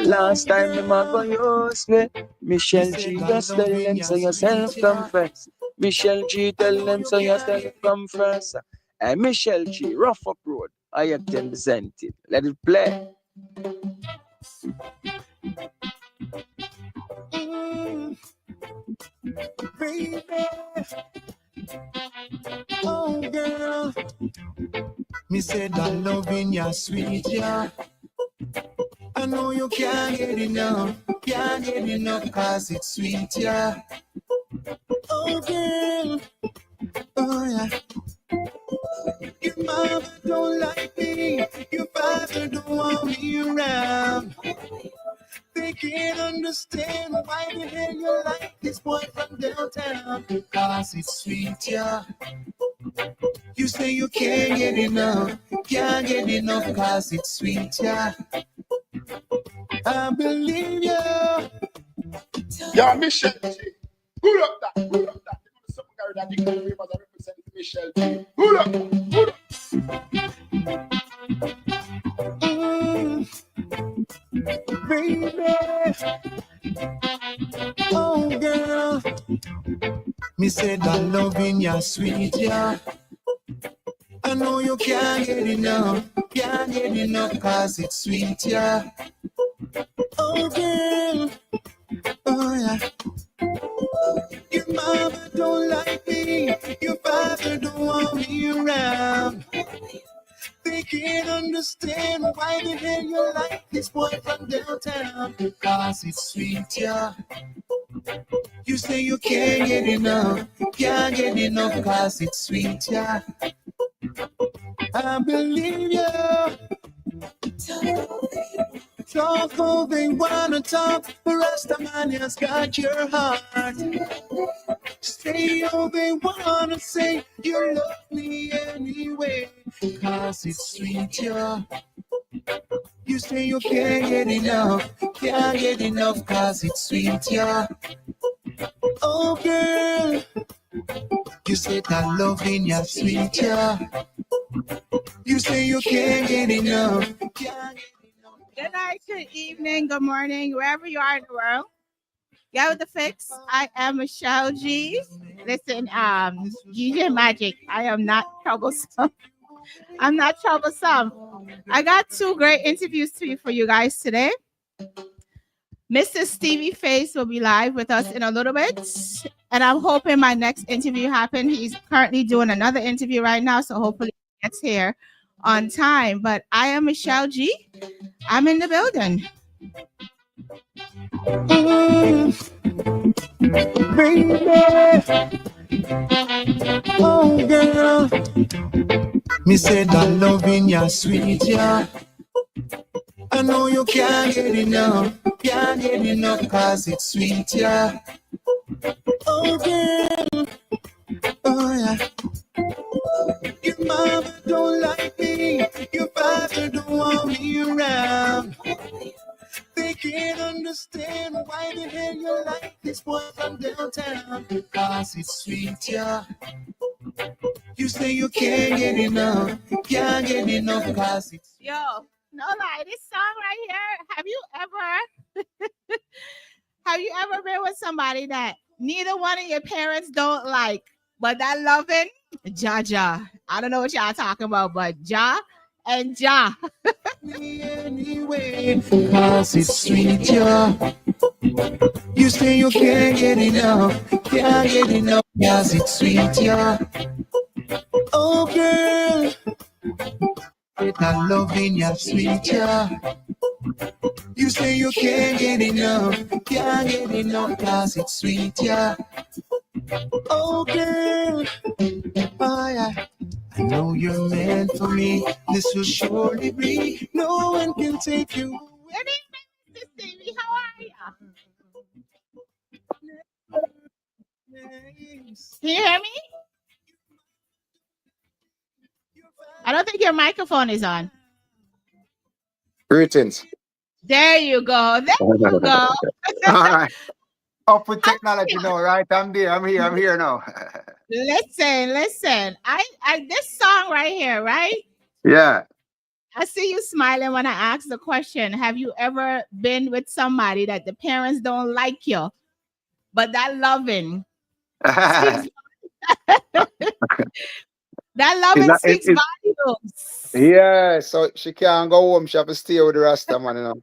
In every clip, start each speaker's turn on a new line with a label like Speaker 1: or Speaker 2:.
Speaker 1: Last time them a go use me. Michelle G, just tell them so yourself confess. Michelle G, tell them so yourself confess. And Michelle G, rough up road. I have 10%. Let it play.
Speaker 2: Baby, oh girl, me said that loving ya sweet, yeah. I know you can't get enough, cause it's sweet, yeah. Oh girl, oh yeah. Your mama don't like me, your father don't want me around. They can't understand why the hell you like this boy from downtown. Cause it's sweet, yeah. You say you can't get enough, cause it's sweet, yeah. I believe you.
Speaker 3: Yeah, Michelle G. Pull up that. Some guy that you can represent Michelle G. Pull up.
Speaker 2: Baby, oh girl, me said that loving ya sweet, yeah. I know you can't get enough, cause it's sweet, yeah. Oh girl, oh yeah. Your mama don't like me, your father don't want me around. They can't understand why the hell you like this boy from downtown. Cause it's sweet, yeah. You say you can't get enough, cause it's sweet, yeah. I believe you. Talk all they wanna talk, the rest of man has got your heart. Say all they wanna say, you love me anyway, cause it's sweet, yeah. You say you can't get enough, cause it's sweet, yeah. Oh girl, you say that loving ya sweet, yeah. You say you can't get enough.
Speaker 4: Good night, good evening, good morning, wherever you are in the world. Get with the fix. I am Michelle G. Listen, DJ Magic, I am not troublesome. I'm not troublesome. I got two great interviews for you guys today. Mr. Stevie Face will be live with us in a little bit. And I'm hoping my next interview happens. He's currently doing another interview right now, so hopefully he gets here on time. But I am Michelle G. I'm in the building.
Speaker 2: Baby, oh girl, me said that loving ya sweet, yeah. I know you can't get enough, cause it's sweet, yeah. Oh girl, oh yeah. Your mama don't like me, your father don't want me around. They can't understand why the hell you like this boy from downtown. Cause it's sweet, yeah. You say you can't get enough, cause it's...
Speaker 4: Yo, no lie, this song right here, have you ever been with somebody that neither one of your parents don't like, but that loving? Ja. I don't know what y'all talking about, but Ja and Ja.
Speaker 2: Anyway, cause it's sweet, yeah. You say you can't get enough, cause it's sweet, yeah. Oh girl, that loving ya sweet, yeah. You say you can't get enough, cause it's sweet, yeah. Oh girl, oh yeah. I know you're meant for me. This will surely be. No one can take you.
Speaker 4: Good evening, Mr. Stevie. How are you? Can you hear me? I don't think your microphone is on.
Speaker 3: Greetings.
Speaker 4: There you go.
Speaker 3: All right. Up with technology now, right? I'm here now.
Speaker 4: Listen. I this song right here, right?
Speaker 3: Yeah.
Speaker 4: I see you smiling when I ask the question. Have you ever been with somebody that the parents don't like you, but that loving speaks that
Speaker 3: It's
Speaker 4: loving
Speaker 3: not,
Speaker 4: speaks volumes.
Speaker 3: yeah, so she can't go home. She have to stay with the Rasta man,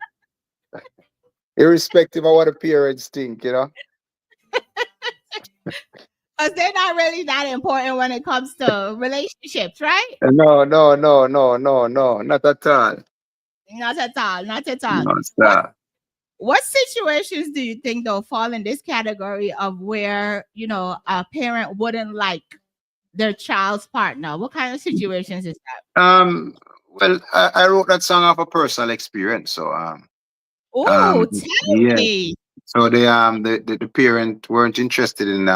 Speaker 3: irrespective of what the parents think,
Speaker 4: Because they're not really that important when it comes to relationships, right?
Speaker 3: No, no, no, no, no, no, not at all.
Speaker 4: Not at all. Not at all.
Speaker 3: No,
Speaker 4: What
Speaker 3: sir.
Speaker 4: what situations do you think they'll fall in this category of where a parent wouldn't like their child's partner? What kind of situations is that?
Speaker 3: Well, I wrote that song off a personal experience. So,
Speaker 4: Oh,
Speaker 3: um,
Speaker 4: tell
Speaker 3: yeah.
Speaker 4: me.
Speaker 3: So the parent weren't interested in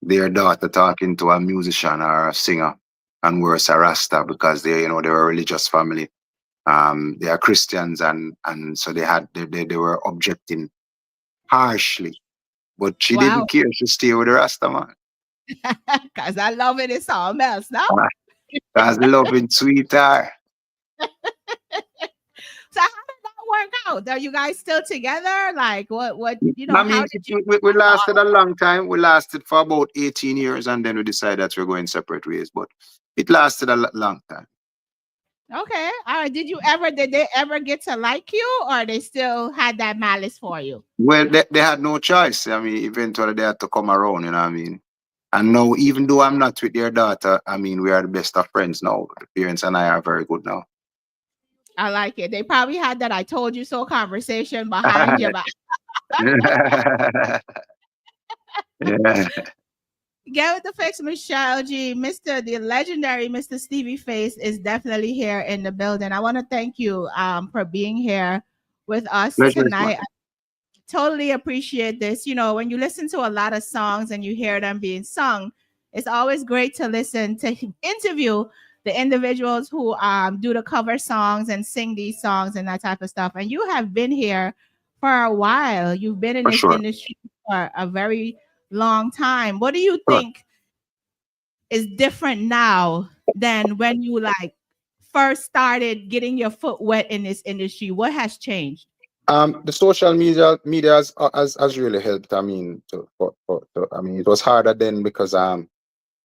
Speaker 3: their daughter talking to a musician or a singer, and worse a Rasta, because they were a religious family. They are Christians, and so they were objecting harshly. But she didn't
Speaker 4: Wow.
Speaker 3: care. She stayed with the Rasta man.
Speaker 4: Because I love it. It's all else. No?
Speaker 3: That's loving sweetheart.
Speaker 4: So how did that work out? Are you guys still together? Like
Speaker 3: I
Speaker 4: how
Speaker 3: mean,
Speaker 4: did you
Speaker 3: we
Speaker 4: handle all
Speaker 3: lasted a long time. We lasted for about 18 years, and then we decided that we're going separate ways. But it lasted a long time.
Speaker 4: Okay. All right. Did they ever get to like you, or they still had that malice for you?
Speaker 3: Well, they had no choice. I mean, eventually they had to come around, you know what I mean? And now, even though I'm not with their daughter, I mean, we are the best of friends now. The parents and I are very good now.
Speaker 4: I like it. They probably had that I told you so conversation behind your back.
Speaker 3: Yeah,
Speaker 4: Get with the fix, Michelle G. The legendary Mr. Stevie Face is definitely here in the building. I want to thank you for being here with us
Speaker 3: pleasure is mine.
Speaker 4: tonight. Totally appreciate this. When you listen to a lot of songs and you hear them being sung, it's always great to listen to interview the individuals who do the cover songs and sing these songs and that type of stuff. And you have been here for a while. You've been in
Speaker 3: For
Speaker 4: this
Speaker 3: sure.
Speaker 4: industry for a very long time. What do you
Speaker 3: Sure.
Speaker 4: think is different now than when you first started getting your foot wet in this industry? What has changed?
Speaker 3: The social media has really helped. I mean, I mean, it was harder then because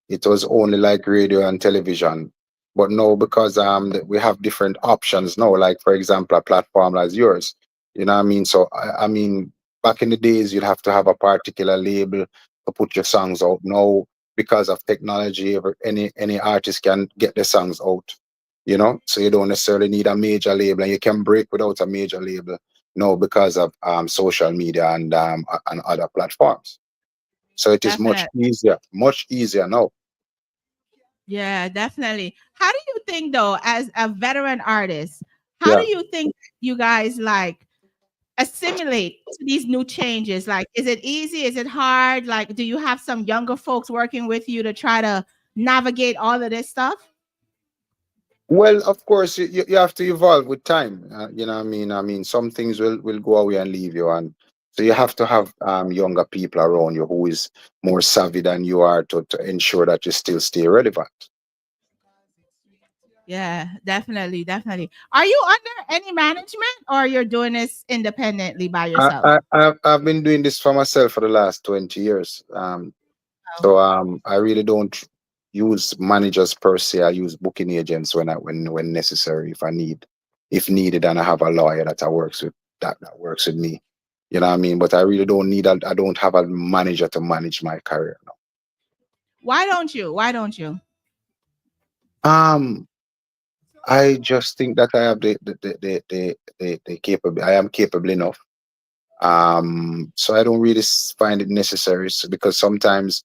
Speaker 3: it was only like radio and television. But no, because we have different options now. Like for example, a platform like yours. You know what I mean? So I mean, back in the days, you'd have to have a particular label to put your songs out. Now, because of technology, any artist can get their songs out. So you don't necessarily need a major label, and you can break without a major label. No, because of social media and other platforms. So it is
Speaker 4: Definitely.
Speaker 3: much easier now.
Speaker 4: Yeah, definitely. How do you think though, as a veteran artist, how do
Speaker 3: Yeah.
Speaker 4: you think you guys assimilate to these new changes? Like, is it easy? Is it hard? Like, do you have some younger folks working with you to try to navigate all of this stuff?
Speaker 3: Well, of course, you have to evolve with time. You know what I mean? I mean, some things will go away and leave you. And so you have to have younger people around you who is more savvy than you are to ensure that you still stay relevant.
Speaker 4: Yeah, definitely, definitely. Are you under any management or you're doing this independently by yourself?
Speaker 3: I've been doing this for myself for the last 20 years.
Speaker 4: Oh,
Speaker 3: So I really don't use managers per se. I use booking agents when necessary, if needed, and I have a lawyer that works with me. You know what I mean? But I really don't I don't have a manager to manage my career now.
Speaker 4: why don't you? Why don't you?
Speaker 3: Um, I just think that I have the capable. I am capable enough. So I don't really find it necessary, because sometimes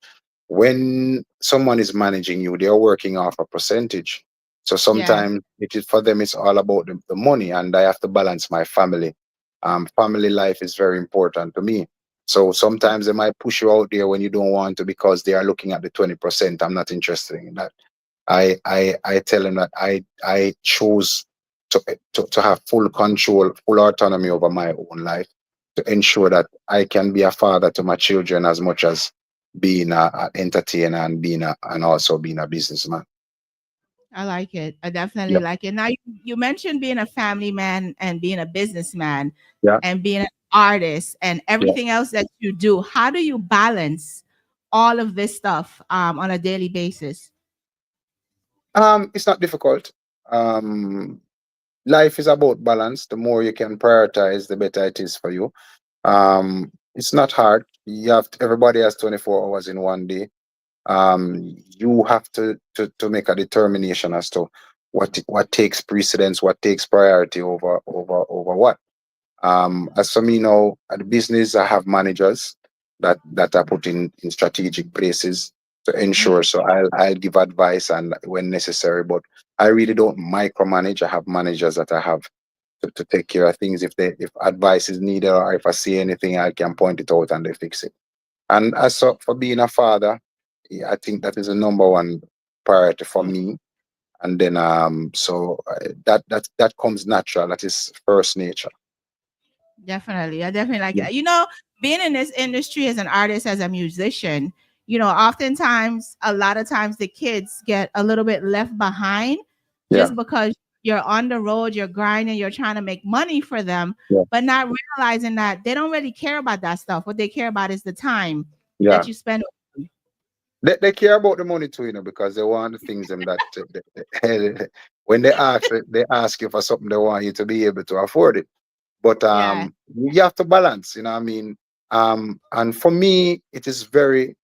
Speaker 3: when someone is managing you, they're working off a percentage. So
Speaker 4: Yeah,
Speaker 3: sometimes for them, it's all about the money, and I have to balance my family. Family life is very important to me. So sometimes they might push you out there when you don't want to, because they are looking at the 20%. I'm not interested in that. I tell them that I choose to have full control, full autonomy over my own life, to ensure that I can be a father to my children as much as being an entertainer and and also being a businessman.
Speaker 4: I like it. I definitely
Speaker 3: Yeah,
Speaker 4: like it. Now, you mentioned being a family man and being a businessman
Speaker 3: yeah,
Speaker 4: and being an artist and
Speaker 3: yeah.
Speaker 4: everything else that you do. How do you balance all of this stuff on a daily basis?
Speaker 3: It's not difficult. Um, Life is about balance. The more you can prioritize, the better it is for you. It's not hard. Everybody has 24 hours in one day. You have to make a determination as to what takes precedence, what takes priority over what. As for me now, at the business, I have managers that are put in strategic places to ensure. So I'll give advice and when necessary, but I really don't micromanage. I have managers that I have to take care of things. If advice is needed or if I see anything, I can point it out and they fix it. And as for being a father, yeah, I think that is the number one priority for me. And then that comes natural. That is first nature.
Speaker 4: Definitely. I definitely like
Speaker 3: Yeah,
Speaker 4: that. Being in this industry as an artist, as a musician, oftentimes, a lot of times the kids get a little bit left behind
Speaker 3: yeah,
Speaker 4: just because you're on the road, you're grinding, you're trying to make money for them,
Speaker 3: yeah,
Speaker 4: but not realizing that they don't really care about that stuff. What they care about is the time
Speaker 3: yeah.
Speaker 4: that you spend.
Speaker 3: They care about the money too, because they want the things them that when they ask you for something, they want you to be able to afford it. But
Speaker 4: Yeah.
Speaker 3: you have to balance, you know what I mean? And for me, it is very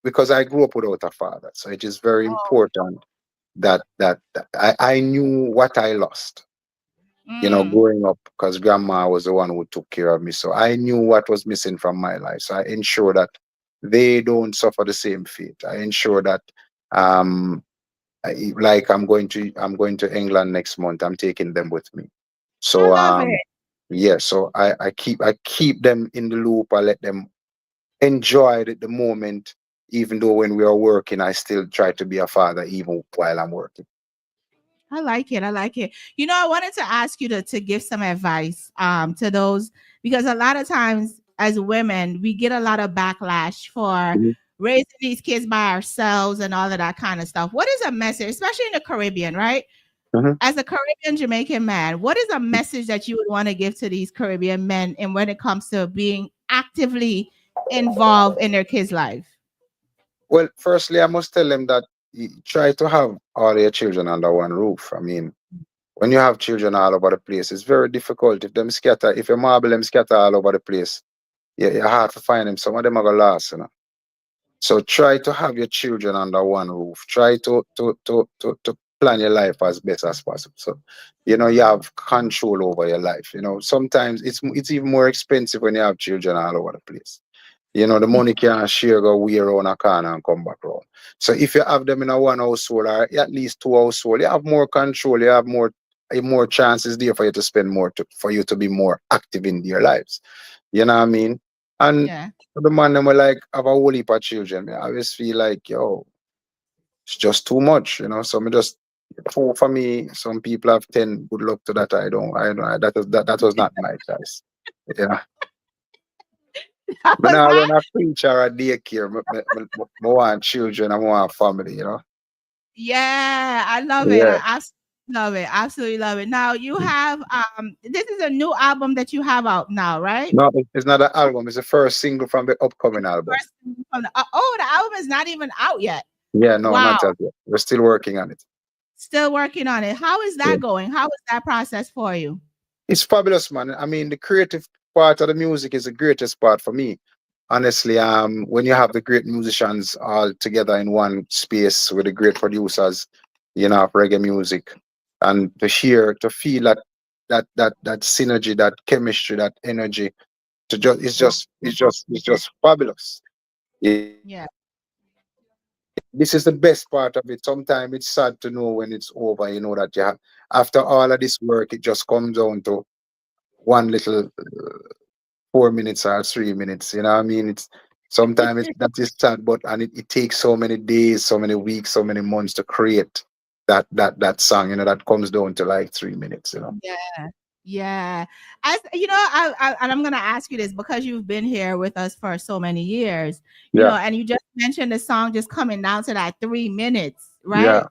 Speaker 3: because I grew up without a father, so it is very important that I knew what I lost,
Speaker 4: Mm,
Speaker 3: growing up, because grandma was the one who took care of me. So I knew what was missing from my life. So I ensure that they don't suffer the same fate. I ensure that, um, like I'm going to England next month. I'm taking them with me.
Speaker 4: I
Speaker 3: So
Speaker 4: love it.
Speaker 3: yeah. So I keep them in the loop. I let them enjoy the moment, even though when we are working, I still try to be a father even while I'm working.
Speaker 4: I like it. I like it. I wanted to ask you to give some advice to those, because a lot of times as women, we get a lot of backlash for
Speaker 3: Mhm,
Speaker 4: raising these kids by ourselves and all of that kind of stuff. What is a message, especially in the Caribbean, right?
Speaker 3: mhm.
Speaker 4: As a Caribbean Jamaican man, what is a message that you would want to give to these Caribbean men and when it comes to being actively involved in their kids' life?
Speaker 3: Well, firstly, I must tell them that try to have all your children under one roof. I mean, when you have children all over the place, it's very difficult. If you marble them scatter all over the place, yeah, you're hard to find them. Some of them are gonna last. So try to have your children under one roof. Try to plan your life as best as possible. So, you have control over your life. Sometimes it's even more expensive when you have children all over the place. The money can't share go way around a corner and come back around. So if you have them in a one household or at least two household, you have more control, you have more chances there for you to spend more for you to be more active in their lives. You know what I mean? And
Speaker 4: Yeah.
Speaker 3: the man them were like have a whole heap of children. I always feel like, it's just too much. So me just four for me, some people have 10. Good luck to that. That was not my choice. Yeah.
Speaker 4: That
Speaker 3: But
Speaker 4: was
Speaker 3: now
Speaker 4: hot.
Speaker 3: when I preach or a daycare, I want children, I want family.
Speaker 4: Yeah, I love it.
Speaker 3: Yeah.
Speaker 4: I absolutely love it. Absolutely love it. Now you have this is a new album that you have out now, right?
Speaker 3: No, it's not an album. It's the first single from the upcoming album.
Speaker 4: First from the album is not even out yet.
Speaker 3: Yeah, no,
Speaker 4: Wow.
Speaker 3: not as yet. We're still working on it.
Speaker 4: Still working on it. How is
Speaker 3: Yeah.
Speaker 4: that going? How is that process for you?
Speaker 3: It's fabulous, man. I mean, the creative part of the music is the greatest part for me. Honestly, when you have the great musicians all together in one space with the great producers, of reggae music, and to feel that synergy, that chemistry, that energy, it's just fabulous.
Speaker 4: Yeah.
Speaker 3: This is the best part of it. Sometimes it's sad to know when it's over. You know that after all of this work, it just comes down to one little 4 minutes or 3 minutes. You know what I mean? It's sometimes that is sad, but and it takes so many days, so many weeks, so many months to create that song. That comes down to like 3 minutes.
Speaker 4: Yeah. Yeah. As and I'm gonna ask you this because you've been here with us for so many years,
Speaker 3: Yeah,
Speaker 4: and you just mentioned the song just coming down to that 3 minutes,
Speaker 3: yeah,
Speaker 4: right?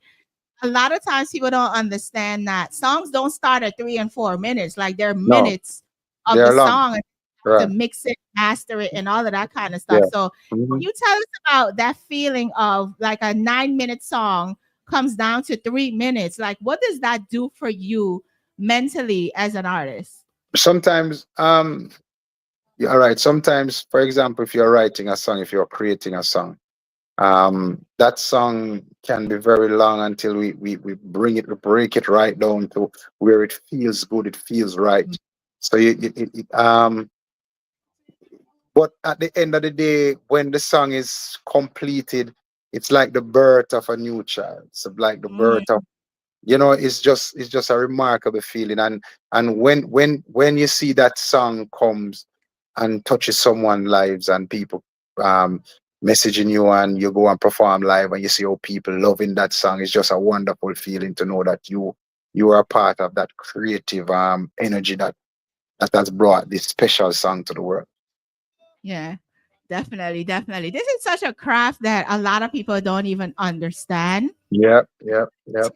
Speaker 4: a lot of times people don't understand that songs don't start at 3 and 4 minutes. Like they're
Speaker 3: No,
Speaker 4: minutes of the
Speaker 3: they're long.
Speaker 4: song and to
Speaker 3: Right.
Speaker 4: mix it, master it, and all of that kind of stuff.
Speaker 3: Yeah.
Speaker 4: So
Speaker 3: Hmm.
Speaker 4: can you tell us about that feeling of like a 9 minute song comes down to 3 minutes? Like what does that do for you mentally as an artist?
Speaker 3: Sometimes, yeah, all right. Sometimes, for example, if you're writing a song, if you're creating a song, that song can be very long until we break it right down to where it feels good, it feels right. So but at the end of the day, when the song is completed, it's like the birth of a new child. It's like the
Speaker 4: Mm,
Speaker 3: birth of, it's just a remarkable feeling. And when you see that song comes and touches someone's lives, and people um messaging you, and you go and perform live, and you see how people loving that song, it's just a wonderful feeling to know that you are a part of that creative energy that has brought this special song to the world.
Speaker 4: yeah. Definitely, definitely. This is such a craft that a lot of people don't even understand.
Speaker 3: Yep, yep, yep.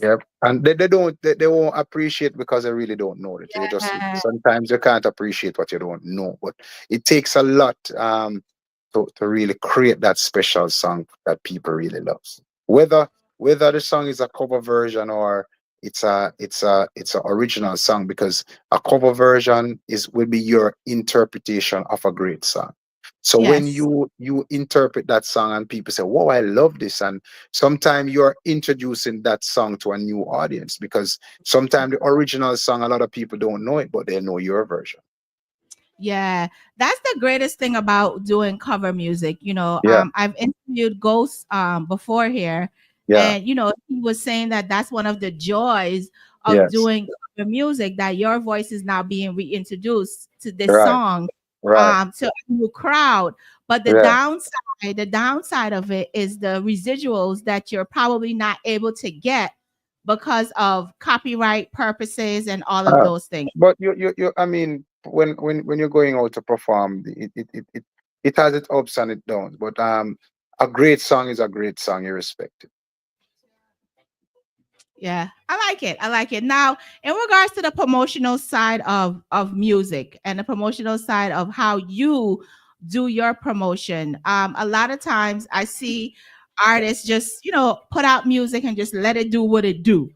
Speaker 3: Yep. And they won't appreciate because they really don't know it. You just
Speaker 4: Yeah.
Speaker 3: sometimes you can't appreciate what you don't know. But it takes a lot to really create that special song that people really love. Whether whether the song is a cover version or it's a original song, because a cover version is will be your interpretation of a great song. So when
Speaker 4: Yes.
Speaker 3: you interpret that song and people say, "Wow, I love this," and sometimes you're introducing that song to a new audience, because sometimes the original song, a lot of people don't know it, but they know your version.
Speaker 4: Yeah, that's the greatest thing about doing cover music.
Speaker 3: Yeah,
Speaker 4: I've interviewed Ghost before here,
Speaker 3: yeah,
Speaker 4: and he was saying that that's one of the joys of
Speaker 3: yes,
Speaker 4: doing cover music, that your voice is now being reintroduced to this
Speaker 3: right,
Speaker 4: song
Speaker 3: right,
Speaker 4: to a new crowd. But
Speaker 3: yeah.
Speaker 4: the downside of it is the residuals that you're probably not able to get because of copyright purposes and all of
Speaker 3: Uh,
Speaker 4: those things.
Speaker 3: but I mean, when you're going out to perform, it has its ups and its downs. But a great song is a great song, irrespective.
Speaker 4: Yeah, I like it. I like it. Now, in regards to the promotional side of music and the promotional side of how you do your promotion, a lot of times I see artists just put out music and just let it do what it do.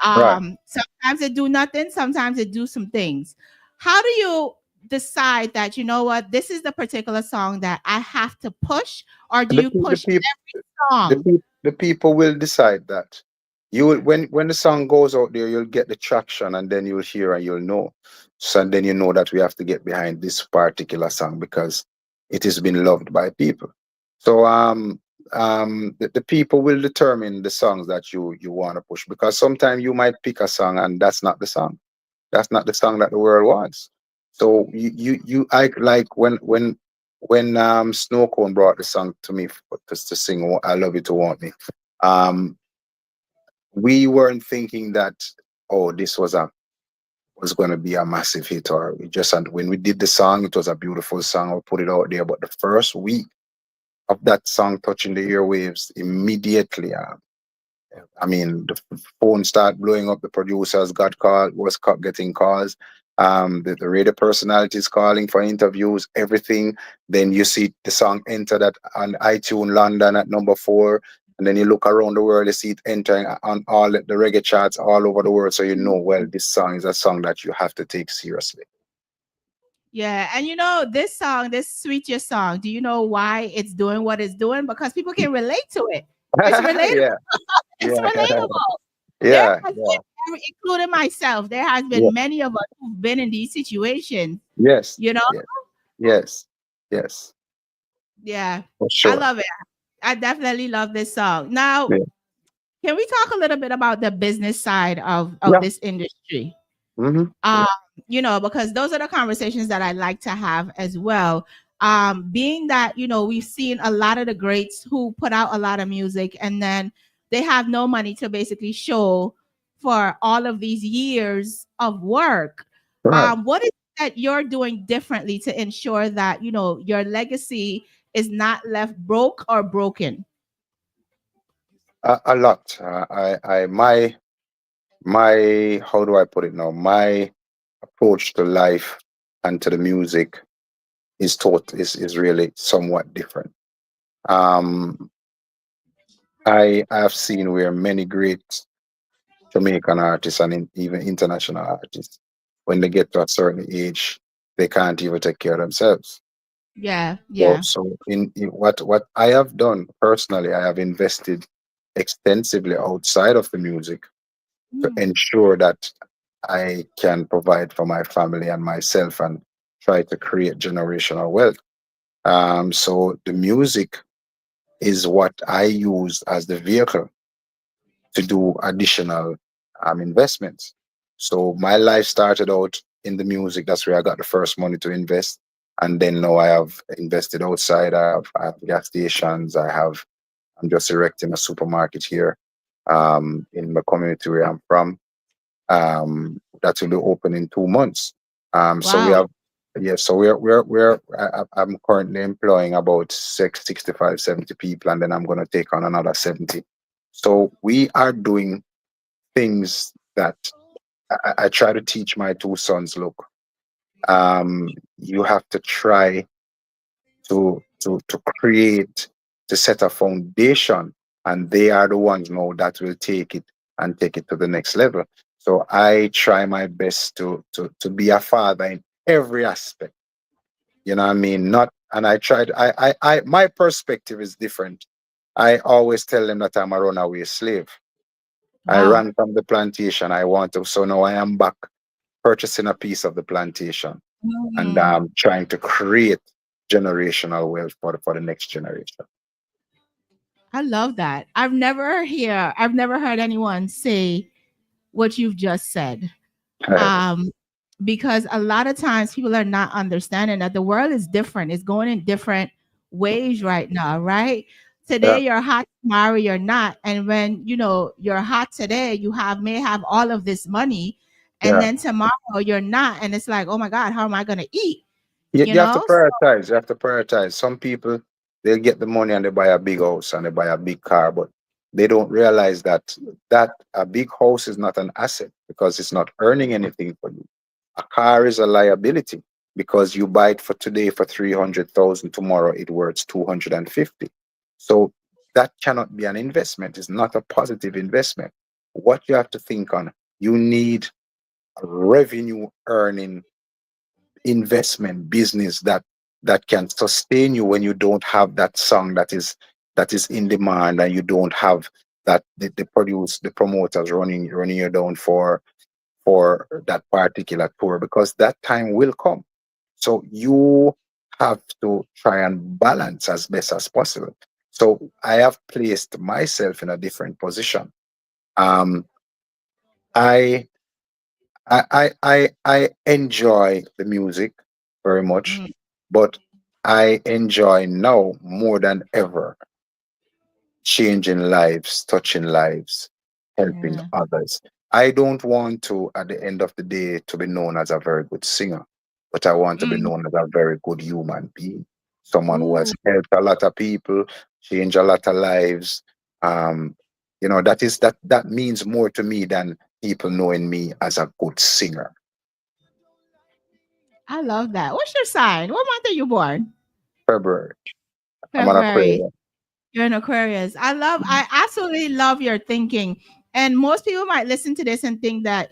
Speaker 3: Right.
Speaker 4: Sometimes it do nothing. Sometimes it do some things. How do you decide that what this is the particular song that I have to push, or do
Speaker 3: The
Speaker 4: you
Speaker 3: pe- the
Speaker 4: push
Speaker 3: people the,
Speaker 4: song?
Speaker 3: pe- the people will decide that. You will, when the song goes out there, you'll get the traction, and then you'll hear and you'll know. So and then you know that we have to get behind this particular song because it has been loved by people. So the people will determine the songs that you want to push, because sometimes you might pick a song and that's not the song. That's not the song that the world wants. So I like when Snow Cone brought the song to me to sing "I Love You to Want Me." Um, we weren't thinking that, oh, this was going to be a massive hit, or we just, and when we did the song, it was a beautiful song. We put it out there, but the first week of that song touching the airwaves, immediately, I mean, the phone started blowing up. The producers getting calls. The radio personalities calling for interviews, everything. Then you see the song enter that on iTunes London at number 4, and then you look around the world, you see it entering on all the reggae charts all over the world. So you know, well, this song is a song that you have to take seriously.
Speaker 4: Yeah, and this song, this Sweet Your Song, do you know why it's doing what it's doing? Because people can relate to it. It's relatable.
Speaker 3: Yeah,
Speaker 4: It's
Speaker 3: yeah,
Speaker 4: relatable. There
Speaker 3: yeah,
Speaker 4: has
Speaker 3: yeah,
Speaker 4: been, including myself, there has
Speaker 3: yeah.
Speaker 4: been many of us who've been in these situations,
Speaker 3: Yes,
Speaker 4: you know?
Speaker 3: yes, yes, yes,
Speaker 4: Yeah,
Speaker 3: for
Speaker 4: I
Speaker 3: sure.
Speaker 4: love it. I definitely love this song. Now,
Speaker 3: Yeah,
Speaker 4: can we talk a little bit about the business side of
Speaker 3: yeah.
Speaker 4: this industry?
Speaker 3: Hmm.
Speaker 4: um because those are the conversations that I like to have as well. Being that we've seen a lot of the greats who put out a lot of music, and then they have no money to basically show for all of these years of work.
Speaker 3: Right.
Speaker 4: What is it that you're doing differently to ensure that your legacy is not left broke or broken?
Speaker 3: A lot. My how do I put it now? My approach to life and to the music is really somewhat different. Um, I have seen where many great Jamaican artists and even international artists, when they get to a certain age, they can't even take care of themselves.
Speaker 4: Yeah,
Speaker 3: So,
Speaker 4: yeah.
Speaker 3: so in what I have done personally, I have invested extensively outside of the music to
Speaker 4: Mm.
Speaker 3: ensure that I can provide for my family and myself and try to create generational wealth. So the music is what I use as the vehicle to do additional investments. So my life started out in the music. That's where I got the first money to invest. And then now I have invested outside. I have gas stations. I'm just erecting a supermarket here in the community where I'm from. That will be open in 2 months. So we
Speaker 4: Wow.
Speaker 3: have, yeah, so I'm currently employing about 65, 70 people, and then I'm going to take on another 70. So we are doing things that I try to teach my two sons. Look, you have to try to create, to set a foundation, and they are the ones now that will take it and take it to the next level. So I try my best to be a father in every aspect. You know what I mean? Not and I tried I my perspective is different. I always tell them that I'm a runaway slave. I
Speaker 4: Wow.
Speaker 3: ran from the plantation. I want to, so now I am back purchasing a piece of the plantation and
Speaker 4: Mm.
Speaker 3: trying to create generational wealth for the next generation.
Speaker 4: I love that. I've never heard anyone say what you've just said. Um, because a lot of times people are not understanding that the world is different. It's going in different ways right now, right? Today
Speaker 3: Yeah,
Speaker 4: you're hot, tomorrow you're not. And when you're hot today, may have all of this money, and
Speaker 3: yeah.
Speaker 4: then tomorrow you're not. And it's like, oh my God, how am I gonna eat?
Speaker 3: You
Speaker 4: You
Speaker 3: have to
Speaker 4: know?
Speaker 3: prioritize. You have to prioritize. Some people, they get the money and they buy a big house and they buy a big car, but they don't realize that a big house is not an asset because it's not earning anything for you. A car is a liability because you buy it for today for 300,000, tomorrow it worth 250. So that cannot be an investment. It's not a positive investment. What you have to think on, you need a revenue earning investment business that can sustain you when you don't have that song that is in demand, and you don't have that the promoters running you down for that particular tour, because that time will come. So you have to try and balance as best as possible. So I have placed myself in a different position. um I enjoy the music very much,
Speaker 4: Mm,
Speaker 3: but I enjoy now more than ever changing lives, touching lives, helping
Speaker 4: yeah.
Speaker 3: others. I don't want to, at the end of the day, to be known as a very good singer, but I want to be
Speaker 4: Mm.
Speaker 3: known as a very good human being, someone who has
Speaker 4: Ooh,
Speaker 3: helped a lot of people, changed a lot of lives. Um, that means more to me than people knowing me as a good singer.
Speaker 4: I love that. What's your sign? What month are you born?
Speaker 3: February. I'm an
Speaker 4: February.
Speaker 3: Aquarius.
Speaker 4: You're an Aquarius. I absolutely love your thinking. And most people might listen to this and think that,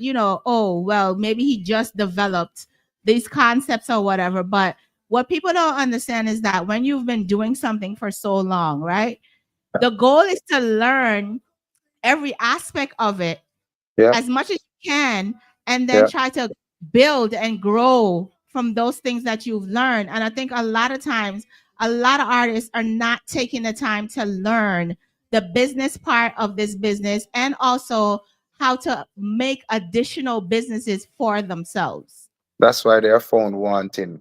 Speaker 4: oh, well, maybe he just developed these concepts or whatever. But what people don't understand is that when you've been doing something for so long, right? The goal is to learn every aspect of it
Speaker 3: Yeah,
Speaker 4: as much as you can, and then
Speaker 3: yeah.
Speaker 4: try to build and grow from those things that you've learned. And I think a lot of times a lot of artists are not taking the time to learn the business part of this business, and also how to make additional businesses for themselves.
Speaker 3: That's why they are found wanting.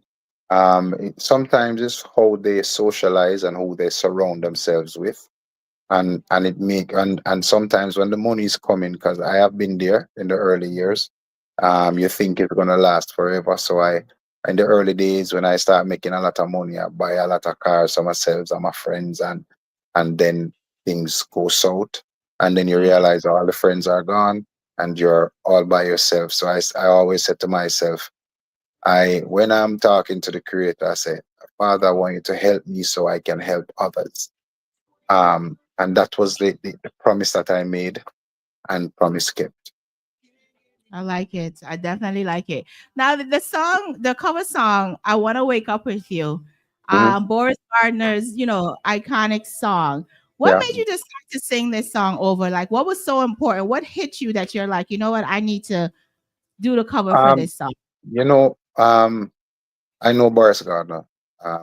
Speaker 3: Sometimes it's how they socialize and who they surround themselves with, and it make and sometimes when the money is coming, because I have been there in the early years. You think it's gonna last forever. So in the early days when I start making a lot of money, I buy a lot of cars for myself and my friends, and then things go south. and then you
Speaker 4: Mm.
Speaker 3: realize all the friends are gone and you're all by yourself. So I always said to myself, when I'm talking to the Creator, I say, Father, I want you to help me so I can help others. And that was the promise that I made and promise kept.
Speaker 4: I like it. I definitely like it. Now the song, the cover song, "I Want to Wake Up with You,"
Speaker 3: Mhm.
Speaker 4: Boris Gardner's, iconic song. What
Speaker 3: Yeah.
Speaker 4: made you decide to sing this song over? Like, what was so important? What hit you that you're like, you know what, I need to do the cover for
Speaker 3: Um,
Speaker 4: this song?
Speaker 3: you know, I know Boris Gardner.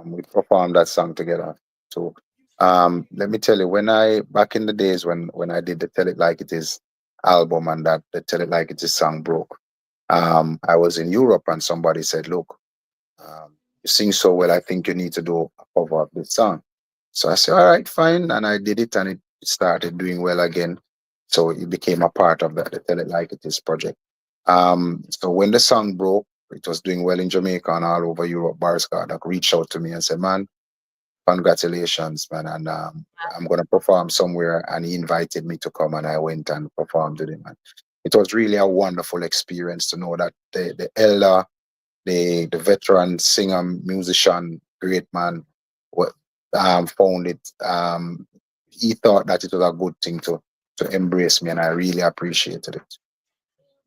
Speaker 3: We performed that song together. So let me tell you, when I back in the days when I did the Tell It Like It Is album and that the Tell It Like It Is song broke, I was in Europe and somebody said, look, you sing so well, I think you need to do a cover of this song. So I said, all right, fine. And I did it and it started doing well again. So it became a part of the Tell It Like It Is project. So when the song broke, it was doing well in Jamaica and all over Europe. Boris Gardock reached out to me and said, man, congratulations, man. And I'm going to perform somewhere. And he invited me to come and I went and performed with him. And it was really a wonderful experience to know that the elder, the veteran singer, musician, great man, what found it. He thought that it was a good thing to embrace me, and I really appreciated it.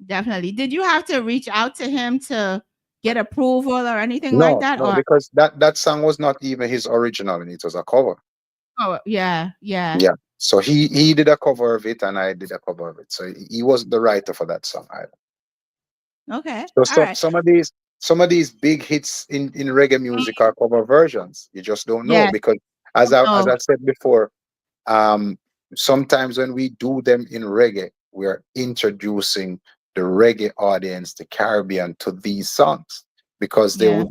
Speaker 4: Definitely. Did you have to reach out to him to get approval or anything like
Speaker 3: No,
Speaker 4: that?
Speaker 3: no,
Speaker 4: Or
Speaker 3: because that song was not even his original, and it was a cover.
Speaker 4: oh yeah, yeah.
Speaker 3: Yeah, so he did a cover of it, and I did a cover of it. So he wasn't the writer for that song either.
Speaker 4: Okay.
Speaker 3: So
Speaker 4: All right.
Speaker 3: some of these big hits in reggae music are cover versions. You just don't know
Speaker 4: Yes.
Speaker 3: because as
Speaker 4: No.
Speaker 3: I said before, um, sometimes when we do them in reggae, we are introducing the reggae audience, the Caribbean, to these songs because
Speaker 4: Yeah.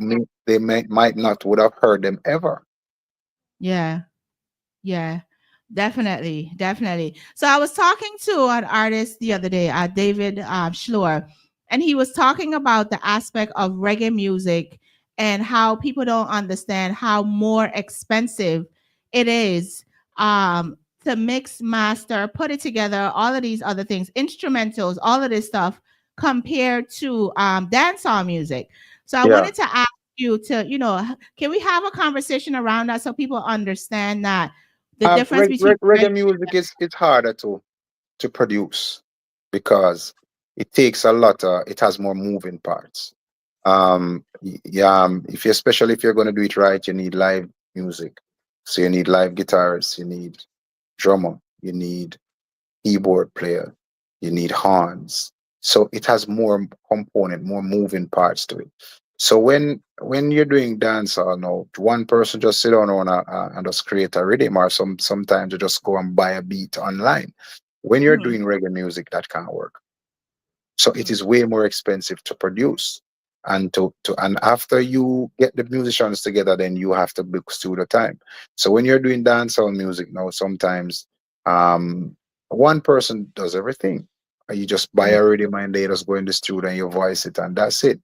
Speaker 3: might not would have heard them ever.
Speaker 4: Yeah. Yeah, definitely, definitely. So I was talking to an artist the other day, David Schlur, and he was talking about the aspect of reggae music and how people don't understand how more expensive it is to mix, master, put it together, all of these other things, instrumentals, all of this stuff compared to dancehall music. So I
Speaker 3: Yeah.
Speaker 4: wanted to ask you to, can we have a conversation around that so people understand that the difference between
Speaker 3: Reggae music is harder to produce because it takes a lot. It has more moving parts. Yeah, if you especially if you're going to do it right, you need live music. So you need live guitars, you need drummer, you need keyboard player, you need horns. So it has more component, more moving parts to it. So when you're doing dancehall now, one person just sit down on and just create a rhythm, or sometimes you just go and buy a beat online. When you're
Speaker 4: Mhm,
Speaker 3: doing reggae music, that can't work. So it
Speaker 4: mhm,
Speaker 3: is way more expensive to produce. And after you get the musicians together, then you have to book studio time. So when you're doing dancehall music now, sometimes um one person does everything. You just buy
Speaker 4: yeah,
Speaker 3: a rhythm and they just go in the studio and you voice it and that's it.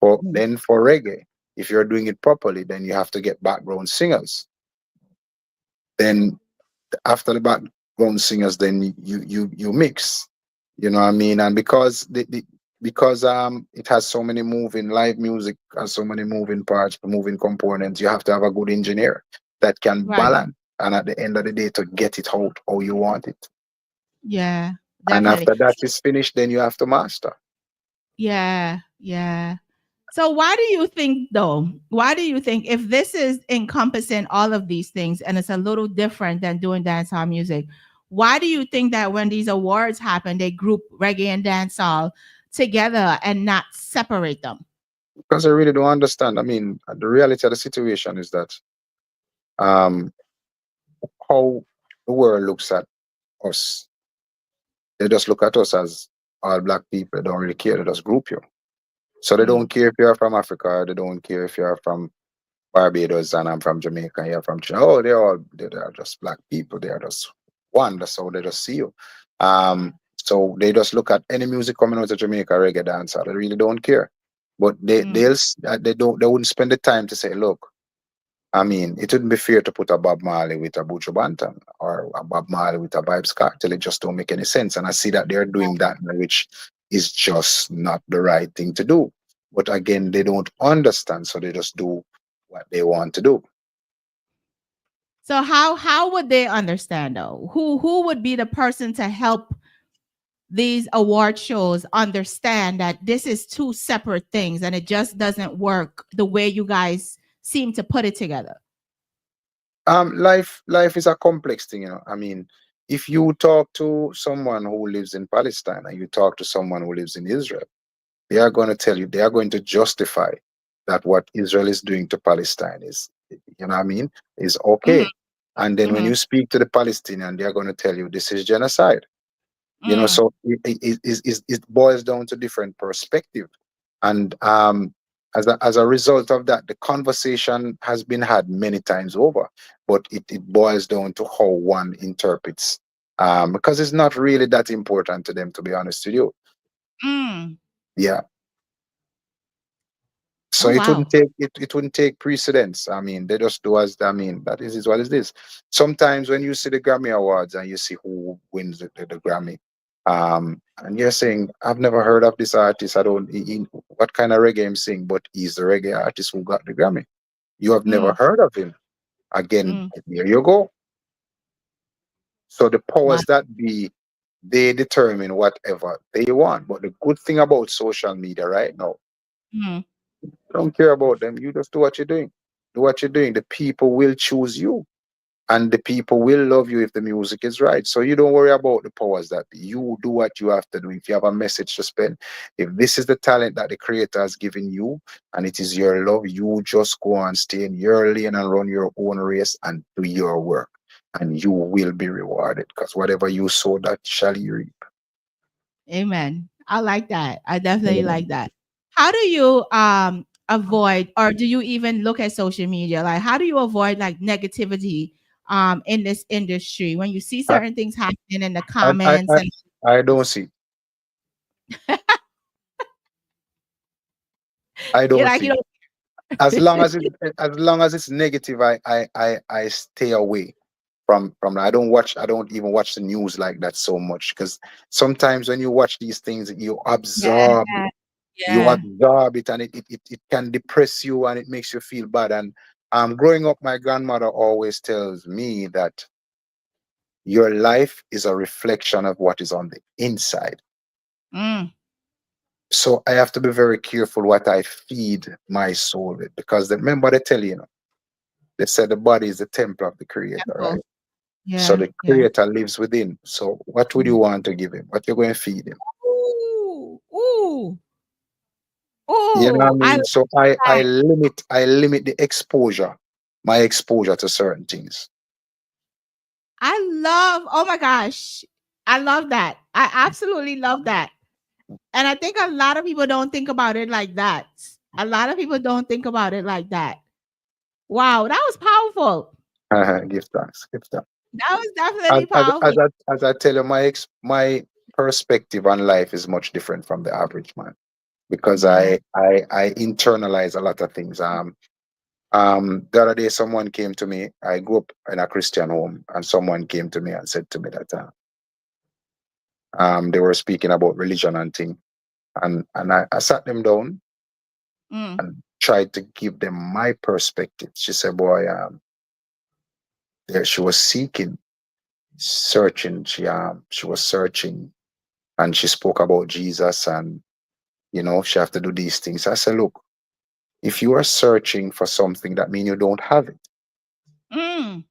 Speaker 3: But
Speaker 4: mhm,
Speaker 3: then for reggae, if you're doing it properly, then you have to get background singers. Then after the background singers, then you mix. You know what I mean? And because it has so many moving live music has so many moving parts, moving components, you have to have a good engineer that can
Speaker 4: right.
Speaker 3: balance and at the end of the day to get it out how you want it.
Speaker 4: Yeah,
Speaker 3: And
Speaker 4: definitely.
Speaker 3: after that is finished, then you have to master.
Speaker 4: Yeah, yeah. So why do you think though? Why do you think if this is encompassing all of these things and it's a little different than doing dancehall music, why do you think that when these awards happen, they group reggae and dancehall together and not separate them?
Speaker 3: Because I really don't understand. I mean, the reality of the situation is that um how the world looks at us. They just look at us as all black people. They don't really care. They just group you. So they
Speaker 4: Mm,
Speaker 3: don't care if you're from Africa. They don't care if you're from Barbados and I'm from Jamaica and you're from China. Oh, they are just black people. They are just one. That's how they just see you. So they just look at any music coming out of Jamaica, reggae dancer. They really don't care. But
Speaker 4: mm,
Speaker 3: they wouldn't spend the time to say, look, I mean, it wouldn't be fair to put a Bob Marley with a Buju Banton or a Bob Marley with a Vibes Cartel. It just don't make any sense. And I see that they're doing that, which is just not the right thing to do. But again, they don't understand, so they just do what they want to do.
Speaker 4: So how would they understand though? Who would be the person to help these award shows understand that this is two separate things and it just doesn't work the way you guys seem to put it together?
Speaker 3: Life is a complex thing, you know. I mean, if you talk to someone who lives in Palestine and you talk to someone who lives in Israel, they are going to tell you, they are going to justify that what Israel is doing to Palestine is, you know what I mean, is
Speaker 4: Mhm,
Speaker 3: okay. And then when
Speaker 4: mhm,
Speaker 3: you speak to the Palestinian, they are going to tell you this is genocide. You know,
Speaker 4: mm,
Speaker 3: so it boils down to different perspective. And as a result of that, the conversation has been had many times over, but it boils down to how one interprets. Because it's not really that important to them, to be honest with you.
Speaker 4: mm.
Speaker 3: Yeah. So
Speaker 4: Oh wow.
Speaker 3: it wouldn't take precedence. I mean, they just do as I mean, that is what it is. Sometimes when you see the Grammy Awards and you see who wins the Grammy, and you're saying, I've never heard of this artist. I don't what kind of reggae him sing, but he's the reggae artist who got the Grammy. You have never
Speaker 4: Mm,
Speaker 3: heard of him. Again,
Speaker 4: mm.
Speaker 3: here you go. So the
Speaker 4: Wow.
Speaker 3: powers that be, they determine whatever they want. But the good thing about social media right now,
Speaker 4: Mm,
Speaker 3: don't care about them. You just do what you're doing. Do what you're doing. The people will choose you, and the people will love you if the music is right. So you don't worry about the powers that be. You do what you have to do. If you have a message to spend, if this is the talent that the creator has given you, and it is your love, you just go and stay in your lane and run your own race and do your work, and you will be rewarded. Because whatever you sow, that shall you reap.
Speaker 4: amen. I like that. I definitely like that. How do you avoid, or do you even look at social media? Like how do you avoid like negativity in this industry when you see
Speaker 3: I,
Speaker 4: certain things happening in the
Speaker 3: I, I,
Speaker 4: comments
Speaker 3: I,
Speaker 4: and
Speaker 3: I don't see. I
Speaker 4: you're
Speaker 3: don't
Speaker 4: like you
Speaker 3: see. As long as it's negative, I stay away from I don't watch, I don't even watch the news like that so much, because sometimes when you watch these things,
Speaker 4: yeah,
Speaker 3: you
Speaker 4: yeah.
Speaker 3: absorb it, and it can depress you and it makes you feel bad. And growing up, my grandmother always tells me that your life is a reflection of what is on the inside.
Speaker 4: Mm,
Speaker 3: So I have to be very careful what I feed my soul with, because remember they tell you, they said the body is the temple of the creator,
Speaker 4: temple.
Speaker 3: right? So
Speaker 4: Yeah,
Speaker 3: the
Speaker 4: yeah.
Speaker 3: creator lives within. So what would you want to give him? What you're going to feed him?
Speaker 4: Ooh, ooh,
Speaker 3: You know what I
Speaker 4: ooh. I
Speaker 3: mean?
Speaker 4: like
Speaker 3: So
Speaker 4: that.
Speaker 3: I limit the exposure, my exposure to certain things.
Speaker 4: I love, oh my gosh. I love that. I absolutely love that. And I think a lot of people don't think about it like that. A lot of people don't think about it like that. Wow, that was powerful.
Speaker 3: Give thanks. Give thanks.
Speaker 4: That was definitely powerful.
Speaker 3: As I tell you, my perspective on life is much different from the average man, because
Speaker 4: Yeah.
Speaker 3: I internalize a lot of things. The other day, someone came to me. I grew up in a Christian home, and someone came to me and said to me that they were speaking about religion and thing, and I sat them down
Speaker 4: Mm,
Speaker 3: and tried to give them my perspective. She said, "Boy, there she was seeking, searching. She was searching, and she spoke about Jesus, and she have to do these things." I said, "Look, if you are searching for something, that means you don't have it.
Speaker 4: mm.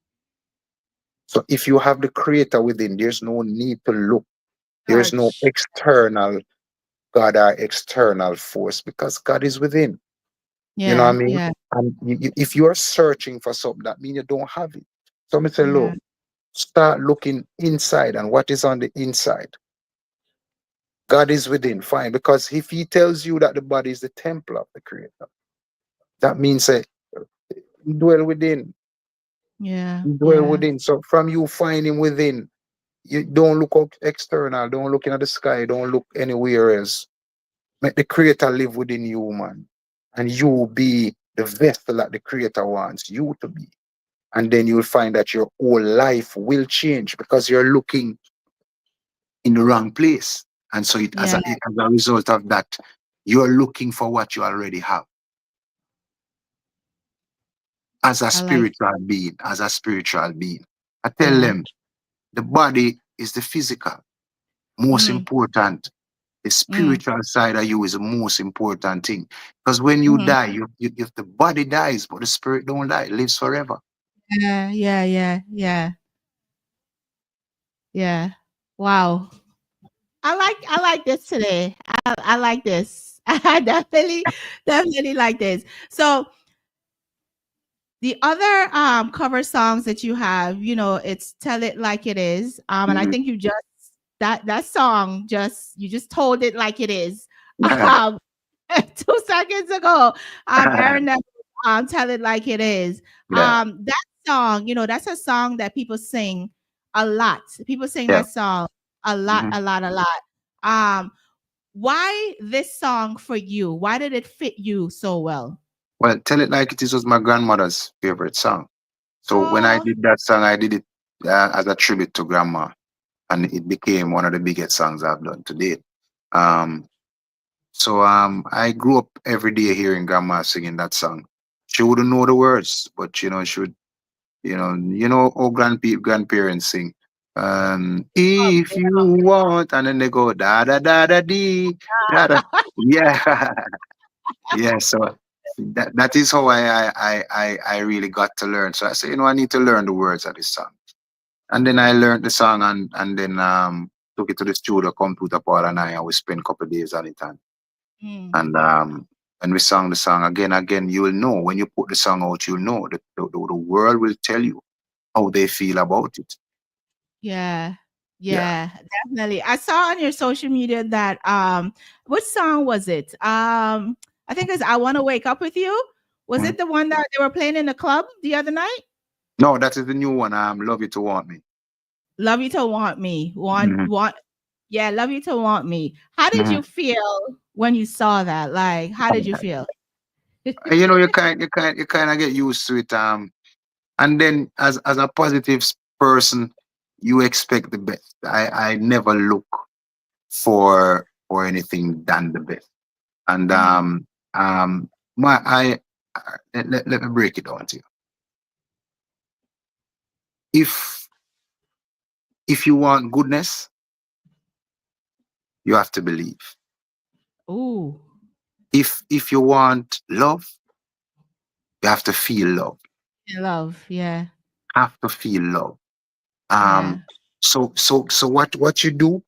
Speaker 3: So if you have the Creator within, there's no need to look. There's no
Speaker 4: Search.
Speaker 3: external God or external force, because God is within. You know what
Speaker 4: Yeah,
Speaker 3: I mean?
Speaker 4: yeah,
Speaker 3: And if you are searching for something, that means you don't have it. So I say,
Speaker 4: yeah.
Speaker 3: look, start looking inside, and what is on the inside. God is within, fine. Because if He tells you that the body is the temple of the Creator, that means He dwell within.
Speaker 4: Yeah,
Speaker 3: He dwell
Speaker 4: yeah.
Speaker 3: within. So from you find Him within, you don't look out external, don't look into the sky, don't look anywhere else. Make the Creator live within you, man, and you be the vessel that the Creator wants you to be. And then you'll find that your whole life will change because you're looking in the wrong place. And so it,
Speaker 4: Yeah,
Speaker 3: as a result of that, you're looking for what you already have as a
Speaker 4: I like.
Speaker 3: spiritual being, as a spiritual being. I tell
Speaker 4: Yeah.
Speaker 3: them the body is the physical, most
Speaker 4: Mm,
Speaker 3: important. The
Speaker 4: mm,
Speaker 3: spiritual side of you is the most important thing. Because when you
Speaker 4: mm.
Speaker 3: die, if the body dies, but the spirit don't die, it lives forever.
Speaker 4: Yeah, yeah, yeah, yeah, yeah. Wow. I like this today. I like this. I definitely like this. So the other cover songs that you have, it's Tell It Like It Is. And I
Speaker 3: Mhm.
Speaker 4: think you just that song you just told it like it is. Um 2 seconds ago. Aaron Neville, Tell It Like It Is.
Speaker 3: Yeah,
Speaker 4: That song, that's a song that people sing a lot. People sing
Speaker 3: yeah.
Speaker 4: that song a lot,
Speaker 3: Mhm.
Speaker 4: a lot, a lot. Um, why this song for you? Why did it fit you so well?
Speaker 3: Well, Tell It Like It Is was my grandmother's favorite song. So when I
Speaker 4: Oh,
Speaker 3: did that song, I did it as a tribute to grandma, and it became one of the biggest songs I've done to date. Um, I grew up every day hearing grandma singing that song. She wouldn't know the words, but she would, how grandparents sing. If you want, and then they go da da da da dee da da. Yeah, yeah. So that is how I really got to learn. So I said, I need to learn the words of this song. And then I learned the song and then took it to the studio, computer Paul and we spent a couple of days on it
Speaker 4: mm,
Speaker 3: and when we sang the song again, you will know when you put the song out, you'll know that the world will tell you how they feel about it.
Speaker 4: yeah.
Speaker 3: Yeah.
Speaker 4: Yeah, definitely. I saw on your social media that what song was it? I think it's I Want to Wake Up with You. Was
Speaker 3: Mhm.
Speaker 4: it the one that they were playing in the club the other night?
Speaker 3: No, that is the new one. Love You to Want Me.
Speaker 4: Love You to Want Me.
Speaker 3: Hmm.
Speaker 4: Yeah, Love You to Want Me. How did
Speaker 3: Hmm.
Speaker 4: you feel when you saw that? Like, how did you feel?
Speaker 3: You kind of get used to it. And then as a positive person, you expect the best. I never look for anything than the best. And
Speaker 4: Mhm.
Speaker 3: my let me break it down to you. If if you want goodness, you have to believe.
Speaker 4: Ooh,
Speaker 3: If you want love, you have to feel love.
Speaker 4: in love. Yeah,
Speaker 3: Have to feel love.
Speaker 4: yeah.
Speaker 3: Um, so what you do,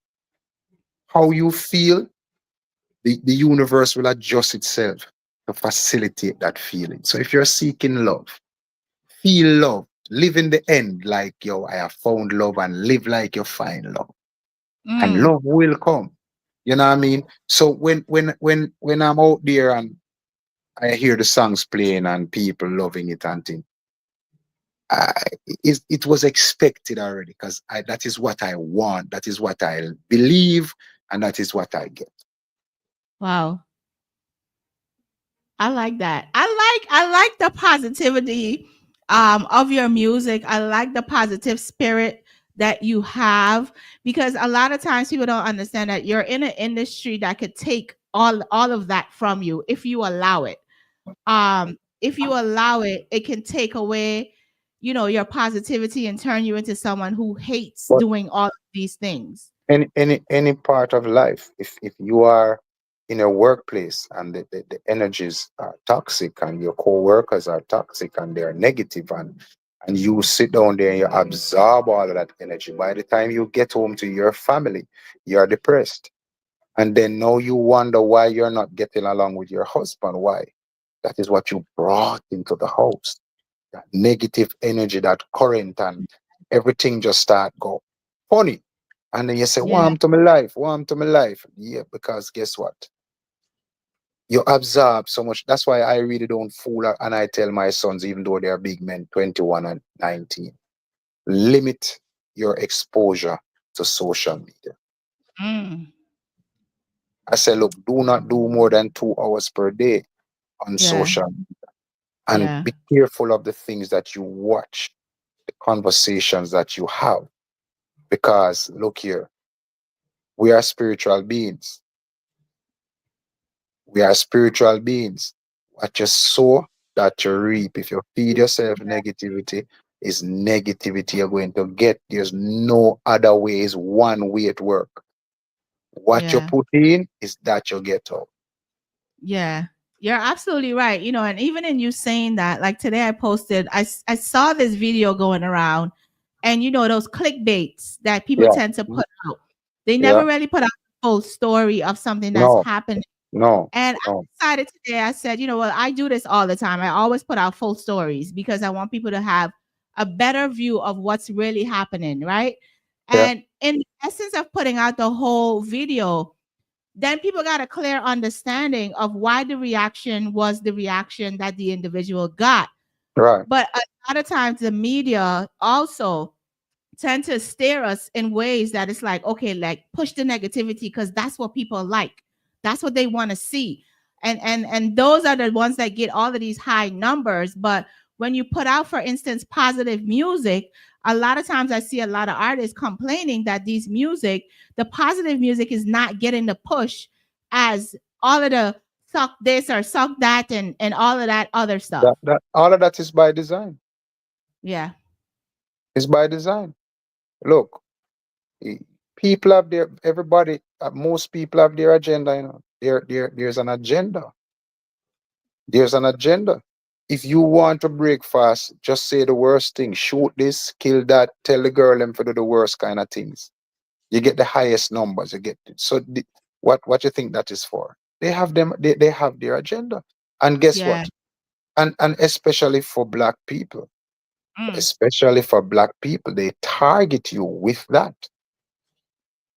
Speaker 3: how you feel, the universe will adjust itself to facilitate that feeling. So if you're seeking love, feel love. Live in the end like yo, I have found love and live like you find love. And
Speaker 4: Mm.
Speaker 3: love will come. You know what I mean? So when I'm out there and I hear the songs playing and people loving it and things, I, it was expected already because that is what I want, that is what I believe, and that is what I get.
Speaker 4: Wow. I like that. I like the positivity of your music. I like the positive spirit that you have because a lot of times people don't understand that you're in an industry that could take all of that from you if you allow it. If you allow it, it can take away, your positivity and turn you into someone who hates
Speaker 3: But
Speaker 4: doing all of these things.
Speaker 3: any part of life, if you are in a workplace and the energies are toxic and your co-workers are toxic and they're negative and you sit down there and you absorb all of that energy, by the time you get home to your family, you're depressed. And then now you wonder why you're not getting along with your husband. Why? That is what you brought into the house. That negative energy, that current, and everything just start go funny. And then you say,
Speaker 4: Yeah.
Speaker 3: warm to my life, warm to my life. Yeah, because guess what? You absorb so much. That's why I really don't fool and I tell my sons, even though they're big men, 21 and 19, limit your exposure to social media.
Speaker 4: Mm,
Speaker 3: I say, look, do not do more than 2 hours per day on
Speaker 4: yeah.
Speaker 3: social media. And
Speaker 4: Yeah.
Speaker 3: be careful of the things that you watch, the conversations that you have. Because look here, we are spiritual beings. We are spiritual beings. What you sow, that you reap. If you feed yourself negativity, is negativity you're going to get. There's no other way. It's one way it work. What you
Speaker 4: Yeah.
Speaker 3: put in is that you get out.
Speaker 4: Yeah. You're absolutely right. And even in you saying that, like today I posted, I saw this video going around, and those clickbaits that people
Speaker 3: Yeah.
Speaker 4: tend to put out. They
Speaker 3: Yeah.
Speaker 4: never really put out the full story of something that's
Speaker 3: No.
Speaker 4: happened.
Speaker 3: No.
Speaker 4: And I
Speaker 3: No.
Speaker 4: decided today, I said, what, I do this all the time. I always put out full stories because I want people to have a better view of what's really happening, right?
Speaker 3: Yeah.
Speaker 4: And in the essence of putting out the whole video, then people got a clear understanding of why the reaction was the reaction that the individual got.
Speaker 3: Right.
Speaker 4: But a lot of times the media also tend to steer us in ways that it's like, okay, like push the negativity because that's what people like. That's what they want to see. And those are the ones that get all of these high numbers. But when you put out, for instance, positive music, a lot of times I see a lot of artists complaining that the positive music is not getting the push as all of the suck this or suck that and all of that other stuff.
Speaker 3: That all of that is by design.
Speaker 4: Yeah.
Speaker 3: It's by design. Look, eh, people have their everybody. Most people have their agenda. There's an agenda. There's an agenda. If you want to break fast, just say the worst thing. Shoot this, kill that. Tell the girl them to do the worst kind of things. You get the highest numbers. You get so what you think that is for? They have them. They have their agenda. And guess
Speaker 4: Yeah.
Speaker 3: what? And especially for black people,
Speaker 4: Mm.
Speaker 3: especially for black people, they target you with that.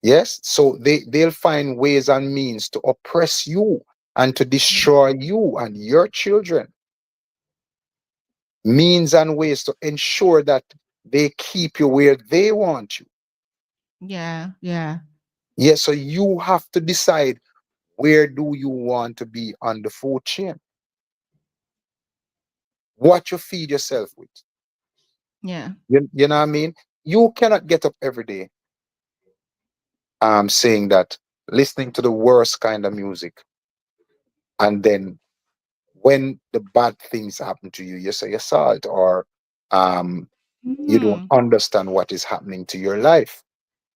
Speaker 3: Yes, so they'll find ways and means to oppress you and to destroy you and your children. Means and ways to ensure that they keep you where they want you.
Speaker 4: Yeah. Yeah.
Speaker 3: Yes, so you have to decide, where do you want to be on the food chain? What you feed yourself with.
Speaker 4: Yeah.
Speaker 3: You know what I mean? You cannot get up every day saying that, listening to the worst kind of music, and then when the bad things happen to you, you say assault, or um you don't
Speaker 4: Mhm.
Speaker 3: understand what is happening to your life.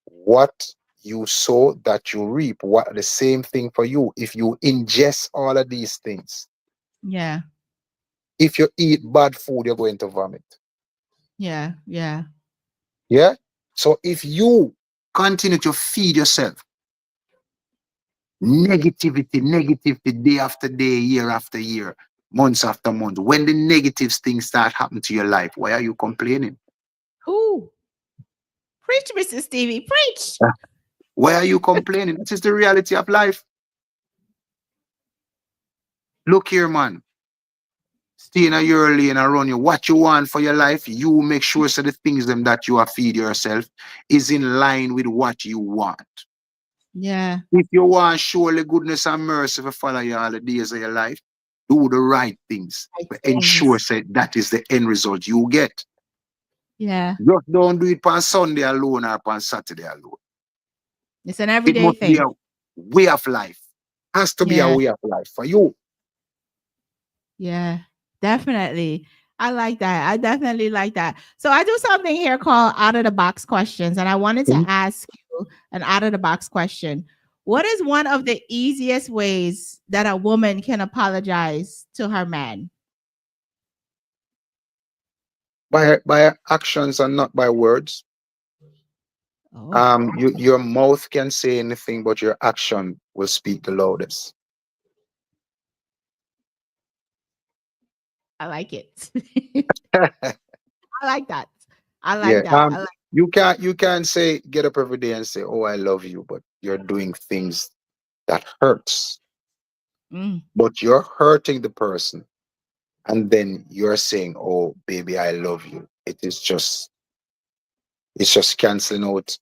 Speaker 3: What you sow, that you reap. What the same thing for you. If you ingest all of these things,
Speaker 4: Yeah.
Speaker 3: if you eat bad food, you're going to vomit.
Speaker 4: Yeah. Yeah.
Speaker 3: Yeah. So if you continue to feed yourself negativity day after day, year after year, months after month, when the negative things start happening to your life, why are you complaining?
Speaker 4: Who? Preach, Mr. Stevie. Preach.
Speaker 3: Huh? Why are you complaining? That is the reality of life. Look here, man. Stay in your lane and run you. What you want for your life, you make sure so the things them that you are feed yourself is in line with what you want.
Speaker 4: Yeah.
Speaker 3: If you want surely goodness and mercy to follow you all the days of your life, do the right things.
Speaker 4: Right
Speaker 3: But ensure
Speaker 4: things.
Speaker 3: say that is the end result you get.
Speaker 4: Yeah.
Speaker 3: Just don't do it on Sunday alone or on Saturday alone.
Speaker 4: It's an
Speaker 3: It
Speaker 4: everyday
Speaker 3: must be
Speaker 4: thing.
Speaker 3: a way of life. Has to be a
Speaker 4: Yeah.
Speaker 3: way of life for you.
Speaker 4: Yeah. Definitely. I like that. I definitely like that. So I do something here called out of the box questions, and I wanted to
Speaker 3: Mhm.
Speaker 4: ask you an out of the box question. What is one of the easiest ways that a woman can apologize to her man?
Speaker 3: By actions and not by words.
Speaker 4: Oh,
Speaker 3: Your mouth can say anything, but your action will speak the loudest.
Speaker 4: I like it. I like that. I
Speaker 3: Yeah.
Speaker 4: like that. I like.
Speaker 3: You can't say, get up every day and say, "Oh, I love you," but you're doing things that hurts.
Speaker 4: Mm,
Speaker 3: But you're hurting the person, and then you're saying, "Oh, baby, I love you." It's just canceling out.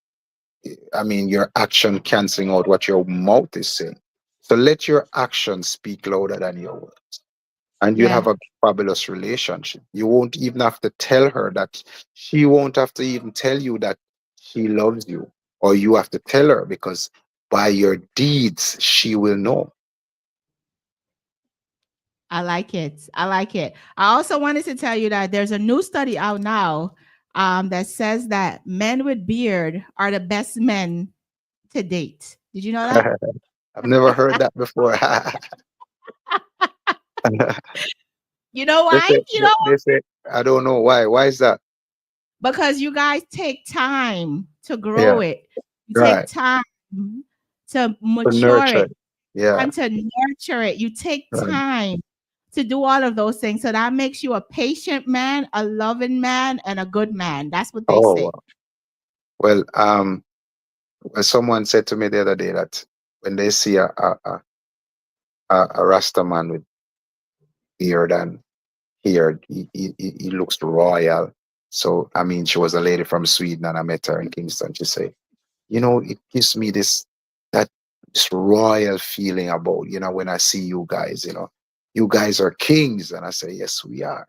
Speaker 3: I mean, your action canceling out what your mouth is saying. So let your actions speak louder than your words. and you'll
Speaker 4: Yeah.
Speaker 3: have a fabulous relationship. You won't even have to tell her that. She won't have to even tell you that she loves you, or you have to tell her, because by your deeds she will know.
Speaker 4: I like it. I like it. I also wanted to tell you that there's a new study out now that says that men with beard are the best men to date. Did you know that?
Speaker 3: I've never heard that before.
Speaker 4: You know
Speaker 3: they
Speaker 4: why?
Speaker 3: say,
Speaker 4: You know,
Speaker 3: they say, I don't know why. Why is that?
Speaker 4: because you guys take time to grow
Speaker 3: Yeah,
Speaker 4: it. You take
Speaker 3: right.
Speaker 4: time to
Speaker 3: To
Speaker 4: mature
Speaker 3: nurture.
Speaker 4: it,
Speaker 3: Yeah,
Speaker 4: time to nurture it. You take
Speaker 3: right.
Speaker 4: time to do all of those things. So that makes you a patient man, a loving man, and a good man. That's what they
Speaker 3: Oh,
Speaker 4: say.
Speaker 3: wow. Well, someone said to me the other day that when they see a Rasta man with beard and hair, he looks royal. So, I mean, she was a lady from Sweden, and I met her in Kingston. She said, it gives me that this royal feeling about, when I see you guys, you guys are kings. And I say, yes, we are.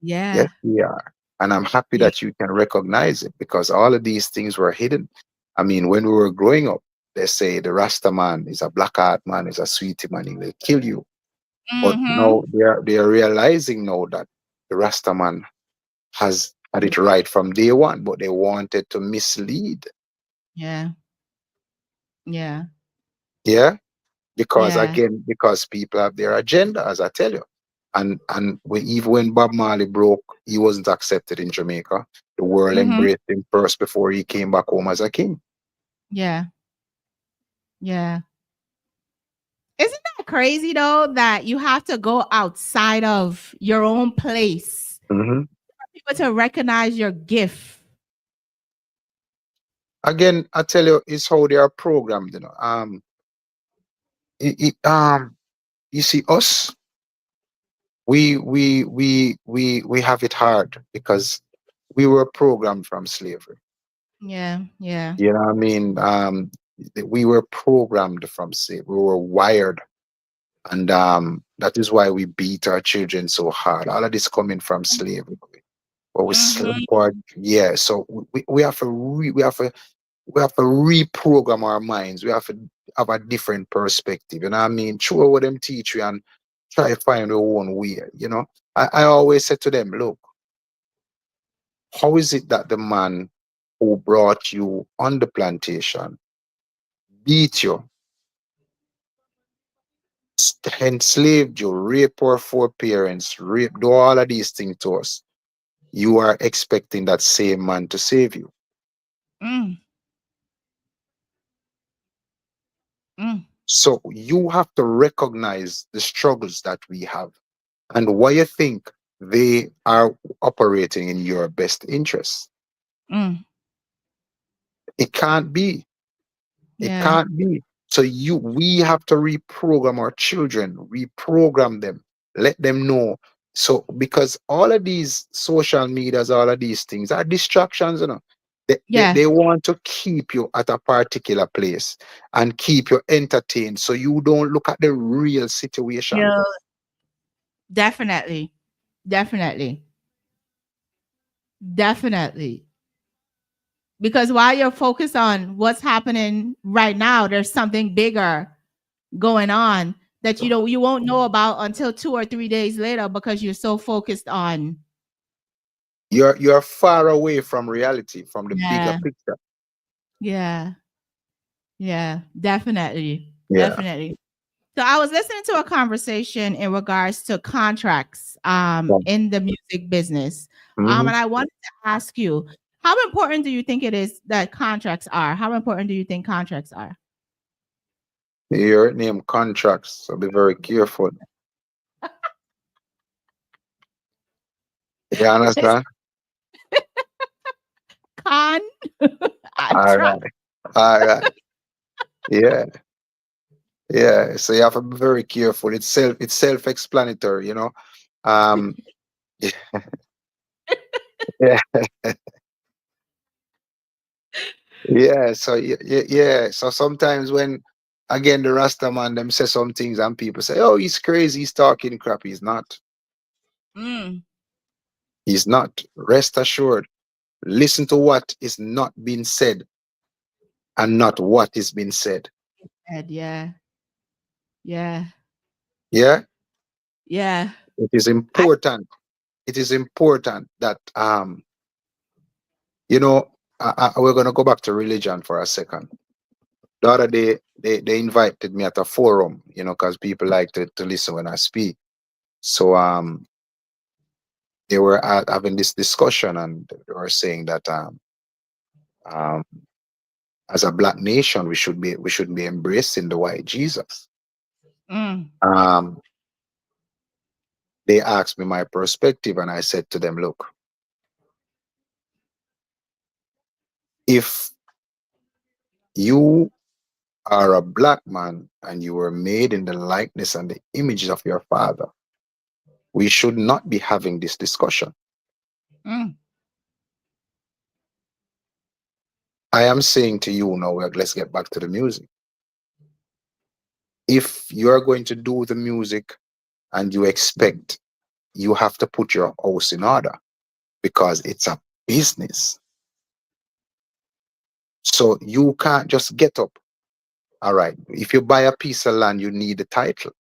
Speaker 3: Yes,
Speaker 4: Yeah.
Speaker 3: we are. And I'm happy
Speaker 4: Yeah.
Speaker 3: that you can recognize it, because all of these things were hidden. I mean, when we were growing up, they say the Rasta man is a black heart man, is a sweetie man, he will kill you. But
Speaker 4: Mm-hmm.
Speaker 3: now they are realizing now that the Rasta man has had it right from day one, but they wanted to mislead.
Speaker 4: Yeah. Yeah.
Speaker 3: Yeah. Because
Speaker 4: Yeah.
Speaker 3: again, because people have their agenda, as I tell you. And even when Bob Marley broke, he wasn't accepted in Jamaica. The world
Speaker 4: Mm-hmm.
Speaker 3: embraced him first before he came back home as a king.
Speaker 4: Yeah. Yeah. Isn't that crazy though that you have to go outside of your own place
Speaker 3: Hmm.
Speaker 4: for people to recognize your gift?
Speaker 3: Again, I tell you, it's how they are programmed. You see, us, we have it hard because we were programmed from slavery.
Speaker 4: Yeah. Yeah.
Speaker 3: You know what I mean? We were programmed from slavery. We were wired. And that is why we beat our children so hard. All of this coming from slavery. But we slap
Speaker 4: Mm-hmm.
Speaker 3: our, yeah. So we have to we have to reprogram our minds. We have to have a different perspective. You know what I mean? Sure what them teach you, and try to find your own way. I always say to them, look, how is it that the man who brought you on the plantation beat you, enslaved you, rape our foreparents, do all of these things to us? You are expecting that same man to save you.
Speaker 4: Mm, mm,
Speaker 3: So you have to recognize the struggles that we have and why you think they are operating in your best interest.
Speaker 4: mm.
Speaker 3: It can't be. It
Speaker 4: Yeah.
Speaker 3: can't be. So we have to reprogram our children, reprogram them, let them know. So because all of these social medias, all of these things are distractions. They
Speaker 4: Yeah.
Speaker 3: want to keep you at a particular place and keep you entertained, so you don't look at the real situation.
Speaker 4: Yeah. Definitely. Definitely. Definitely. Because while you're focused on what's happening right now, there's something bigger going on that you won't know about until 2 or 3 days later because you're so focused on.
Speaker 3: You're far away from reality, from the bigger
Speaker 4: Yeah.
Speaker 3: picture.
Speaker 4: Yeah. Yeah. Definitely.
Speaker 3: Yeah.
Speaker 4: Definitely. So I was listening to a conversation in regards to contracts in the music business.
Speaker 3: Hmm.
Speaker 4: And I wanted to ask you, how important do you think it is that contracts are? How important do you think contracts are?
Speaker 3: Your name contracts, so be very careful. You
Speaker 4: It's
Speaker 3: understand?
Speaker 4: con and
Speaker 3: All
Speaker 4: track.
Speaker 3: right. All right. Yeah. Yeah. So you have to be very careful. It's self-explanatory. Um. Yeah. Yeah. So yeah. So sometimes when again the Rasta man them say some things and people say, "Oh, he's crazy. He's talking crap." He's not.
Speaker 4: Mm.
Speaker 3: He's not. Rest assured. Listen to what is not being said and not what is being said.
Speaker 4: And yeah. Yeah.
Speaker 3: Yeah?
Speaker 4: Yeah.
Speaker 3: It is
Speaker 4: I
Speaker 3: important. It is important that you know, we're gonna go back to religion for a second. The other day they invited me at a forum, you know, because people like to listen when I speak. So they were having this discussion and they were saying that um as a black nation we should be embracing the white Jesus.
Speaker 4: mm.
Speaker 3: Um they asked me my perspective and I said to them, look, if you are a black man and you were made in the likeness and the image of your father, we should not be having this discussion.
Speaker 4: Mm.
Speaker 3: I am saying to you now, let's get back to the music. If you're going to do the music and you expect, you have to put your house in order because it's a business. So you can't just get up. All right. If you buy a piece of land, you need the title.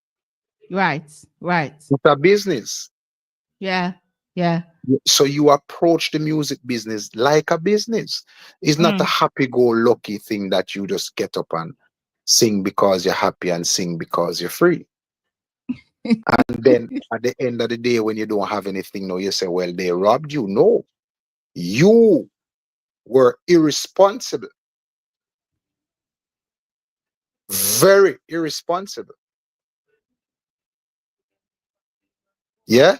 Speaker 4: Right. Right.
Speaker 3: It's a business.
Speaker 4: Yeah. Yeah.
Speaker 3: So you approach the music business like a business. It's not a
Speaker 4: Mm.
Speaker 3: happy-go-lucky thing that you just get up and sing because you're happy and sing because you're free. And then at the end of the day, when you don't have anything, no, you say, well, they robbed you. No, you were irresponsible, very irresponsible. Yeah.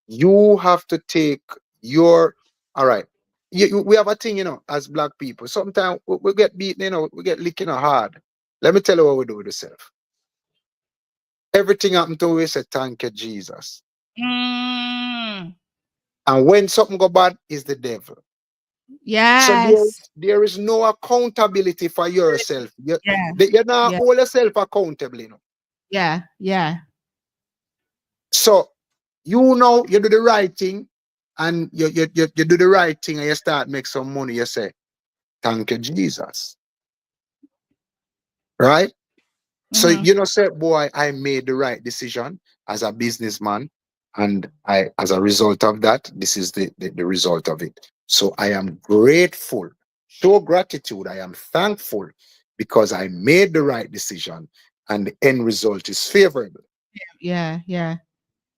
Speaker 3: You have to take your, all right. We have a thing, you know, as black people. Sometimes we get beaten, you know, we get licking hard. Let me tell you what we do with yourself. Everything happened to us, we say, thank you, Jesus.
Speaker 4: Mm.
Speaker 3: And when something go bad, is the devil. So
Speaker 4: Yes.
Speaker 3: there is no accountability for yourself.
Speaker 4: Yeah.
Speaker 3: You're not
Speaker 4: Yeah.
Speaker 3: hold yourself accountable, you know.
Speaker 4: Yeah. Yeah.
Speaker 3: So you know you do the right thing and you do the right thing and you start make some money, you say, thank you, Jesus. Right? So
Speaker 4: Mm-hmm.
Speaker 3: you know, say, boy, I made the right decision as a businessman, and I, as a result of that, this is the result of it. So I am grateful, show gratitude. I am thankful because I made the right decision, and the end result is favorable.
Speaker 4: Yeah. Yeah.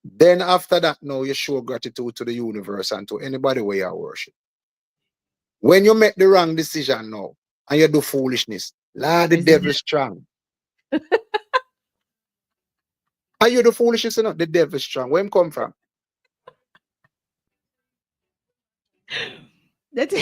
Speaker 3: Then after that, now you show gratitude to the universe and to anybody where you worship. When you make the wrong decision now and you do foolishness, Lord, the
Speaker 4: Is it
Speaker 3: devil is strong. Are you the foolishness or not? The devil is strong. Where him come from?
Speaker 4: that's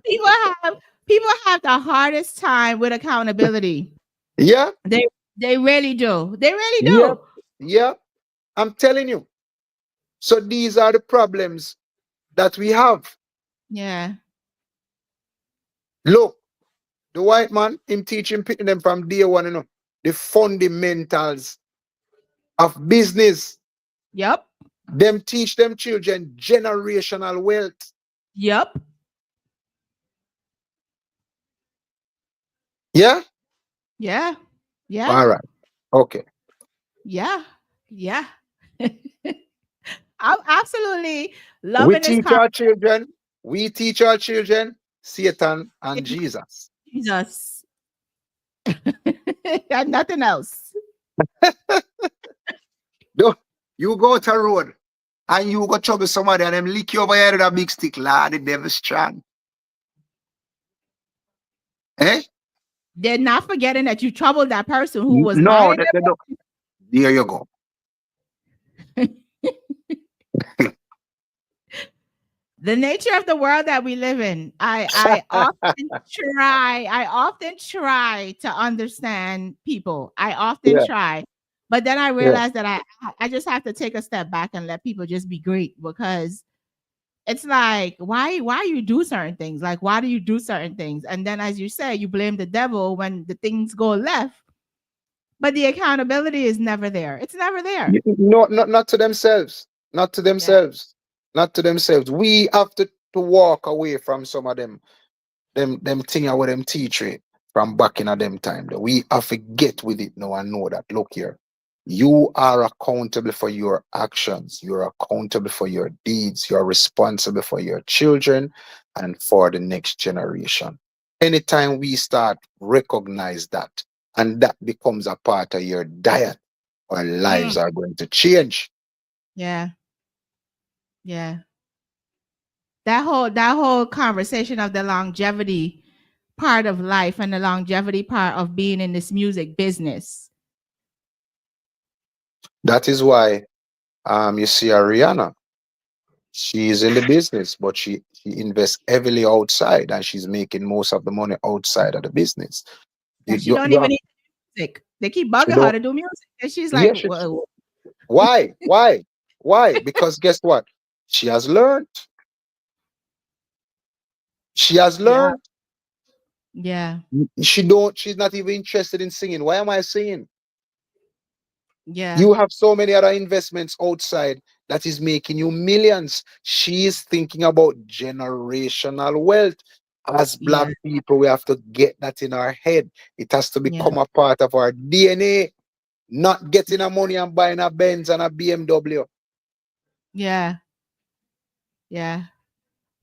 Speaker 4: people have people have the hardest time with accountability.
Speaker 3: Yeah,
Speaker 4: They they really do. They really
Speaker 3: yep,
Speaker 4: do.
Speaker 3: yep. I'm telling you. So these are the problems that we have.
Speaker 4: Yeah.
Speaker 3: Look, the white man, him teaching them from day one, you know, the fundamentals of business.
Speaker 4: Yep.
Speaker 3: Them teach them children generational wealth.
Speaker 4: Yep.
Speaker 3: Yeah?
Speaker 4: Yeah. Yeah.
Speaker 3: All right. Okay.
Speaker 4: Yeah. Yeah. I'm absolutely
Speaker 3: We
Speaker 4: loving this
Speaker 3: teach our children, we teach our children Satan and
Speaker 4: conversation.
Speaker 3: Jesus.
Speaker 4: Jesus. And nothing else.
Speaker 3: Don't you go to road and you go trouble somebody and them lick you over here with a big stick. Lord, the devil strong. Eh?
Speaker 4: They're not forgetting that you troubled that person who was
Speaker 3: No,
Speaker 4: minding
Speaker 3: they don't. There you go.
Speaker 4: their the nature of the world that we live in. I often try to understand people. I often
Speaker 3: Yeah,
Speaker 4: try. But then I
Speaker 3: yeah.
Speaker 4: realize that I just have to take a step back and let people just be great, because it's like, why you do certain things? Like, why do you do certain things? And then, as you say, you blame the devil when the things go left. but the accountability is never there. It's never there.
Speaker 3: No, not to themselves. Not to
Speaker 4: Yeah.
Speaker 3: themselves. Not to themselves. We have to walk away from some of them thing with them teach from back in a them time. That we have to get with it now and know that look here. You are accountable for your actions. You're accountable for your deeds. You're responsible for your children and for the next generation. Anytime we start recognize that and that becomes a part of your diet, our
Speaker 4: Mm,
Speaker 3: lives are going to change.
Speaker 4: yeah. Yeah. That whole conversation of the longevity part of life and the longevity part of being in this music business.
Speaker 3: That is why you see Ariana. She is in the business, but she invests heavily outside, and she's making most of the money outside of the business.
Speaker 4: Yeah, she don't
Speaker 3: You
Speaker 4: even
Speaker 3: have,
Speaker 4: need music. They keep
Speaker 3: she
Speaker 4: bugging her
Speaker 3: don't.
Speaker 4: to do music. And she's like,
Speaker 3: Yes,
Speaker 4: whoa.
Speaker 3: why? Why? Because guess what? She has learned. She has
Speaker 4: Yeah.
Speaker 3: learned.
Speaker 4: Yeah.
Speaker 3: She don't. She's not even interested in singing. Why am I singing?
Speaker 4: Yeah.
Speaker 3: You have so many other investments outside that is making you millions. She is thinking about generational wealth. As black
Speaker 4: Yeah.
Speaker 3: people, we have to get that in our head. It has to
Speaker 4: Yeah.
Speaker 3: become a part of our DNA, not getting a money and buying a Benz and a BMW.
Speaker 4: Yeah. Yeah.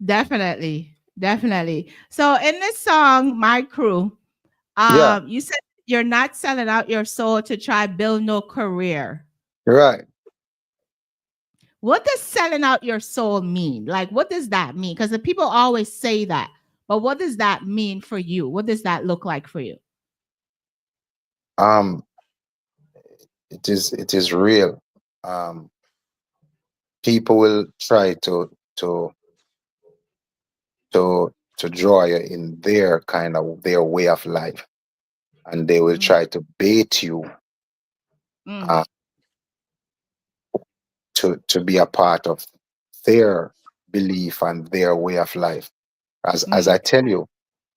Speaker 4: Definitely. Definitely. So in this song, My Crew,
Speaker 3: Yeah,
Speaker 4: you said you're not selling out your soul to try build no career.
Speaker 3: right.
Speaker 4: What does selling out your soul mean? Like, what does that mean? Because the people always say that, but what does that mean for you? What does that look like for you?
Speaker 3: Um, it is real. Um, People will try to draw you in their kind of their way of life, and they will
Speaker 4: Mm,
Speaker 3: try to bait you
Speaker 4: mm,
Speaker 3: uh, to be a part of their belief and their way of life. As
Speaker 4: mm,
Speaker 3: I tell you,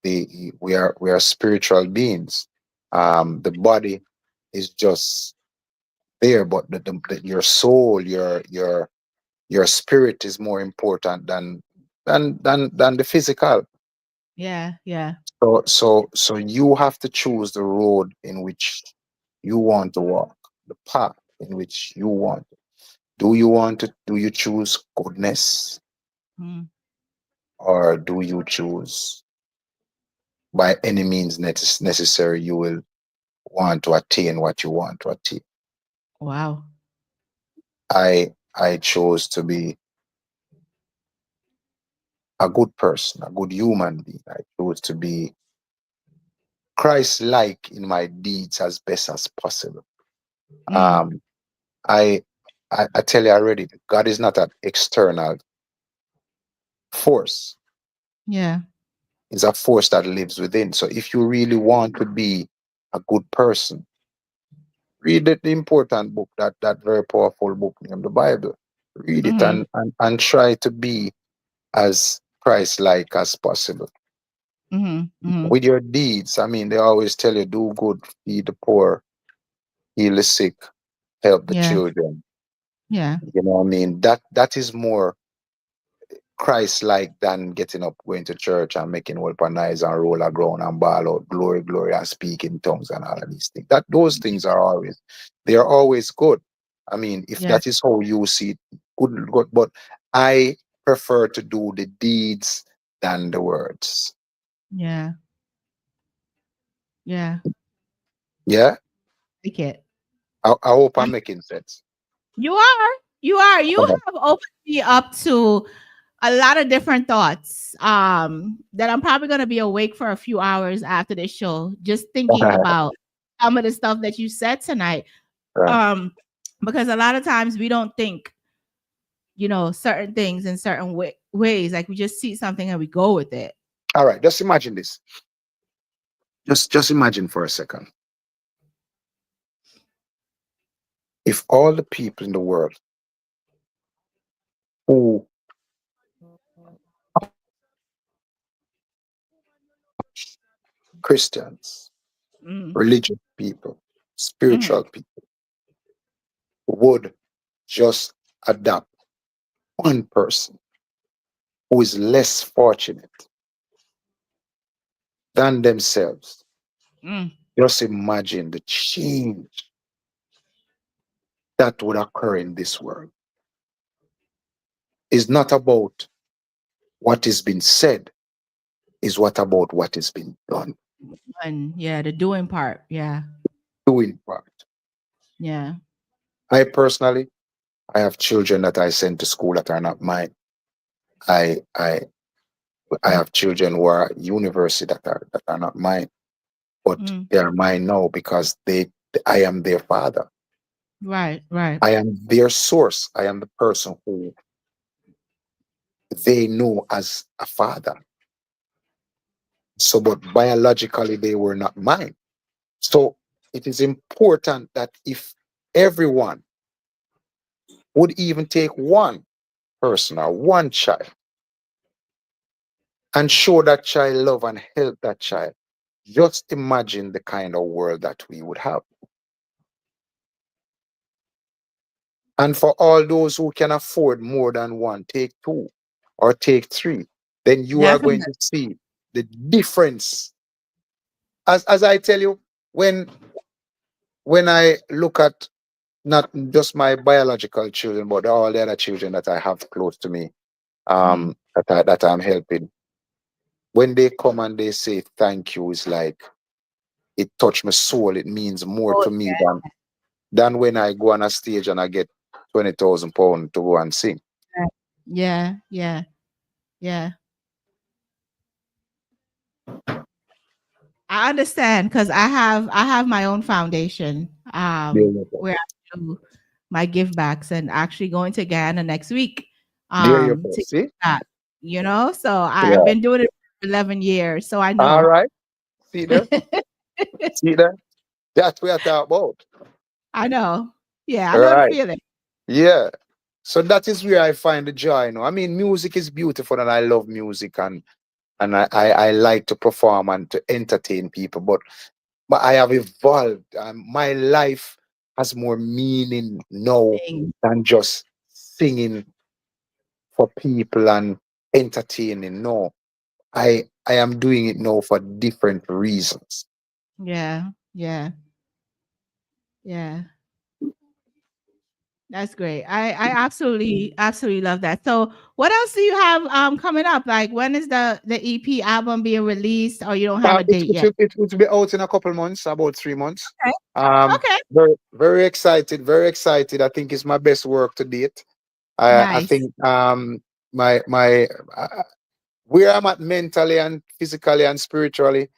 Speaker 3: we are spiritual beings. The body is just there, but your soul, your spirit is more important than the physical.
Speaker 4: yeah, yeah,
Speaker 3: So you have to choose the road in which you want to walk, the path in which you want. Do you choose goodness,
Speaker 4: mm,
Speaker 3: or do you choose by any means necessary you will want to attain what you want to attain?
Speaker 4: wow,
Speaker 3: I chose to be a good person, a good human being. I chose to be Christ like in my deeds as best as possible.
Speaker 4: mm,
Speaker 3: Um, I, I tell you already, God is not an external force.
Speaker 4: yeah,
Speaker 3: It's a force that lives within. So if you really want to be a good person, read the important book, that very powerful book named the Bible. Read it
Speaker 4: mm-hmm,
Speaker 3: and try to be as Christ like as possible.
Speaker 4: mm-hmm, mm-hmm,
Speaker 3: With your deeds, I mean, they always tell you do good, feed the poor, heal the sick, help the
Speaker 4: yeah,
Speaker 3: children.
Speaker 4: yeah,
Speaker 3: You know what I mean? That is more Christ like than getting up, going to church and making all pan eyes and roll a ground and ball out glory, glory and speak in tongues and all of these things. That those things are always they are always good. I mean, if
Speaker 4: yeah,
Speaker 3: that is how you see it, good, but I prefer to do the deeds than the words.
Speaker 4: yeah, yeah.
Speaker 3: Yeah?
Speaker 4: Like it.
Speaker 3: I hope I'm making sense.
Speaker 4: You are. You are. You have opened me up to a lot of different thoughts. That I'm probably gonna be awake for a few hours after this show, just thinking about some of the stuff that you said tonight.
Speaker 3: Right.
Speaker 4: Um, because a lot of times we don't think, certain things in certain ways. Like we just see something and we go with it.
Speaker 3: All right, just imagine this. Just imagine for a second. If all the people in the world who Christians,
Speaker 4: Mm,
Speaker 3: religious people,
Speaker 4: Mm.
Speaker 3: spiritual people would just adopt one person who is less fortunate than themselves,
Speaker 4: Mm.
Speaker 3: just imagine the change that would occur in this world. It's not about what has been said, is what about what has been done.
Speaker 4: And yeah, the doing part. Yeah.
Speaker 3: Doing part.
Speaker 4: Yeah.
Speaker 3: I personally, I have children that I send to school that are not mine. I I I have children who are at university that are not mine, but
Speaker 4: Mm.
Speaker 3: they are mine now because I am their father.
Speaker 4: Right. Right.
Speaker 3: I am their source. I am the person who they know as a father. So, but biologically, they were not mine. So, it is important that if everyone would even take one person or one child and show that child love and help that child, just imagine the kind of world that we would have. And for all those who can afford more than one, take two or take three, then you are going
Speaker 4: Definitely.
Speaker 3: to see the difference. As I tell you, when I look at not just my biological children, but all the other children that I have close to me,
Speaker 4: Mm.
Speaker 3: that I'm helping, when they come and they say thank you, it's like it touched my soul. It means more
Speaker 4: Oh,
Speaker 3: to me than when I go on a stage and I get £20,000 to go and sing.
Speaker 4: yeah. Yeah. Yeah. Yeah. I understand because I have my own foundation
Speaker 3: There you go.
Speaker 4: where I do my give backs and actually going to Ghana next week
Speaker 3: There you go.
Speaker 4: to give
Speaker 3: See?
Speaker 4: back, so I've
Speaker 3: Yeah.
Speaker 4: been doing it for 11 years, so I
Speaker 3: All
Speaker 4: know.
Speaker 3: right. See there? See there? That's what I talk about.
Speaker 4: I know. Yeah, I
Speaker 3: All
Speaker 4: know the
Speaker 3: right.
Speaker 4: feeling.
Speaker 3: Yeah. So that is where I find the joy. I mean, music is beautiful and I love music and I like to perform and to entertain people, but I have evolved. My life has more meaning now
Speaker 4: Thing.
Speaker 3: than just singing for people and entertaining. No, I am doing it now for different reasons.
Speaker 4: Yeah, yeah, yeah. That's great. I absolutely love that. So, what else do you have coming up? Like, when is the EP album being released, or you don't have a
Speaker 3: It,
Speaker 4: date
Speaker 3: it,
Speaker 4: yet?
Speaker 3: will, it will be out in a couple months, about 3 months.
Speaker 4: Okay. Okay.
Speaker 3: Very, very excited, very excited. I think it's my best work to date. I
Speaker 4: Nice.
Speaker 3: think my where I'm at mentally and physically and spiritually,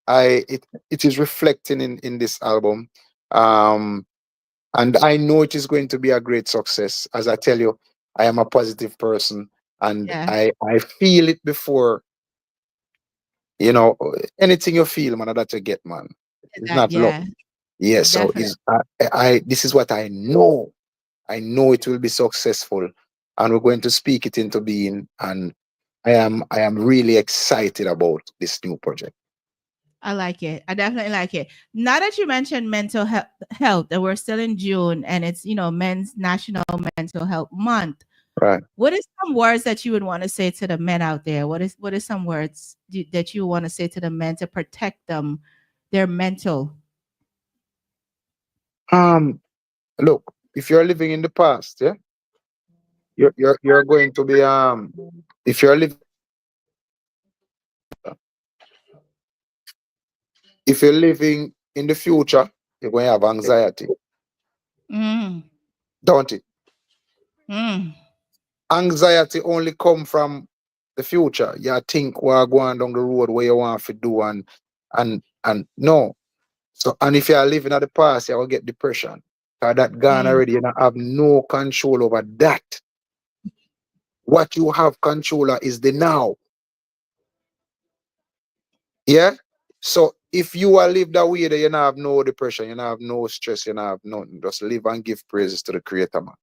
Speaker 3: it is reflecting in this album. Um, and I know it is going to be a great success. As I tell you, I am a positive person, and
Speaker 4: Yeah.
Speaker 3: I feel it before you know anything you feel, man, that you get, man. It's
Speaker 4: That,
Speaker 3: not luck.
Speaker 4: yeah,
Speaker 3: Yes, so
Speaker 4: definitely.
Speaker 3: this is what I know. I know it will be successful, and we're going to speak it into being. And I am really excited about this new project.
Speaker 4: I like it. I definitely like it. Now that you mentioned health, and we're still in June, and it's Men's National Mental Health Month.
Speaker 3: Right.
Speaker 4: What is some words that you would want to say to the men out there? What is some words that you want to say to the men to protect them, their mental?
Speaker 3: Um. Look, if you're living in the past, yeah, you're going to be if you're living if you're living in the future, you're going to have anxiety,
Speaker 4: Mm,
Speaker 3: don't it?
Speaker 4: mm,
Speaker 3: Anxiety only come from the future. You think we're going down the road where you want to do and no. So and if you're living at the past, you will get depression. Cause that gone
Speaker 4: mm.
Speaker 3: already, you don't have no control over that. What you have control of is the now. Yeah. So if you are live that way, then you don't have no depression, you don't have no stress, you don't have nothing. Just live and give praises to the creator, man.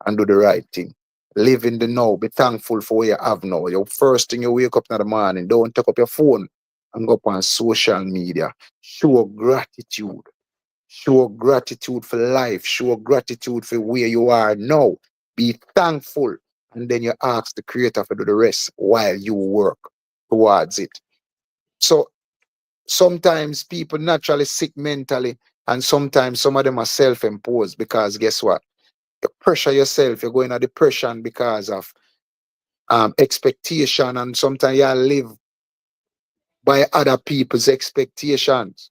Speaker 3: And do the right thing. Live in the now. Be thankful for what you have now. Your first thing you wake up in the morning, don't take up your phone and go up on social media. Show gratitude. Show gratitude for life. Show gratitude for where you are now. Be thankful. And then you ask the Creator to do the rest while you work towards it. So sometimes people naturally sick mentally, and sometimes some of them are self-imposed because guess what? You pressure yourself, you're going to depression because of expectation, and sometimes you live by other people's expectations.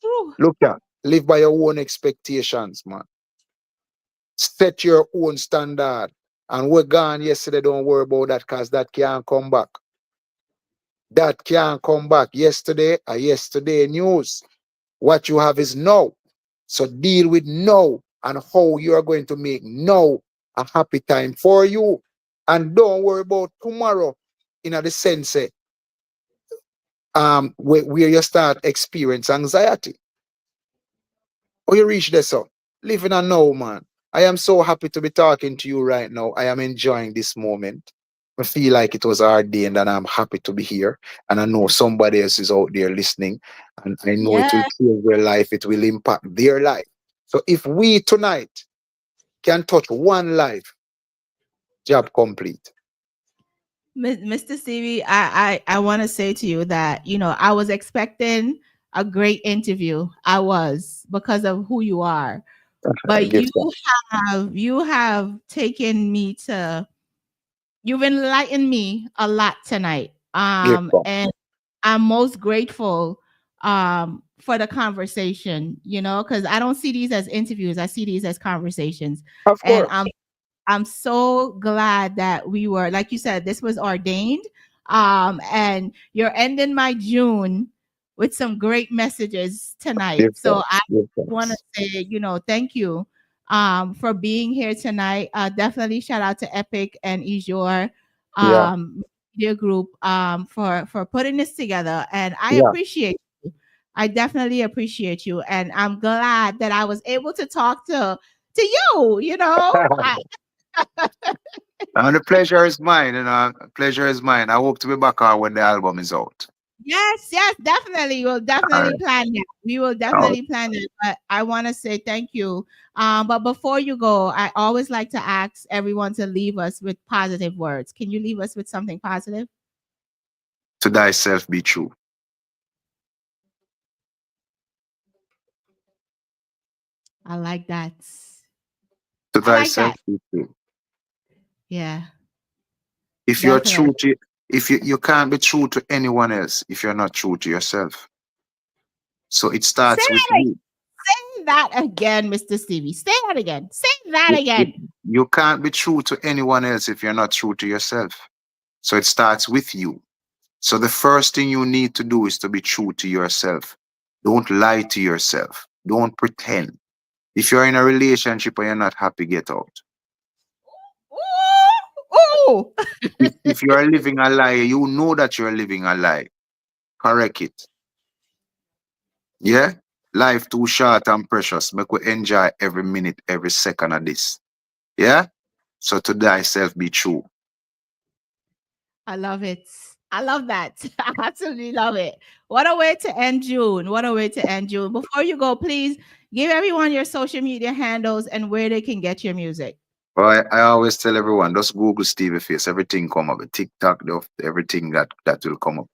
Speaker 4: Ooh.
Speaker 3: Look at live by your own expectations, man. Set your own standard. And we're gone yesterday, don't worry about that because that can't come back. That can't come back. Yesterday are yesterday news. What you have is now. So deal with now and how you are going to make now a happy time for you. And don't worry about tomorrow in the sense where you start experience anxiety. Or you reach this up. Living a now, man. I am so happy to be talking to you right now. I am enjoying this moment. I feel like it was ordained and I'm happy to be here. And I know somebody else is out there listening. And I know it
Speaker 4: Yeah.
Speaker 3: will change their life. It will impact their life. So if we tonight can touch one life, job complete.
Speaker 4: Mr. Stevie, I want to say to you that, I was expecting a great interview. I was, because of who you are. But
Speaker 3: Give
Speaker 4: you have taken me to, you've enlightened me a lot tonight.
Speaker 3: give
Speaker 4: And I'm most grateful for the conversation, because I don't see these as interviews. I see these as conversations.
Speaker 3: Of
Speaker 4: And
Speaker 3: course.
Speaker 4: I'm so glad that we were, like you said, this was ordained. And you're ending my June with some great messages tonight.
Speaker 3: Give
Speaker 4: So I
Speaker 3: Give
Speaker 4: want to say, thank you for being here tonight. Definitely shout out to Epic and Ejor
Speaker 3: Yeah.
Speaker 4: media group for putting this together. And I
Speaker 3: Yeah.
Speaker 4: appreciate you. I definitely appreciate you. And I'm glad that I was able to talk to you,
Speaker 3: And the pleasure is mine, pleasure is mine. I hope to be back on when the album is out.
Speaker 4: Yes, definitely. We'll
Speaker 3: All
Speaker 4: definitely
Speaker 3: right.
Speaker 4: plan that. We will
Speaker 3: Oh,
Speaker 4: definitely plan it. But I want to say thank you. But before you go, I always like to ask everyone to leave us with positive words. Can you leave us with something positive?
Speaker 3: to thyself be true.
Speaker 4: I like that.
Speaker 3: To
Speaker 4: I like
Speaker 3: thyself
Speaker 4: that.
Speaker 3: be true.
Speaker 4: Yeah,
Speaker 3: If you're
Speaker 4: definitely.
Speaker 3: true to if you can't be true to anyone else if you're not true to yourself. So it
Speaker 4: Say
Speaker 3: starts with
Speaker 4: that,
Speaker 3: you.
Speaker 4: say that again, Mr. Stevie. Say that again. Say that
Speaker 3: You, you.
Speaker 4: again.
Speaker 3: you can't be true to anyone else if you're not true to yourself. So it starts with you. So the first thing you need to do is to be true to yourself. Don't lie to yourself. Don't pretend. If you're in a relationship and you're not happy, get out.
Speaker 4: Ooh, ooh.
Speaker 3: If you are living a lie, you know that you're living a lie. Correct it. Yeah? Life too short and precious. Make we enjoy every minute, every second of this. Yeah? So to thyself be true.
Speaker 4: I love it. I love that. I absolutely love it. What a way to end June. What a way to end June. Before you go, please give everyone your social media handles and where they can get your music.
Speaker 3: But I always tell everyone, just Google Stevie Face, everything come up. TikTok, everything that will come up.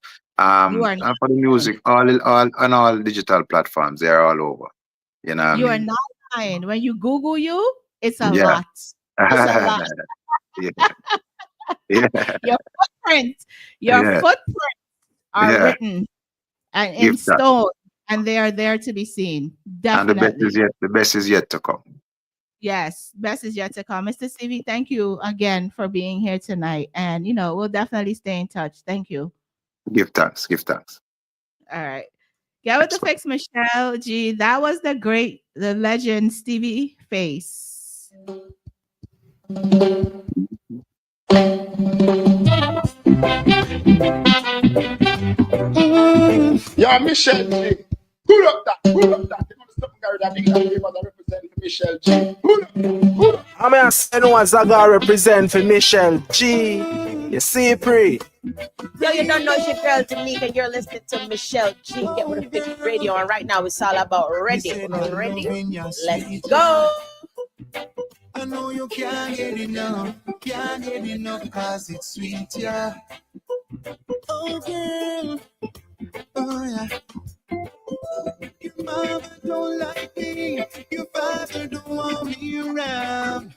Speaker 4: You are not
Speaker 3: And for the
Speaker 4: lying.
Speaker 3: music, all on all digital platforms, they're all over. You know what I
Speaker 4: You are
Speaker 3: mean?
Speaker 4: not lying. When you Google you, it's a
Speaker 3: Yeah.
Speaker 4: lot. It's a lot.
Speaker 3: Yeah. Yeah.
Speaker 4: Your footprint, your
Speaker 3: Yeah.
Speaker 4: footprint are
Speaker 3: Yeah.
Speaker 4: written and in
Speaker 3: Give that.
Speaker 4: stone, and they are there to be seen.
Speaker 3: And
Speaker 4: Definitely.
Speaker 3: the best is yet to come.
Speaker 4: Yes, best is yet to come. Mr. Stevie, thank you again for being here tonight. And, we'll definitely stay in touch. Thank you.
Speaker 3: Give thanks. Give thanks.
Speaker 4: All right. Get with the fix, Michelle G. That was the legend, Stevie Face.
Speaker 2: Yeah, Michelle G. Pull up that. Pull up that. You know, something that big that paper that represent Michelle G. Pull up. Pull up.
Speaker 1: I mean, I say no one Zaga represent for Michelle G. You see, Pre.
Speaker 5: Yo, you don't know it's your girl Danica. You're listening to Michelleg G. Get with the Fix Radio, and right now it's all about ready. Ready? Let's go.
Speaker 2: I know you can't get enough, can't get enough cause it's sweet, yeah. Oh girl, oh yeah. Your mama don't like me, your father don't want me around.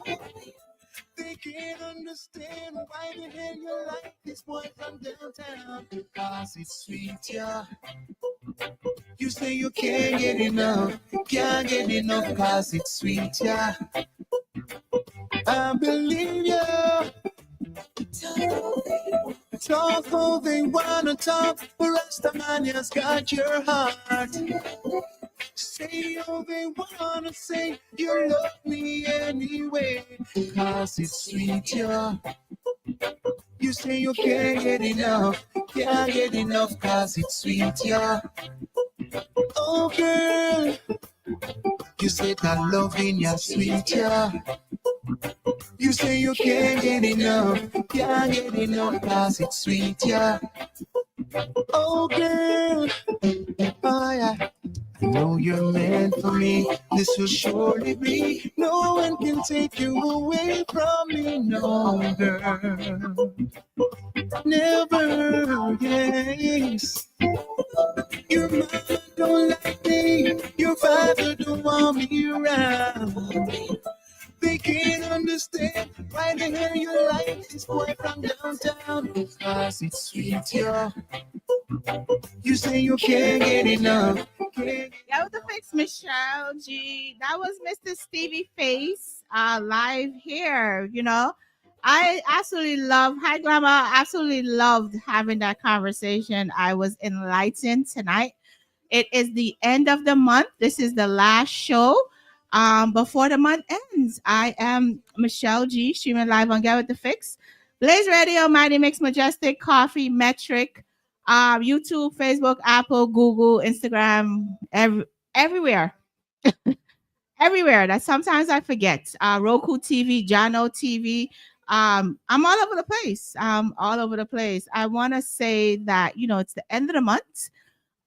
Speaker 2: They can't understand why the hell you like this boy from downtown. Cause it's sweet, yeah. You say you can't get enough, can't get enough cause it's sweet, yeah. I believe you. Talk all they wanna talk, but Rastamania's got your heart. Say all they wanna say, you love me anyway, cause it's sweet, yeah. You say you can't get enough cause it's sweet, yeah. Oh girl, you said that loving you sweet, yeah. You say you can't get enough cause it's sweet, yeah. Oh girl, oh yeah. I know you're meant for me, this will surely be. No one can take you away from me, no girl. Never, yes. Your mama don't like me, your father don't want me around. They can't understand why the hell you like this boy from downtown. Cause it's sweet, yeah. You say you can't get enough.
Speaker 4: That was the Fix, Michelleg G. That was Mr. Stevie Face live here. You know, I absolutely love, hi, Grandma. Absolutely loved having that conversation. I was enlightened tonight. It is the end of the month. This is the last show before the month ends. I am Michelleg G, streaming live on Get With The Fix. Blaze Radio, Mighty Mix, Majestic, Coffee, Metric, YouTube, Facebook, Apple, Google, Instagram, everywhere. Everywhere. That sometimes I forget. Roku TV, Jano TV. I'm all over the place. All over the place. I want to say that, you know, it's the end of the month.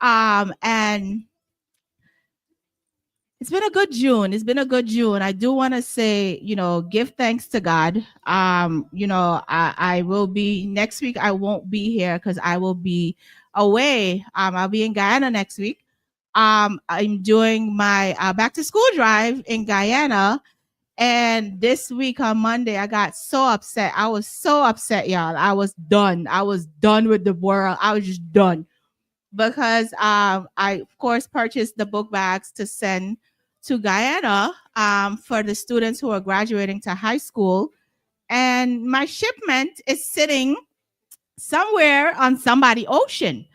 Speaker 4: And it's been a good June. It's been a good June. I do want to say, you know, give thanks to God. You know, I will be next week. I won't be here because I will be away. I'll be in Guyana next week. I'm doing my back to school drive in Guyana. And this week on Monday, I got so upset. I was so upset, y'all. I was done. I was done with the world. I was just done because I of course purchased the book bags to send to Guyana for the students who are graduating to high school, and my shipment is sitting somewhere on somebody's ocean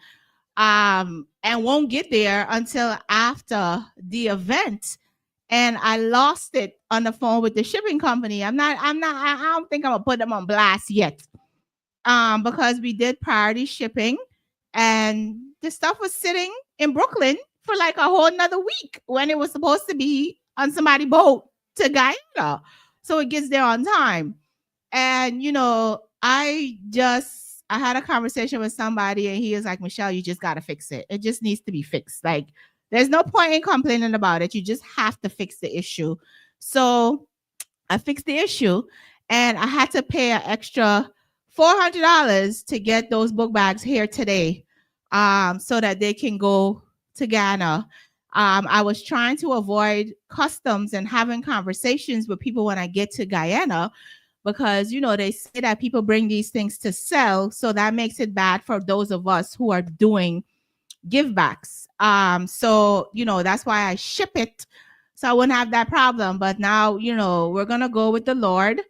Speaker 4: and won't get there until after the event. And I lost it on the phone with the shipping company. I don't think I'm gonna put them on blast yet. Because we did priority shipping and the stuff was sitting in Brooklyn for like a whole nother week when it was supposed to be on somebody's boat to Guyana. So it gets there on time. And, you know, I had a conversation with somebody and he was like, Michelle, you just got to fix it. It just needs to be fixed. Like, there's no point in complaining about it. You just have to fix the issue. So I fixed the issue and I had to pay an extra $400 to get those book bags here today so that they can go to Ghana. I was trying to avoid customs and having conversations with people when I get to Guyana because, you know, they say that people bring these things to sell. So that makes it bad for those of us who are doing give backs. So, you know, that's why I ship it. So I wouldn't have that problem. But now, you know, we're going to go with the Lord.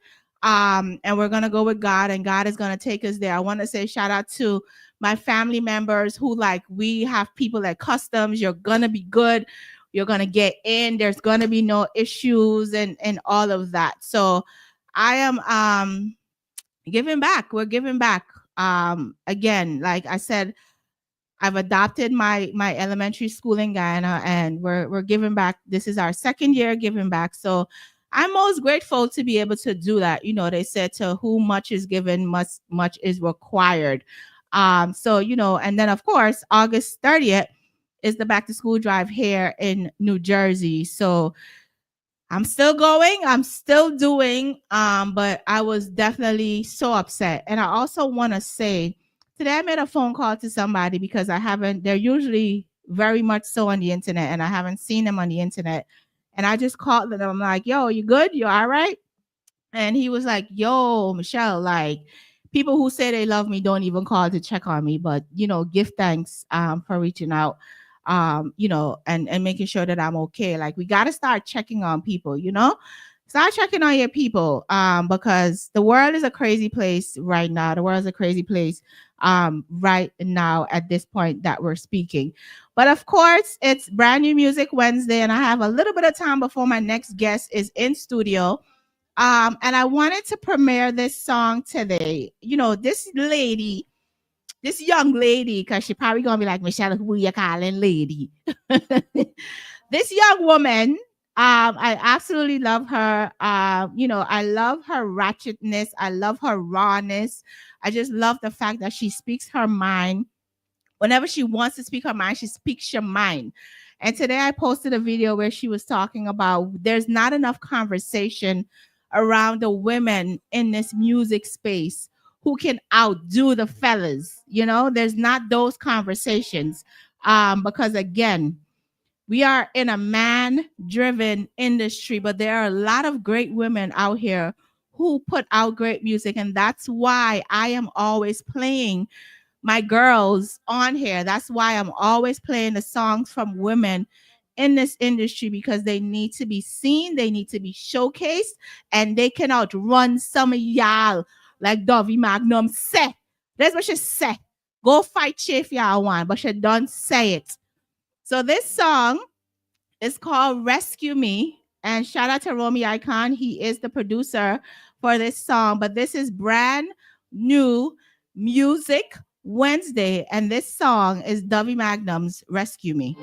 Speaker 4: And we're going to go with God and God is going to take us there. I want to say shout out to my family members who like, we have people at customs. You're going to be good. You're going to get in. There's going to be no issues and all of that. So I am giving back. We're giving back. Again, like I said, I've adopted my elementary school in Guyana and we're giving back. This is our second year giving back. So I'm most grateful to be able to do that. They said to whom much is given, much is required. So, and then of course, August 30th is the back to school drive here in New Jersey. So I'm still going, I'm still doing, but I was definitely so upset. And I also want to say today I made a phone call to somebody because they're usually very much so on the internet and I haven't seen them on the internet. And I just called them. I'm like, yo, you good? You all right? And he was like, yo, Michelle, like people who say they love me don't even call to check on me, but give thanks for reaching out. And making sure that I'm okay. Like we gotta start checking on people, Start checking on your people. Because the world is a crazy place right now. The world is a crazy place right now at this point that we're speaking. But of course, it's brand new music Wednesday, and I have a little bit of time before my next guest is in studio. And I wanted to premiere this song today. This young lady, because she probably gonna be like, Michelle, who you calling lady? This young woman, I absolutely love her. I love her ratchetness. I love her rawness. I just love the fact that she speaks her mind. Whenever she wants to speak her mind, she speaks your mind. And today I posted a video where she was talking about there's not enough conversation around the women in this music space who can outdo the fellas. There's not those conversations. Because again, we are in a man driven industry, but there are a lot of great women out here who put out great music. And that's why I am always playing my girls on here. That's why I'm always playing the songs from women in this industry, because they need to be seen, they need to be showcased, and they can outrun some of y'all like Dovey Magnum say. That's what she say. Go fight Chief y'all want, but she don't say it. So this song is called Rescue Me. And shout out to Romy Icon. He is the producer for this song. But this is brand new music Wednesday. And this song is Dovey Magnum's Rescue Me.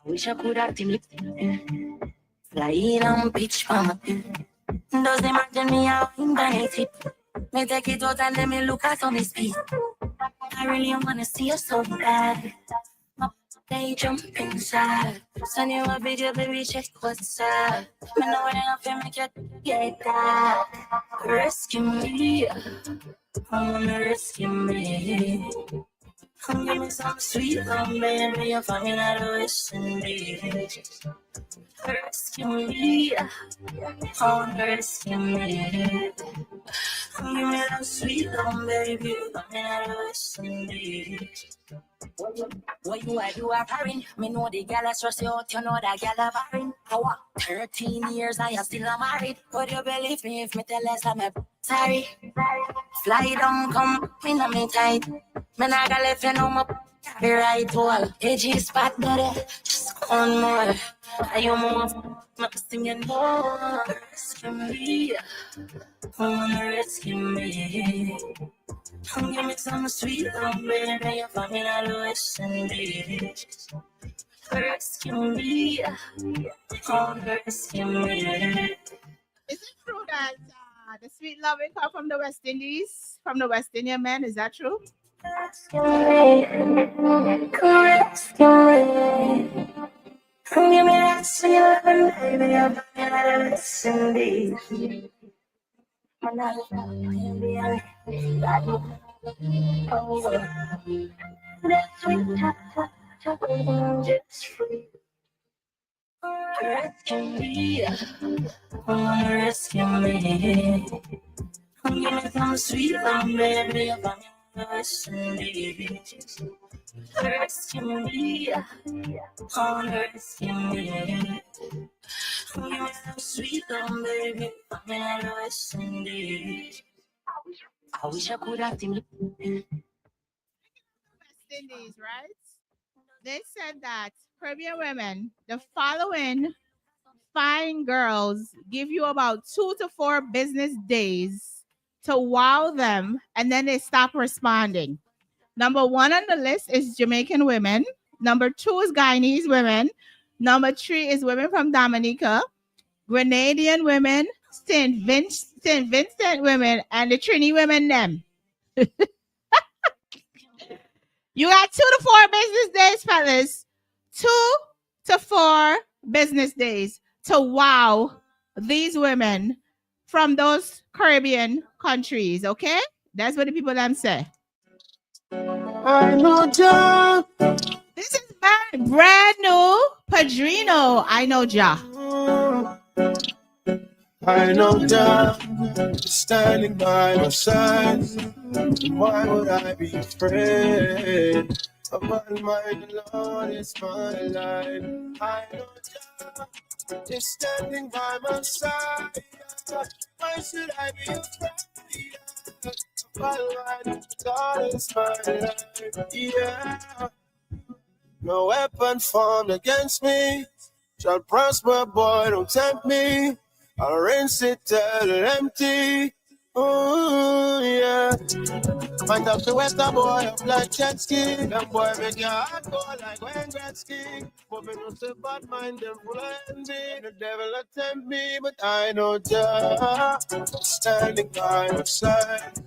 Speaker 2: Wish I could have team flying on pitch from does imagine me out in the tip. Me take it out and let me look at on his feet. I really wanna see you so bad. They jump inside. Send you a video, baby, check what's up. Me know when I feel make you get that. Rescue me. I wanna rescue me. Come give me some sweet love, baby. You're finding out the West Indies. Rescue me. I wanna rescue me. Come give me that sweet love, baby. You're finding out the West Indies. What you are, you are parring. Me know the gal is stressed out, you know that gal are barring. How 13 years I still am married. Would you believe me if me tell us I'm sorry? Fly down, come, me no me tight. Me not gonna let you know my be right wall. AG spot dirty, just one more. Are you more? I'm singing more. Rescue me, I wanna rescue me. Come give me some sweet love, baby. You're coming out of the West Indies. Rescue me, oh, rescue me.
Speaker 4: Is it true that the sweet loving come from the West Indies, from the West Indian men? Is that true?
Speaker 2: Rescue me, rescue me. Come give me that sweet loving, baby. You're coming out of the West Indies. Rescue me, rescue me. Come give me some sweet love, baby. Rescue me, rescue me. Sweet dumb baby, I'm in a West Indies. I wish I could have seen
Speaker 4: West Indies, right? They said that Caribbean women, the following fine girls give you about 2 to 4 business days to wow them, and then they stop responding. Number 1 on the list is Jamaican women. Number 2 is Guyanese women. Number 3 is women from Dominica, Grenadian women, St. Vincent women, and the Trini women. Them. You got 2 to 4 business days, fellas. 2 to 4 business days to wow these women from those Caribbean countries. Okay, that's what the people them say.
Speaker 2: I know Ja.
Speaker 4: This is my brand new Padrino. I know Ja.
Speaker 2: I know Ja, standing by my side. Why would I be afraid? Of my mind, Lord, is my life. I know Ja is standing by my side. Why should I be afraid? Of my mind, Lord, is my life. Yeah. No weapon formed against me shall prosper, boy, don't tempt me. I'll rinse it till empty. Oh, yeah. Might have to wet a boy up like jet ski. Them boy make your heart go like Wayne Gretzky. But me no say bad mind, them full of envy. The devil attempt me, but I know just standing by my side.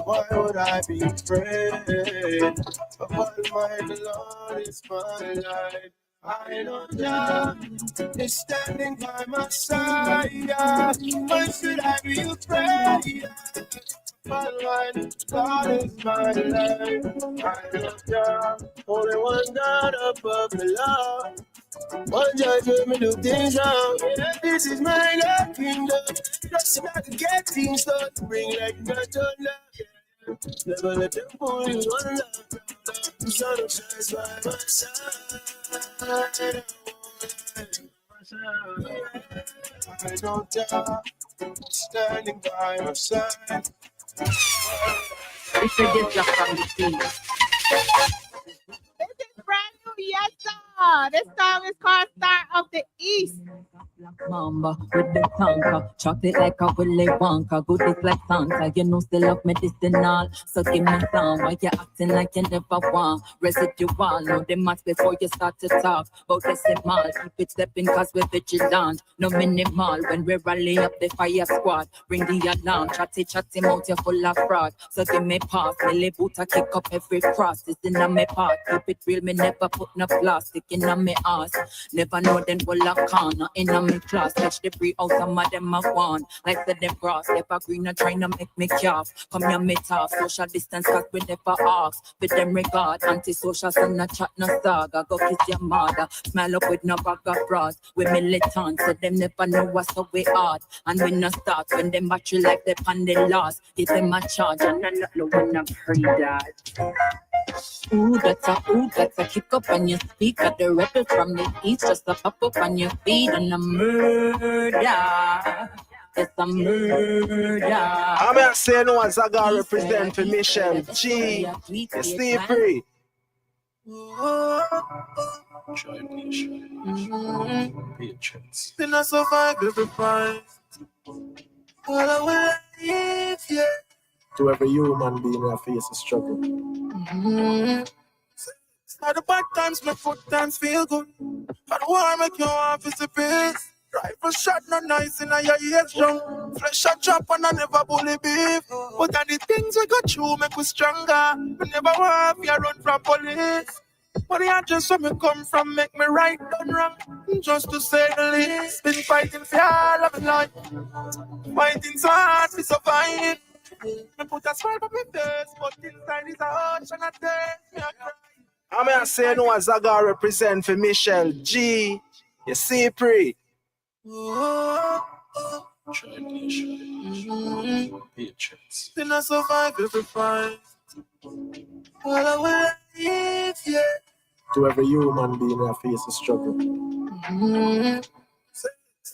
Speaker 2: Why would I be afraid? Of what mind the Lord is my life. I know God is standing by my side. Why should I be afraid? My life, God is my life. I know God, only one God above the law. One judge made me do things wrong. Yeah, this is my God kingdom. Just so I can get things done. Bring like God to love. Never let them pull you on love. The sun shines by my side. I know God standing by my side.
Speaker 4: This is brand new, yes, sir. This song is called Star of the East.
Speaker 6: Mamba with the tanker, chocolate like a Willy Wonka, good it like Santa. You know still love medicinal, so give me some. Why you acting like you never want? Residual, know the math before you start to talk. About decimal, keep it stepping cause we're vigilant. No minimal, when we rally up the fire squad. Ring the alarm, chatty mouth, you're full of fraud. So give me pass, Lily Boota kick up every cross. It's in my part, keep it real, me never put no plastic in my ass. Never know them full of corner in my class. Touch the free out, some of them have won. Like the them grass, never green and trying to make me calf. Come here, me tough, social distance, cause we never ask. With them regard, anti-social, so no chat, no saga. Go kiss your mother, smile up with no bag of bras. We militant, so them never know what's so we hard. And we no start, when them battery like they pan the last. Give them a charge, and I not know when I'm free that. Ooh, that's a kick up on your speak at the rebel from the east, just a pop up on your feet and a murder. It's a murder.
Speaker 2: I'm not saying no one's gonna represent for Michelleg. G, Stevie. Patience. Then I survive every fight. All I will live, yeah. To every human being who face a struggle. At the bad times, my foot times feel good. I don't want to make your office a piece. Rifle shot, not nice in a your ear strong. Flesh a chop and I never bully beef. But are the things we go through make we stronger. We never want to run from police. But the address where me come from make me right done wrong. Just to say the least. Been fighting for all of my life. Fighting so hard to survive. Me put a smile on my face, but inside is a ocean of tears. Me a cry. I'm going to say no as I gotta represent for Michelleg. G, you see, pre. Patience. Then I survive every fight. All I will live, yeah. To every human being who face a struggle.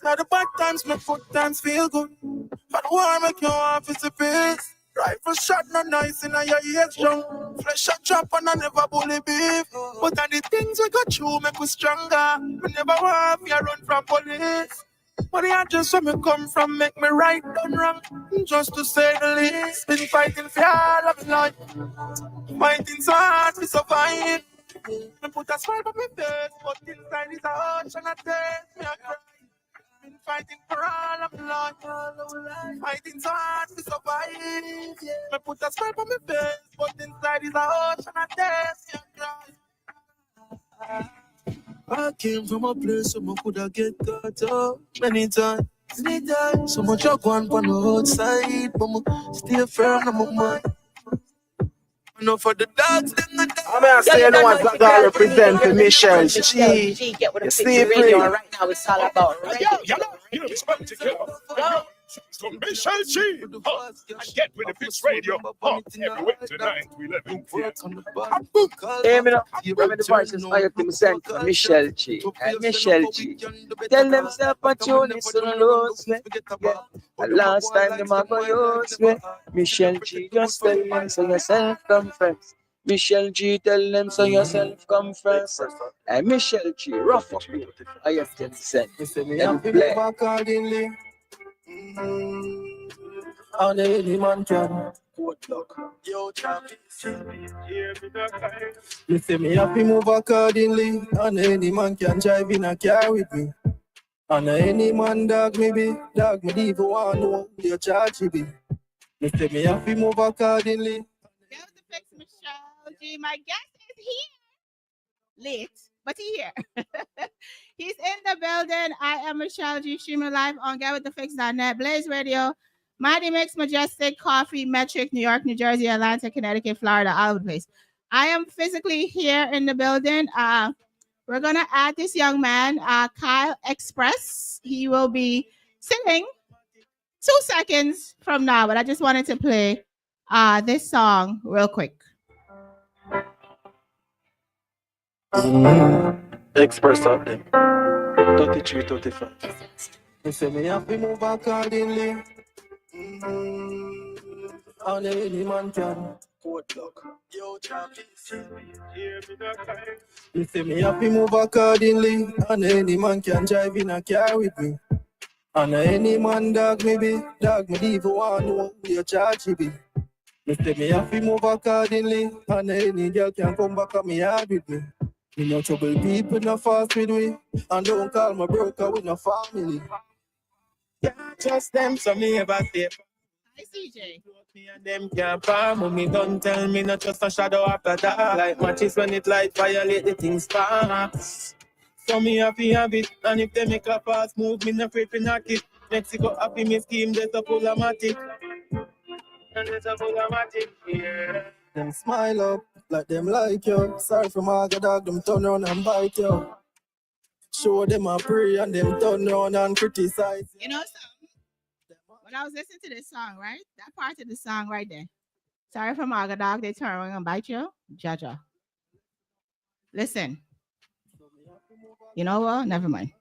Speaker 2: Now the bad times make good times feel good. And war make your office a peace. Rifle shot no nice in your ears strong. Flesh a chop and I never bully beef. But on the things we got through make we stronger. We never want me run from police. But the address where me come from make me right done wrong. Just to say the least. Been fighting for all of my life. Fighting so hard to survive. Me put a smile on my face, but inside is a ocean of tears. Me a cry. Been fighting for all of my life. Fighting so hard to survive. Me put a smile on my face, but inside is a ocean of tears. Me a cry. I came from a place where I could have get caught up many times. So much I go on the outside, but I stay firm on my mind. Enough for the dogs, them the dogs.
Speaker 1: I'm gonna say no one's not gonna represent for Michelleg.
Speaker 5: G, get with a fix radio, and right now it's all about ready.
Speaker 7: You know, so Michelleg, and get with the Fix Radio, every Wednesday 9 to 11 p.m.
Speaker 1: Hey, me know, I'm in the voices I have to send to Michelleg. And Michelleg, tell them self a tune is so lose me. And last time them a go use me. Michelleg, just tell them so yourself come first. Michelleg, tell them so yourself come first. And Michelleg, rough up you. I have to send. Let me play.
Speaker 2: On any man can good luck. Yo, champion. You see me happy move accordingly. And any man can drive in a car with me. And any man dog me be. Dog me even want to know your charge be. You see me happy move accordingly.
Speaker 4: That was the fix, Michelleg. My guest is here. Late, but he's here. He's in the building. I am Michelleg, streaming live on getwiththefix.net, Blaze Radio, Mighty Mix, Majestic, Coffee, Metric, New York, New Jersey, Atlanta, Connecticut, Florida, all over the place. I am physically here in the building. We're going to add this young man, Kyle Express. He will be singing 2 seconds from now, but I just wanted to play this song real quick.
Speaker 2: Express up there. 33, 35. You say me have to move accordingly. On any man can good luck. Yo, champion. You say me have to move accordingly. And any man can drive in a car with me. And any man dog me be. Dog me even want to know your charge be. You say me have to move accordingly. And any girl can come back at me hard with me. Me no trouble people no fast with me. And don't call my broker with no family. Yeah, trust them so me ever stay.
Speaker 4: Hi, CJ.
Speaker 2: Me and them can't farm. Me don't tell me not just a shadow after that. Like matches when it light violate the things sparks. So me happy have it. And if they make a fast move, me no afraid to knock it. Mexico happy me scheme, there's a problematic. And there's a problematic, yeah. Them smile up, like them like you. Sorry for my dog, them turn around and bite you. Show them a pray and them turn around and criticize.
Speaker 4: You know something? When I was listening to this song, right? That part of the song right there. Sorry for my dog, they turn around and bite you. Jaja. Listen. You know what? Never mind.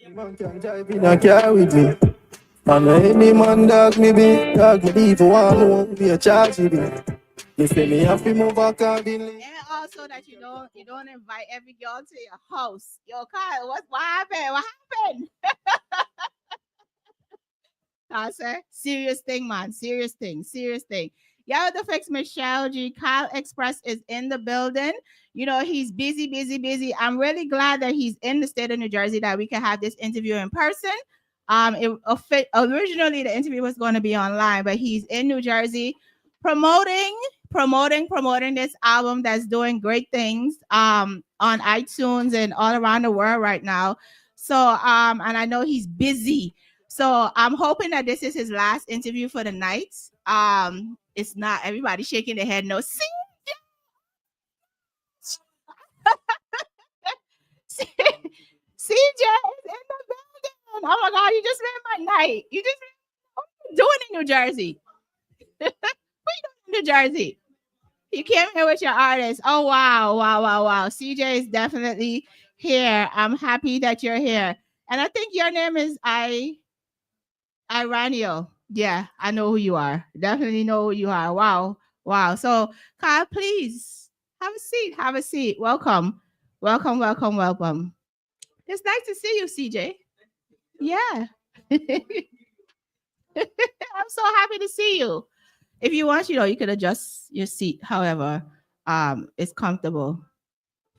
Speaker 2: Man can drive in a car with me. And any man dog me be. Dog me even want to know be a charge me be. You say me have to move accordingly.
Speaker 4: And also that you don't invite every girl to your house. Yo, Kyle, what happened? What happened? I said, serious thing, man. Serious thing. Yeah, the fix Michelleg. Kyle Express is in the building. You know, he's busy. I'm really glad that he's in the state of New Jersey that we can have this interview in person. Originally the interview was going to be online, but he's in New Jersey promoting this album that's doing great things on iTunes and all around the world right now. So and I know he's busy. So I'm hoping that this is his last interview for the night. It's not everybody shaking their head. No, CJ is in the building. Oh my God, you just made my night. What are you doing in New Jersey? What are you doing in New Jersey? You came here with your artist. Oh, wow. CJ is definitely here. I'm happy that you're here. And I think your name is Iranio. Yeah, I know who you are. Definitely know who you are. Wow. Wow. So, Kyle, please have a seat. Have a seat. Welcome. Welcome, welcome, welcome. It's nice to see you, CJ. Yeah. I'm so happy to see you. If you want, you could adjust your seat however it's comfortable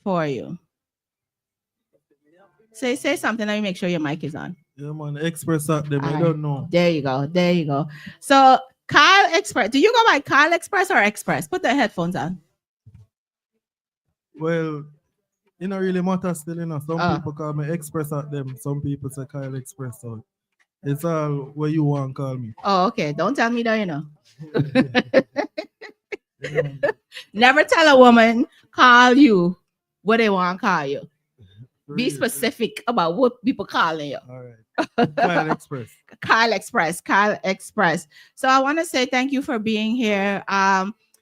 Speaker 4: for you. Say something. Let me make sure your mic is on.
Speaker 8: Yeah, man, Express at them.
Speaker 4: All
Speaker 8: I
Speaker 4: right.
Speaker 8: don't know.
Speaker 4: There you go. There you go. So Kyle Express. Do you go by Kyle Express or Express? Put the headphones on.
Speaker 8: Well, it don't really matter still, Some people call me Express at them. Some people say Kyle Express. So it's all what you want to call me.
Speaker 4: Oh, okay. Don't tell me that,
Speaker 8: Yeah,
Speaker 4: Never tell a woman call you what they want to call you. Be
Speaker 8: real.
Speaker 4: specific about what people calling you.
Speaker 8: All right. Kyle Express.
Speaker 4: Kyle Express. Kyle Express. So I want to say thank you for being here.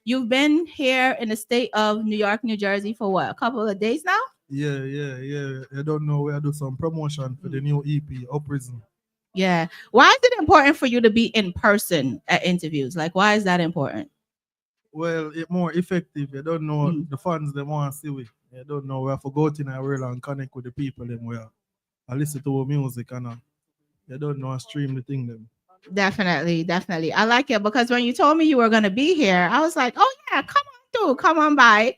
Speaker 4: You've been here in the state of New York, New Jersey for what? A couple of days now?
Speaker 8: Yeah. I don't know where I do some promotion for the new EP, Up Prison.
Speaker 4: Yeah. Why is it important for you to be in person at interviews? Like, why is that important?
Speaker 8: Well, it's more effective. You don't know the fans they want to see we. You don't know where forgotten I will and connect with the people them where I listen to our music and you don't know I stream the thing them.
Speaker 4: Definitely. I like it because when you told me you were going to be here, I was like, oh yeah, come on by.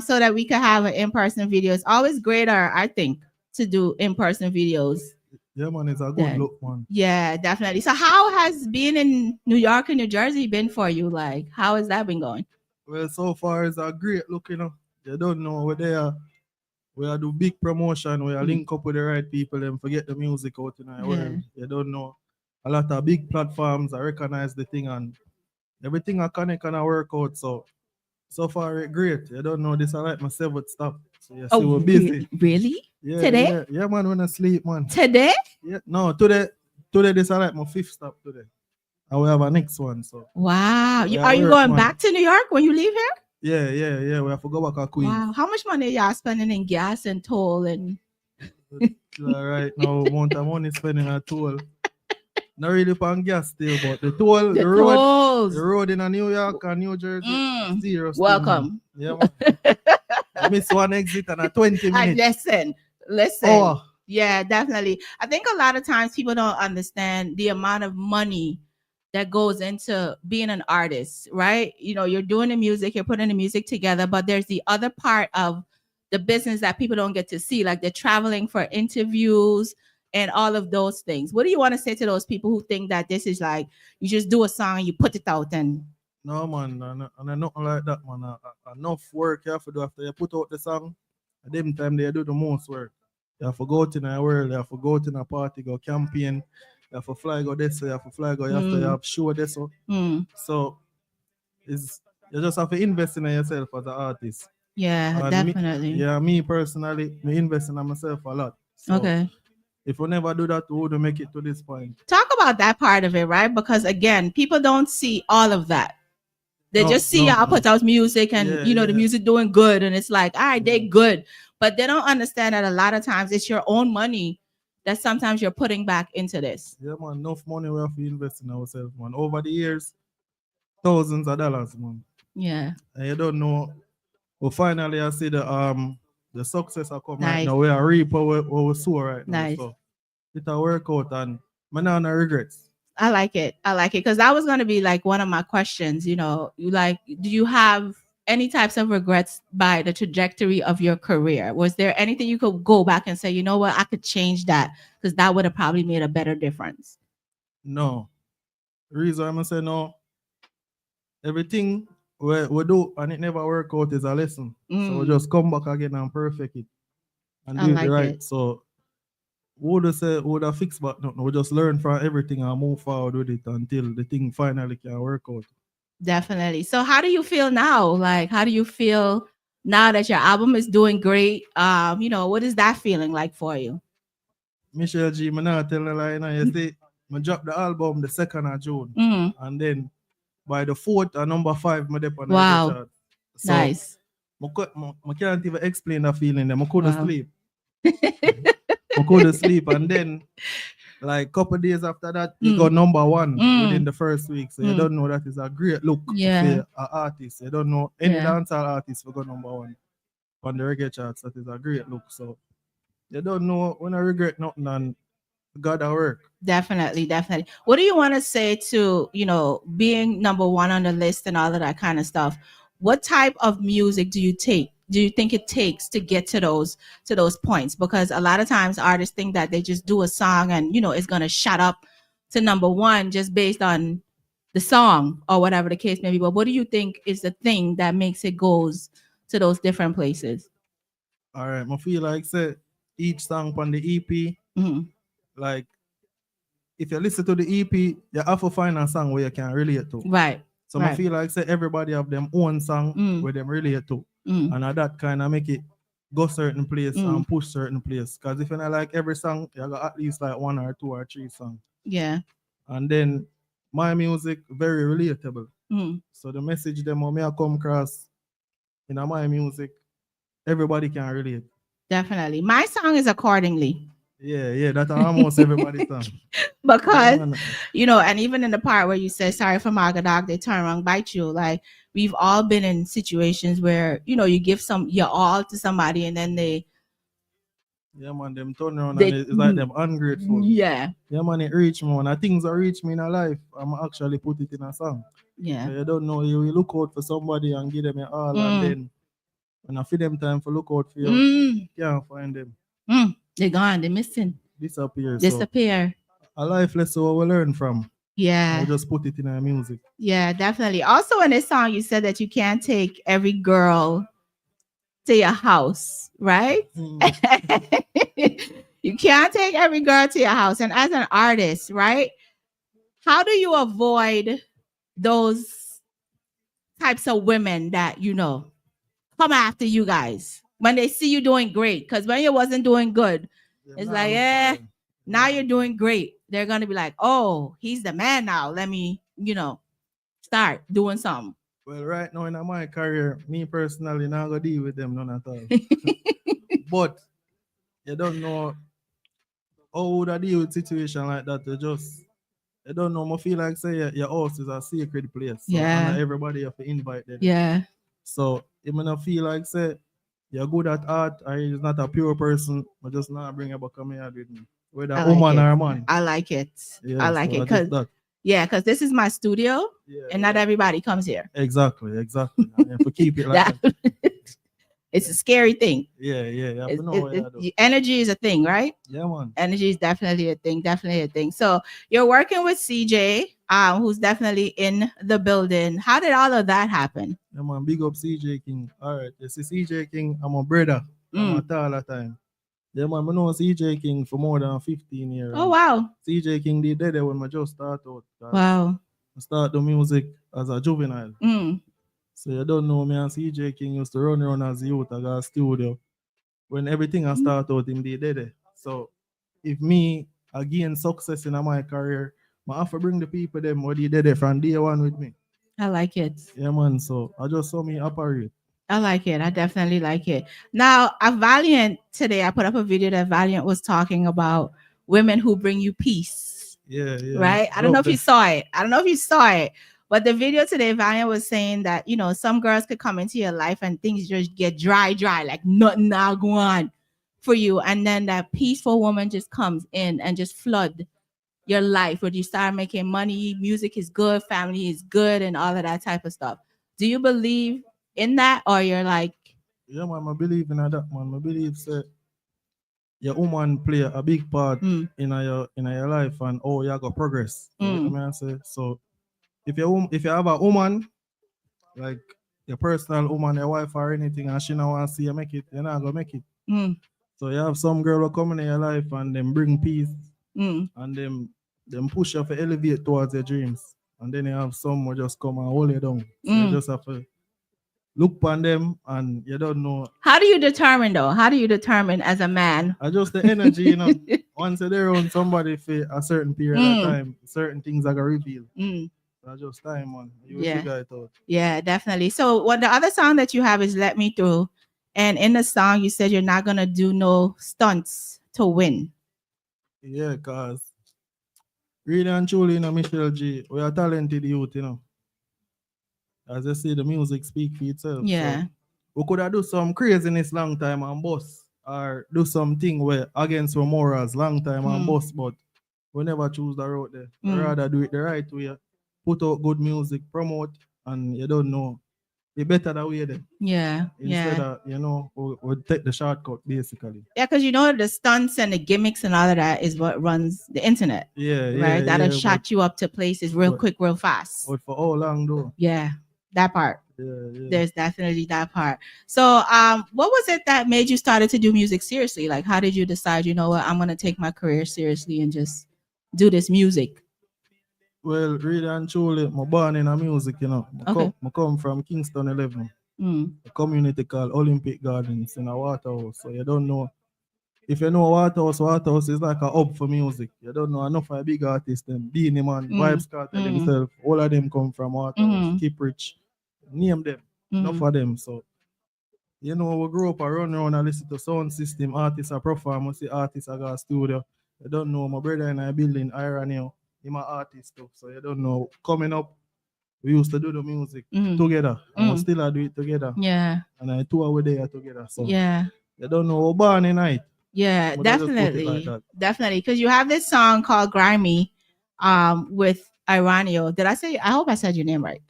Speaker 4: So that we could have an in-person video. It's always greater, I think, to do in-person videos.
Speaker 8: Yeah, man, it's a good look, man.
Speaker 4: Yeah, definitely. So how has being in New York and New Jersey been for you? Like, how has that been going?
Speaker 8: Well, so far it's a great look, You don't know where they are. We are do big promotion, we are link up with the right people and forget the music out in our world. You don't know. A lot of big platforms I recognize the thing and everything I connect and I work out. So far it's great. You don't know this I like my seventh stop. So you see we're busy.
Speaker 4: Really?
Speaker 8: Yeah,
Speaker 4: Today?
Speaker 8: Yeah, man, when I sleep, man.
Speaker 4: Today?
Speaker 8: Yeah, no, today this I like my fifth stop today. I will have a next one. So
Speaker 4: wow. Are you going back to New York when you leave here?
Speaker 8: Yeah. We have to go back to Queens.
Speaker 4: Wow. How much money y'all spending in gas and toll and
Speaker 8: all right now amount of money spending on toll. Not really on gas still, but the toll, the road in New York and New Jersey, serious.
Speaker 4: Welcome.
Speaker 8: Thing, yeah, man. I miss one exit and a 20 minutes.
Speaker 4: Listen. Oh. Yeah, definitely. I think a lot of times people don't understand the amount of money that goes into being an artist, right? You're doing the music, you're putting the music together, but there's the other part of the business that people don't get to see, like they're traveling for interviews and all of those things. What do you want to say to those people who think that this is like, you just do a song, you put it out and...
Speaker 8: No, man, and nothing like that, man. Enough work you have to do after you put out the song. At them time, they do the most work. You have to go to the world, you have to go to a party, go campaign, you have to fly go this, you have to fly go, you have to show this. So you just have to invest in yourself as an artist.
Speaker 4: Yeah, and definitely.
Speaker 8: Me personally, me invest in myself a lot. So
Speaker 4: okay.
Speaker 8: If we never do that, we wouldn't make it to this point.
Speaker 4: Talk about that part of it, right? Because again, people don't see all of that. They just see y'all put out music and the music doing good, and it's like, all right, they good. But they don't understand that a lot of times it's your own money that sometimes you're putting back into this.
Speaker 8: Yeah, man, enough money we have to invest in ourselves, man. Over the years, thousands of dollars, man.
Speaker 4: Yeah.
Speaker 8: And you don't know. Well, finally, I see the success I come right now. We are reap what we sow right now. So it'll work out, and man, no regrets.
Speaker 4: I like it because that was going to be like one of my questions. Do you have any types of regrets by the trajectory of your career? Was there anything you could go back and say, you know what, I could change that because that would have probably made a better difference?
Speaker 8: No. The reason I'm going to say no, everything we do and it never work out is a lesson. So we just come back again and perfect it and do it right. So would have fixed but no, we just learn from everything and move forward with it until the thing finally can work out.
Speaker 4: Definitely. So how do you feel now? Like, how do you feel now that your album is doing great? What is that feeling like for you?
Speaker 8: Michelleg, I'm not telling a lie. You see, I dropped the album the 2nd of June. And then by the 4th and number 5, I dip on the chart. So
Speaker 4: nice.
Speaker 8: I can't even explain that feeling. I couldn't sleep. I couldn't sleep. And then, like, couple days after that, it got #1 within the first week. So you don't know that is a great look for an artist. You don't know any dancehall artist who got #1 on the reggae charts. That is a great look. So you don't know when I regret nothing and God at work.
Speaker 4: Definitely, definitely. What do you want to say to, being #1 on the list and all of that kind of stuff? What type of music do you think it takes to get to those points? Because a lot of times artists think that they just do a song and it's gonna shut up to #1 just based on the song or whatever the case may be. But what do you think is the thing that makes it goes to those different places?
Speaker 8: All right, I feel like say each song on the EP, like if you listen to the EP, you have to find a song where you can relate to.
Speaker 4: Right.
Speaker 8: So I feel like say everybody have them own song where them relate to. And that kind of make it go certain place and push certain place. Because if you not like every song, you got at least like 1 or 2 or 3 songs.
Speaker 4: Yeah.
Speaker 8: And then my music very relatable. So the message them when I come across in my music, everybody can relate.
Speaker 4: Definitely. My song is Accordingly.
Speaker 8: Yeah, that's almost everybody's song.
Speaker 4: Because, and even in the part where you say, sorry for my dog, they turn around, bite you. Like, we've all been in situations where, you give your all to somebody and then they.
Speaker 8: Yeah, man, them turn around and it's like them ungrateful.
Speaker 4: Yeah.
Speaker 8: Yeah, man, it reach me. When things that reach me in a life, I'm actually put it in a song.
Speaker 4: Yeah.
Speaker 8: So you don't know, you will look out for somebody and give them your all, and then when I feel them time for look out for you, you can't find them.
Speaker 4: They're gone, they're missing.
Speaker 8: Disappear.
Speaker 4: So
Speaker 8: a life lesson we learn from.
Speaker 4: Yeah.
Speaker 8: I just put it in our music.
Speaker 4: Yeah, definitely. Also in this song, you said that you can't take every girl to your house, right? You can't take every girl to your house. And as an artist, right? How do you avoid those types of women that, come after you guys when they see you doing great? Because when you wasn't doing good, it's like, now you're doing great. They're going to be like, oh, he's the man now. Let me, start doing something.
Speaker 8: Well, right now in my career, me personally, not going to deal with them none at all. But you don't know how would I deal with situation like that. You don't know. I feel like say your house is a sacred place. So and everybody have to invite them.
Speaker 4: Yeah.
Speaker 8: So if I feel like say you're good at art or you're not a pure person, but just not bring a back come here with me. Whether a woman or a man.
Speaker 4: I like it.
Speaker 8: Yeah,
Speaker 4: I like it. Because this is my studio and not everybody comes here.
Speaker 8: Exactly. And you have to keep it like that.
Speaker 4: It's a scary thing.
Speaker 8: Yeah. You have to know
Speaker 4: energy is a thing, right?
Speaker 8: Yeah, man.
Speaker 4: Energy is definitely a thing. So you're working with CJ, who's definitely in the building. How did all of that happen?
Speaker 8: Yeah, man. Big up CJ King. All right. This is CJ King. I'm a brother. I'm a all the time. Yeah, man. I know CJ King for more than 15 years.
Speaker 4: Oh, wow.
Speaker 8: CJ King did that when I just started out.
Speaker 4: Wow.
Speaker 8: I started the music as a juvenile. So you don't know me and CJ King used to run around as a youth. I got a studio. When everything I started out, him did it. So if me again success in my career, I have to bring the people them what they did it from day one with me.
Speaker 4: I like it.
Speaker 8: Yeah, man. So I just saw me operate.
Speaker 4: I like it. I definitely like it. Now, at Valiant today, I put up a video that Valiant was talking about women who bring you peace.
Speaker 8: Yeah.
Speaker 4: Right? I don't know if you saw it. But the video today, Valiant was saying that, some girls could come into your life and things just get dry, like nothing now go on for you. And then that peaceful woman just comes in and just flood your life where you start making money, music is good, family is good, and all of that type of stuff. Do you believe in that, or you're like?
Speaker 8: Yeah, man, I believe in that, man. I believe that your woman play a big part in your life and how you go progress. You know what I say? So if you have a woman, like your personal woman, your wife or anything, and she don't want to see you make it, you're not gonna make it. So you have some girl who come in your life and them bring peace and them push you to elevate towards your dreams. And then you have some who just come and hold you down. So you just have to look upon them and you don't know.
Speaker 4: How do you determine though? How do you determine as a man?
Speaker 8: Just the energy, Once you're around somebody for a certain period of time, certain things are gonna reveal. That's just time, man. You figure it out.
Speaker 4: Yeah, definitely. So the other song that you have is Let Me Through. And in the song, you said you're not gonna do no stunts to win?
Speaker 8: Yeah, cause really and truly, Michelle G, we are talented youth, As I say, the music speak for itself.
Speaker 4: Yeah.
Speaker 8: So we could have do some craziness long time and boss, or do something where against our morals long time and boss, but we never choose the road there. We rather do it the right way, put out good music, promote, and you don't know. It better that way then.
Speaker 4: Yeah.
Speaker 8: Instead of, we take the shortcut basically.
Speaker 4: Yeah, because the stunts and the gimmicks and all of that is what runs the internet.
Speaker 8: Yeah,
Speaker 4: right? That'll
Speaker 8: yeah.
Speaker 4: shot you up to places real quick, real fast.
Speaker 8: But for how long though?
Speaker 4: Yeah, that part.
Speaker 8: Yeah.
Speaker 4: There's definitely that part. So, what was it that made you started to do music seriously? Like, how did you decide? You know what? I'm gonna take my career seriously and just do this music.
Speaker 8: Well, really and truly, I'm born in a music,
Speaker 4: Okay.
Speaker 8: I come from Kingston 11, a community called Olympic Gardens in a Waterhouse. So you don't know. If you know Waterhouse is like a hub for music. You don't know enough of big artists, them Beanie Man, Vibes Carter themselves. All of them come from Waterhouse, Keep Rich. Name them. Enough of them. So, we grew up, I run around and listen to sound system, artists are perform, I see artists I got a studio. You don't know, my brother in a building, Iron, he's an artist too. So you don't know. Coming up, we used to do the music together. And we still do it together.
Speaker 4: Yeah.
Speaker 8: And I tour with there together. So
Speaker 4: yeah.
Speaker 8: You don't know, we're born in night.
Speaker 4: Yeah,
Speaker 8: But I just put it
Speaker 4: definitely.
Speaker 8: like
Speaker 4: Definitely. Because you have this song called Grimy with Iranio. Did I say I hope I said your name right?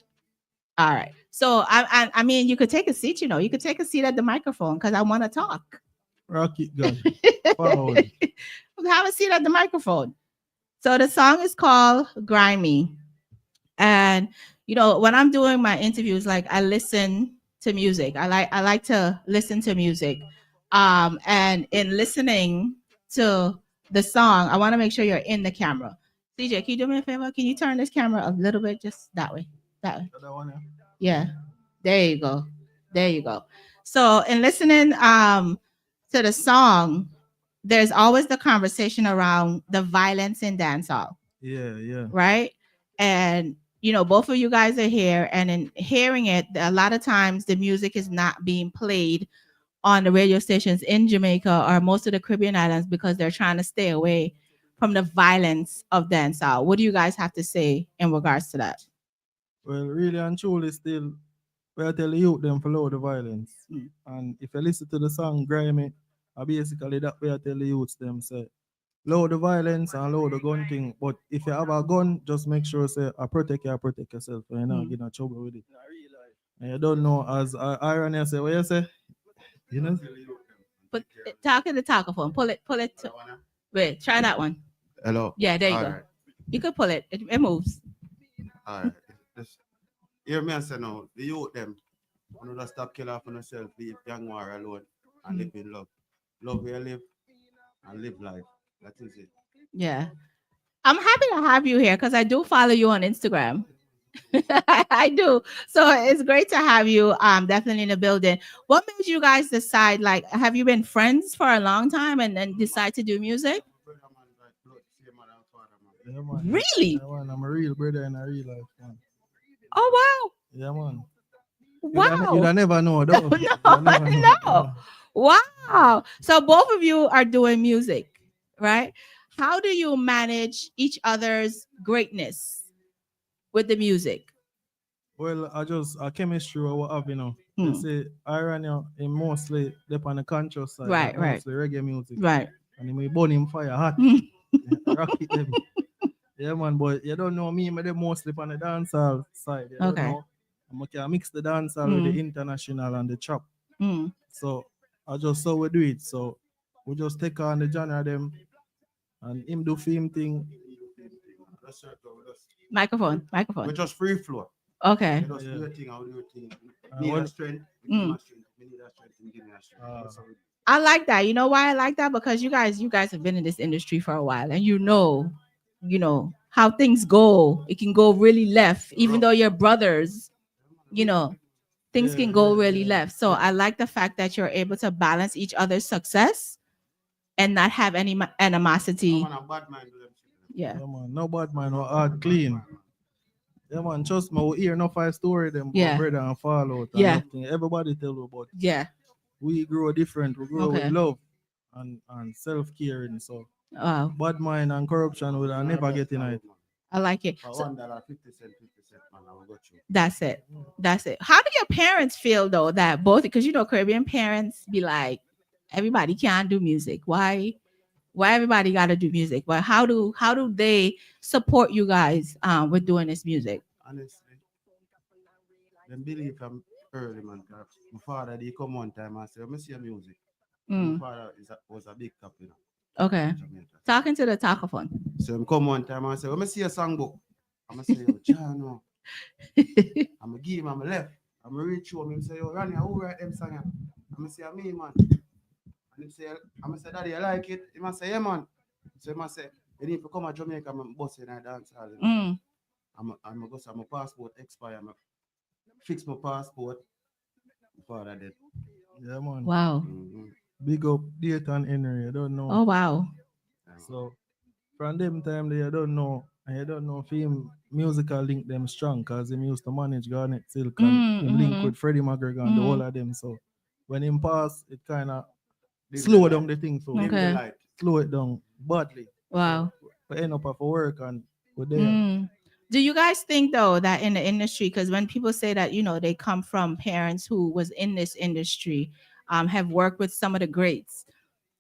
Speaker 4: All right. So I mean you could take a seat, you could take a seat at the microphone because I want to talk.
Speaker 8: Rocket gun. Forward.
Speaker 4: Have a seat at the microphone. So the song is called Grimy. And when I'm doing my interviews, like I listen to music. I like to listen to music. And in listening to the song, I want to make sure you're in the camera. CJ, can you do me a favor? Can you turn this camera a little bit just that way? That way.
Speaker 8: That one,
Speaker 4: Yeah. There you go. There you go. So in listening to the song, there's always the conversation around the violence in dancehall.
Speaker 8: Yeah.
Speaker 4: Right? And both of you guys are here, and in hearing it, a lot of times the music is not being played on the radio stations in Jamaica or most of the Caribbean islands because they're trying to stay away from the violence of dancehall. What do you guys have to say in regards to that?
Speaker 8: Well, really and truly still, we tell the youth them follow the violence. And if you listen to the song Grimy, basically that way I tell the youths them say, low the violence and low the gun thing. But if you have a gun, just make sure say I protect yourself and you're not getting in trouble with it. And you don't know, as Irony say, what you say?
Speaker 4: Put talk in the talkaphone. Pull it. Wait, try that one.
Speaker 9: Hello.
Speaker 4: Yeah, there you
Speaker 9: All
Speaker 4: go.
Speaker 9: right.
Speaker 4: You could pull it. It moves.
Speaker 9: All right. Hear me and say now, the youth them, want to stop killing off on yourself, leave young war alone and live in love. Love where you live and live life. That is it.
Speaker 4: Yeah. I'm happy to have you here because I do follow you on Instagram. I do. So it's great to have you definitely in the building. What made you guys decide, like, have you been friends for a long time and then decide to do music?
Speaker 8: Yeah, man.
Speaker 4: Really?
Speaker 8: Yeah, man. I'm a real brother in a real life, man.
Speaker 4: Oh,
Speaker 8: Yeah, man.
Speaker 4: wow.
Speaker 8: You'd never know, though.
Speaker 4: No. Wow. So both of you are doing music, right? How do you manage each other's greatness with the music?
Speaker 8: Well, a chemistry or what have They say Iron in mostly dep on the conscious side,
Speaker 4: Right.
Speaker 8: mostly reggae music.
Speaker 4: Right.
Speaker 8: And he may burn him fire hot. Rocket them. Yeah, man, but you don't know me, but they mostly on the dancehall side. You don't know. I can mix the dancehall with the international and the trap. So I just saw we do it. So we just take on the genre them and him do film thing.
Speaker 4: Microphone.
Speaker 9: We just free flow.
Speaker 4: Okay.
Speaker 9: We just do your thing, I'll do your thing. Need a strength, we need a strength, and give me a strength.
Speaker 4: I like that. You know why I like that? Because you guys have been in this industry for a while, and you know how things go. It can go really left, even though you're brothers. Things can go really left. So I like the fact that you're able to balance each other's success and not have any animosity. Yeah.
Speaker 8: Man, no bad man, no hard clean. Yeah, man, trust me, we hear no 5 story them about brother and fallout. And nothing. Everybody tell you about.
Speaker 4: Yeah.
Speaker 8: We grow different. We grow with love. and self-caring. So
Speaker 4: Wow,
Speaker 8: bad mind and corruption will never get in it.
Speaker 4: I like it.
Speaker 9: For
Speaker 4: So
Speaker 9: $1, 50 cent, man, I will go through.
Speaker 4: that's it. That's it. How do your parents feel though that both, because you know Caribbean parents be like, everybody can't do music. Why everybody got to do music? But how do they support you guys with doing this music?
Speaker 9: Honestly, them believe I'm early, man. 'Cause my father, he come one time and say, let me see your music. And my
Speaker 4: Mm,
Speaker 9: father was a big top,
Speaker 4: okay.
Speaker 9: in Jamaica.
Speaker 4: Talking to the talkaphone.
Speaker 9: So him come one time and say, let me see your songbook. I'm going to say, yo, John, no. I'm going to give him, I'm left. I'm going to reach home. Him say, yo, Ronnie, who write them song? I'm going to say, me, man. And him say, I'm going to say, Daddy, you like it? He must say, yeah, man. So he must say, you need to come to Jamaica, I'm boss in a dance hall.
Speaker 4: Mm,
Speaker 9: I'm going to go, so my passport expire. I'm fix my passport. My father did.
Speaker 8: Yeah, man.
Speaker 4: wow.
Speaker 9: Mm-hmm.
Speaker 8: Big up Date and Henry. I don't know.
Speaker 4: Oh wow.
Speaker 8: So from them time they don't know. And you don't know if him musical link them strong because him used to manage Garnet Silk and him link with Freddie McGregor and the whole of them. So when him pass, it kind of slow down the thing. So
Speaker 4: Okay.
Speaker 8: slow it down badly.
Speaker 4: Wow.
Speaker 8: So, we end up for work and we're there.
Speaker 4: Mm. Do you guys think though that in the industry, because when people say that they come from parents who was in this industry, have worked with some of the greats,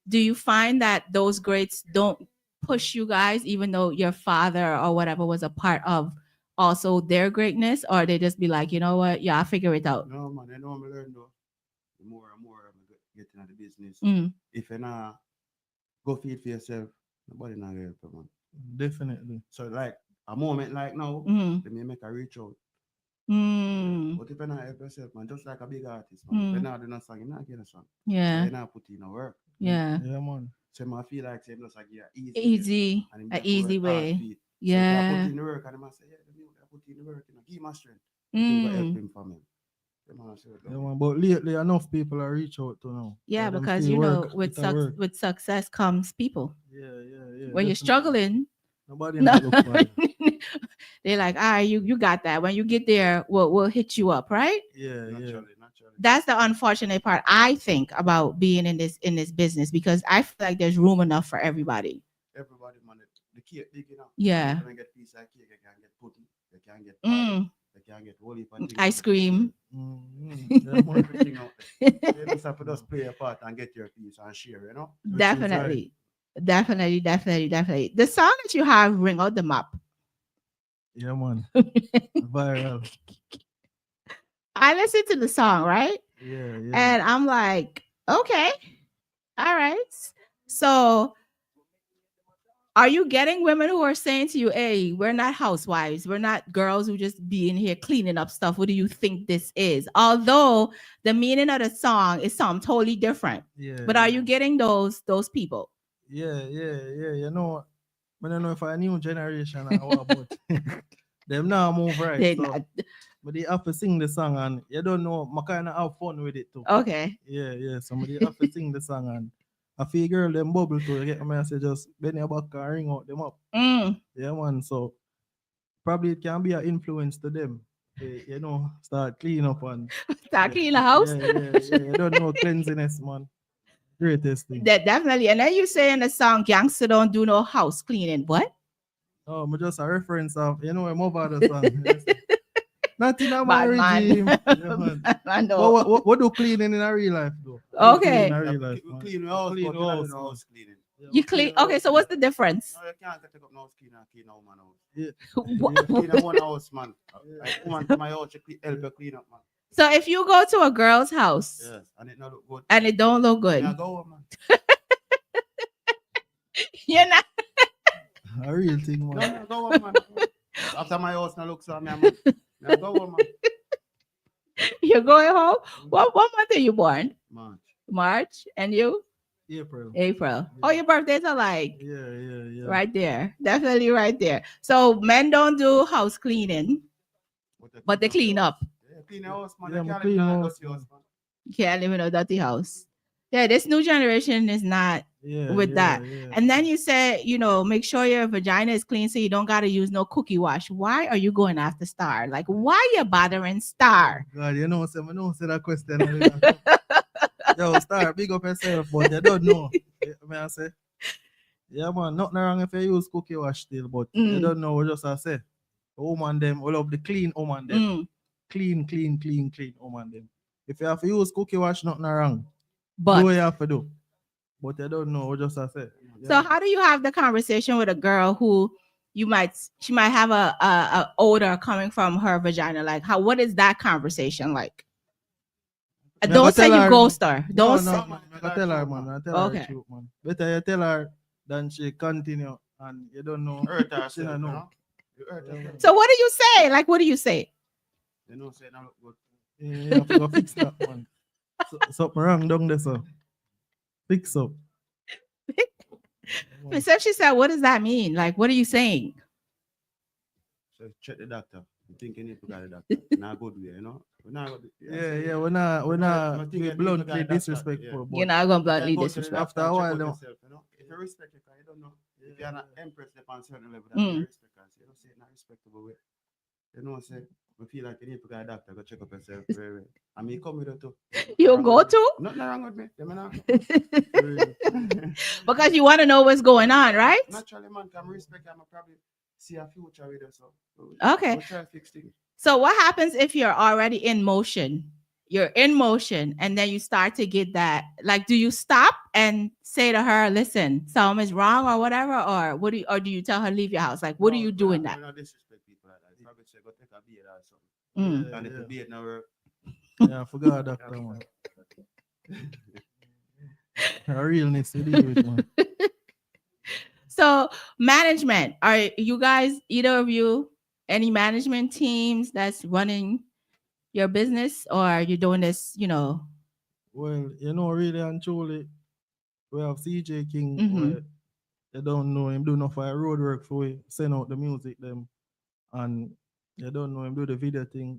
Speaker 4: do you find that those greats don't push you guys, even though your father or whatever was a part of also their greatness, or they just be like, you know what, yeah, I'll figure it out?
Speaker 9: No, man, I know I'm learning though. The more and more I'm getting out the business.
Speaker 4: Mm.
Speaker 9: If you not go feed for yourself, nobody not help you, man.
Speaker 8: Definitely.
Speaker 9: So like a moment like now,
Speaker 4: Mm.
Speaker 9: let me make a reach out.
Speaker 4: Mm.
Speaker 9: But if you not help yourself, man, just like a big artist, man. If you
Speaker 4: Mm.
Speaker 9: not do no song, you not get a song.
Speaker 4: Yeah.
Speaker 9: You not put in no work.
Speaker 4: Yeah.
Speaker 8: Yeah, man.
Speaker 9: So I feel like saying just like easy.
Speaker 4: Easy.
Speaker 9: And him
Speaker 4: An
Speaker 9: have to
Speaker 4: easy
Speaker 9: work hard
Speaker 4: way.
Speaker 9: for it. So if I
Speaker 4: Yeah.
Speaker 9: put in the work and I say, yeah, I put in the work, give my strength. Things will help
Speaker 4: Mm.
Speaker 9: him for me. Yeah, man, so
Speaker 8: Yeah, man. But lately enough people are reach out to now.
Speaker 4: Yeah,
Speaker 8: So them
Speaker 4: because
Speaker 8: feel work,
Speaker 4: with
Speaker 8: it a work.
Speaker 4: with success comes people.
Speaker 8: Yeah.
Speaker 4: When you're
Speaker 8: Definitely.
Speaker 4: struggling,
Speaker 8: Nobody
Speaker 4: no.
Speaker 8: not look for you.
Speaker 4: They're like, all right, you got that. When you get there, we'll hit you up, right?
Speaker 8: Yeah.
Speaker 9: naturally.
Speaker 4: That's the unfortunate part, I think, about being in this business, because I feel like there's room enough for everybody.
Speaker 9: Everybody, man, the cake big enough.
Speaker 4: Yeah.
Speaker 9: You can get piece of cake, you can get pudding, you can get pie, you can get whole heap of things.
Speaker 4: Ice cream.
Speaker 8: Yeah, man.
Speaker 9: Everything out there. You just have to just play a part and get your piece and share, you know?
Speaker 4: Definitely. Definitely. The song that you have, Ring Out the Map.
Speaker 8: Yeah, man. Viral.
Speaker 4: I listened to the song, right?
Speaker 8: Yeah.
Speaker 4: And I'm like, okay, all right. So are you getting women who are saying to you, hey, we're not housewives, we're not girls who just be in here cleaning up stuff? What do you think this is? Although the meaning of the song is something totally different.
Speaker 8: Yeah.
Speaker 4: But are you getting those people?
Speaker 8: Yeah. You know, I don't know if a new generation or what, but them now move right.
Speaker 4: They
Speaker 8: So,
Speaker 4: not.
Speaker 8: but they have to sing the song and you don't know, I kind of have fun with it too.
Speaker 4: Okay.
Speaker 8: Yeah. Somebody have to sing the song and I feel girl them bubble too. You get me? I say just bend your back and ring out them up.
Speaker 4: Mm.
Speaker 8: Yeah, man. So probably it can be an influence to them. You know, start clean up and
Speaker 4: Start cleaning the house.
Speaker 8: Yeah. You don't know cleanliness, man. Greatest thing.
Speaker 4: That definitely. And then you say in the song, gangster don't do no house cleaning. What?
Speaker 8: Oh, but just a reference of, you know, I'm over the song. Not in a
Speaker 4: Bad
Speaker 8: regime.
Speaker 4: man.
Speaker 8: Yeah, man.
Speaker 4: I know.
Speaker 8: What do cleaning in a real life though?
Speaker 4: Okay.
Speaker 8: In a real life,
Speaker 9: We
Speaker 8: man.
Speaker 9: clean the house,
Speaker 8: Clean
Speaker 9: but
Speaker 8: the
Speaker 9: we don't
Speaker 8: house,
Speaker 9: do no
Speaker 8: man.
Speaker 9: house cleaning.
Speaker 8: Yeah,
Speaker 4: You
Speaker 8: we
Speaker 4: clean.
Speaker 8: the
Speaker 4: Okay,
Speaker 8: house,
Speaker 4: so
Speaker 8: man.
Speaker 4: what's the difference?
Speaker 9: No, you can't take up no house cleaner and clean a woman house.
Speaker 8: Yeah.
Speaker 9: You clean a one house, man. Like woman to my house, you help you clean up, man.
Speaker 4: So if you go to a girl's house
Speaker 9: Yes, and it not look good.
Speaker 4: and it don't look good,
Speaker 9: Yeah, go, man.
Speaker 4: you're not.
Speaker 8: A real thing, man.
Speaker 9: No, go on, man. After my house now look so, man. Yeah, go on, man.
Speaker 4: You're going home. What month are you born?
Speaker 9: March.
Speaker 4: March. And you?
Speaker 8: April.
Speaker 4: April. Oh, your birthdays are like
Speaker 8: Yeah.
Speaker 4: right there. Definitely right there. So men don't do house cleaning, but they clean up.
Speaker 9: Yeah, clean the house, man.
Speaker 8: Yeah,
Speaker 9: You
Speaker 8: man,
Speaker 9: can't
Speaker 8: clean
Speaker 9: live in a
Speaker 8: house,
Speaker 9: dusty house, man.
Speaker 4: You can't live in a dirty house. Yeah, this new generation is not with that.
Speaker 8: Yeah.
Speaker 4: And then you say, make sure your vagina is clean so you don't got to use no cookie wash. Why are you going after Star? Like, why you bothering Star?
Speaker 8: God, you know, say that question. Yo, Star, big up yourself, but you don't know. May I say? Yeah, man, nothing wrong if you use cookie wash still, but you don't know what just I say. The woman them, all of the clean woman them. Clean woman them. If you have to use cookie wash, nothing wrong.
Speaker 4: But
Speaker 8: do what you have to do. But you don't know what just I say.
Speaker 4: so how do you have the conversation with a girl who she might have a odor coming from her vagina? Like what is that conversation like? Don't say you ghost her. Don't say.
Speaker 8: Man. I tell her, man. I tell her the truth, man. Better you tell her than she continue and you don't know.
Speaker 9: Hurt
Speaker 8: She
Speaker 9: herself,
Speaker 8: don't know.
Speaker 9: know? You hurt herself.
Speaker 4: So what do you say? Like what do you say?
Speaker 9: You know, say now look good.
Speaker 8: Yeah, you have to go fix that, man. Something wrong down there, so fix up.
Speaker 4: So she said, what does that mean? Like, what are you saying?
Speaker 9: So check the doctor. You think you need to go to the doctor? Not good way, you know? We're not
Speaker 8: We're not bluntly disrespectful.
Speaker 4: You're not gonna bluntly disrespect.
Speaker 8: After a while,
Speaker 9: you know? If you respect it, you don't know. If you're not impressed upon certain level, that you respect us. You don't say it not respectable way. You know, say we feel like you need to go to the doctor, go check up yourself. I mean, come with it too.
Speaker 4: You go to?
Speaker 9: Nothing wrong with me.
Speaker 4: Because you want to know what's going on, right?
Speaker 9: Naturally, man, can respect. I'm probably see a future with us. So
Speaker 4: okay.
Speaker 9: We'll try to fix things.
Speaker 4: So what happens if you're already in motion? You're in motion and then you start to get that. Like, do you stop and say to her, listen, something is wrong or whatever? Or do you tell her leave your house? Like, what do you do in that?
Speaker 9: I don't disrespect people like that. Probably say go take a beer or something. And if the beer now work.
Speaker 8: Yeah, I forgot that one. A realness to deal with, man.
Speaker 4: So management, are you guys, either of you, any management teams that's running your business, or are you doing this,
Speaker 8: Well, really and truly, we have CJ King, where you don't know him do enough for road work for we send out the music them, and you don't know him do the video thing,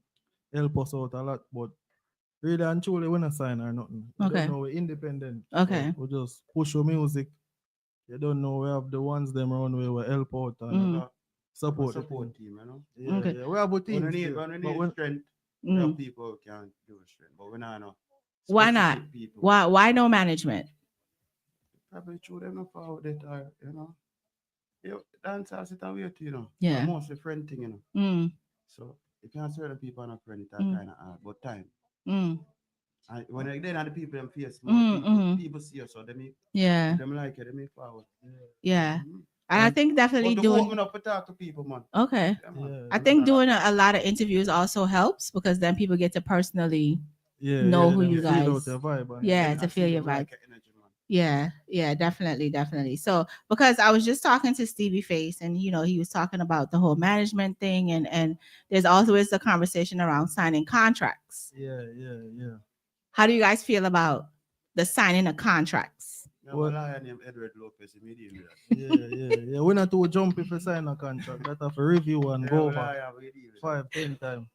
Speaker 8: help us out a lot, but really and truly we're not sign or nothing. You don't know we're independent.
Speaker 4: Okay.
Speaker 8: We just push our music. You don't know we have the ones them around where we help out and support
Speaker 9: team, you know.
Speaker 8: Yeah, we have a team.
Speaker 9: When we need strength, we have people who can do strength, but we're not no.
Speaker 4: Why not?
Speaker 9: People.
Speaker 4: Why no management?
Speaker 9: Probably through them not for that are, you know. Dancers it away to, you know.
Speaker 4: Yeah.
Speaker 9: Mostly friend thing, you know. So if you have certain people are not friend, it's kind of hard, but time. And when then the people them face more, people see us, so them like it, they make forward.
Speaker 4: Yeah. And I think definitely
Speaker 9: open up to talk to people, man.
Speaker 4: Okay. I think doing a lot of interviews also helps, because then people get to personally know who you guys.
Speaker 8: Feel their vibe,
Speaker 4: to feel your vibe. Yeah, definitely. So because I was just talking to Stevie Face, and he was talking about the whole management thing, and there's always a conversation around signing contracts.
Speaker 8: Yeah.
Speaker 4: How do you guys feel about the signing of contracts?
Speaker 9: Well, I named Edward Lopez immediately.
Speaker 8: Yeah. We're not too jump if we sign a contract. That have a review and go over 5-10 times.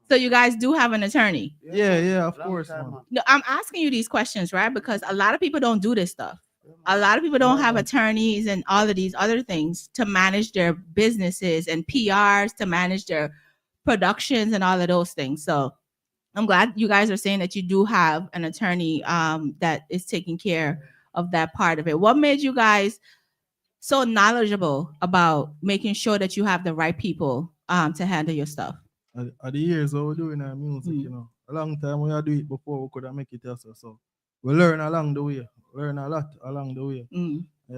Speaker 4: So you guys do have an attorney?
Speaker 8: Yeah, of course, man.
Speaker 4: No, I'm asking you these questions, right? Because a lot of people don't do this stuff. A lot of people don't have attorneys and all of these other things to manage their businesses, and PRs to manage their productions and all of those things. So I'm glad you guys are saying that you do have an attorney that is taking care of that part of it. What made you guys so knowledgeable about making sure that you have the right people to handle your stuff?
Speaker 8: At the years we're doing our music, a long time we had do it before we could have make it yourself. So we learn along the way, learn a lot along the way.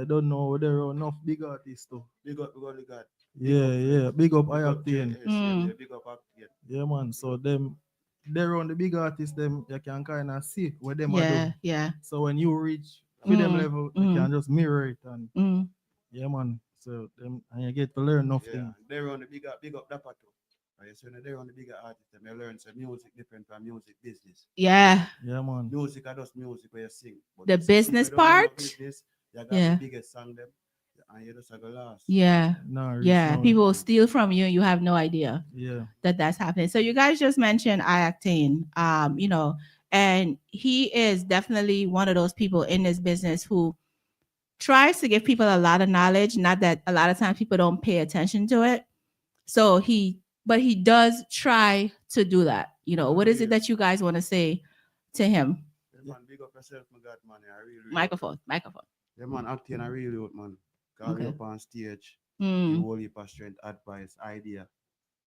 Speaker 8: I don't know there are enough big artists too.
Speaker 9: Big up God.
Speaker 8: Yeah. Big up Octane.
Speaker 9: Big up Octane.
Speaker 8: Yeah, man. So they're on the big artists, them you can kind of see what them are doing.
Speaker 4: Yeah.
Speaker 8: So when you reach to them level, you can just mirror it and yeah, man. So them and you get to learn enough things.
Speaker 9: They're on the big up that part too. So they're on the bigger artists, and they learn some music different from music business.
Speaker 4: Yeah,
Speaker 8: man.
Speaker 9: Music are just music where you sing. But
Speaker 4: the business part.
Speaker 9: Business, you got the biggest song them, and you just go last.
Speaker 4: Yeah. People will steal from you, and you have no idea.
Speaker 8: Yeah.
Speaker 4: That's happening. So you guys just mentioned Octane, and he is definitely one of those people in this business who tries to give people a lot of knowledge. Not that a lot of times people don't pay attention to it. So but he does try to do that. What is it that you guys want to say to him?
Speaker 9: Man, big up yourself, my God, man. I really
Speaker 4: Microphone.
Speaker 9: Yeah, man, acting a real youth, man. Call
Speaker 4: Okay.
Speaker 9: you up on stage.
Speaker 4: Mm.
Speaker 9: You whole heap of strength, advice, idea.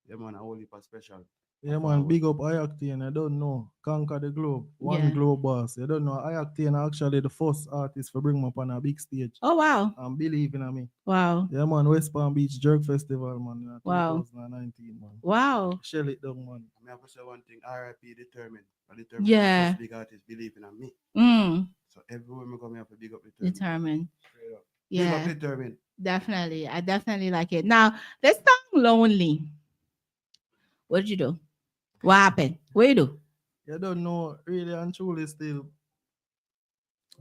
Speaker 9: Yeah, man, a whole heap of special.
Speaker 8: Yeah, man, big up Iactane. I don't know. Conquer the globe. One
Speaker 4: Yeah.
Speaker 8: globe boss. You don't know. Iactane actually the first artist for bring me up on a big stage.
Speaker 4: Oh wow.
Speaker 8: And believe in me.
Speaker 4: Wow.
Speaker 8: Yeah, man, West Palm Beach Jerk Festival, man, in
Speaker 4: Wow.
Speaker 8: 2019, man.
Speaker 4: Wow.
Speaker 8: Shell it down, man.
Speaker 9: I have to say one thing, RIP determined. Determined.
Speaker 4: Yeah.
Speaker 9: First big artist believing in me.
Speaker 4: Mm.
Speaker 9: So everywhere I come here for big up determined.
Speaker 4: Determined.
Speaker 9: Straight up.
Speaker 4: Yeah.
Speaker 9: Big up determined.
Speaker 4: Definitely. I definitely like it. Now, this song Lonely. What did you do? What happened? What you do?
Speaker 8: You don't know, really and truly still.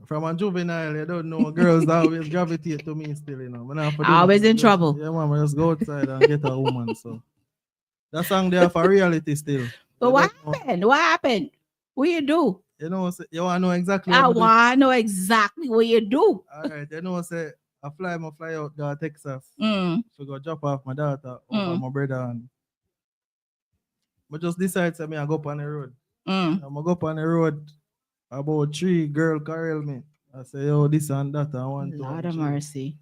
Speaker 8: From a juvenile, you don't know, girls that always gravitate to me still, you know. Man, I
Speaker 4: Always in trouble.
Speaker 8: Yeah, man, I just go outside and get a woman, so. That song there for reality still.
Speaker 4: But what happened? What happened? What you do?
Speaker 8: You know, say, you want to know exactly
Speaker 4: I
Speaker 8: what do?
Speaker 4: want to know exactly what you do.
Speaker 8: All right, you know, say, I fly out to Texas.
Speaker 4: Mm.
Speaker 8: So go drop off my daughter over my brother. And I just decide to me I go up on the road.
Speaker 4: Mm.
Speaker 8: I go up on the road. About 3 girl carry me. I say, yo, this and that. I want to.
Speaker 4: Lord of mercy.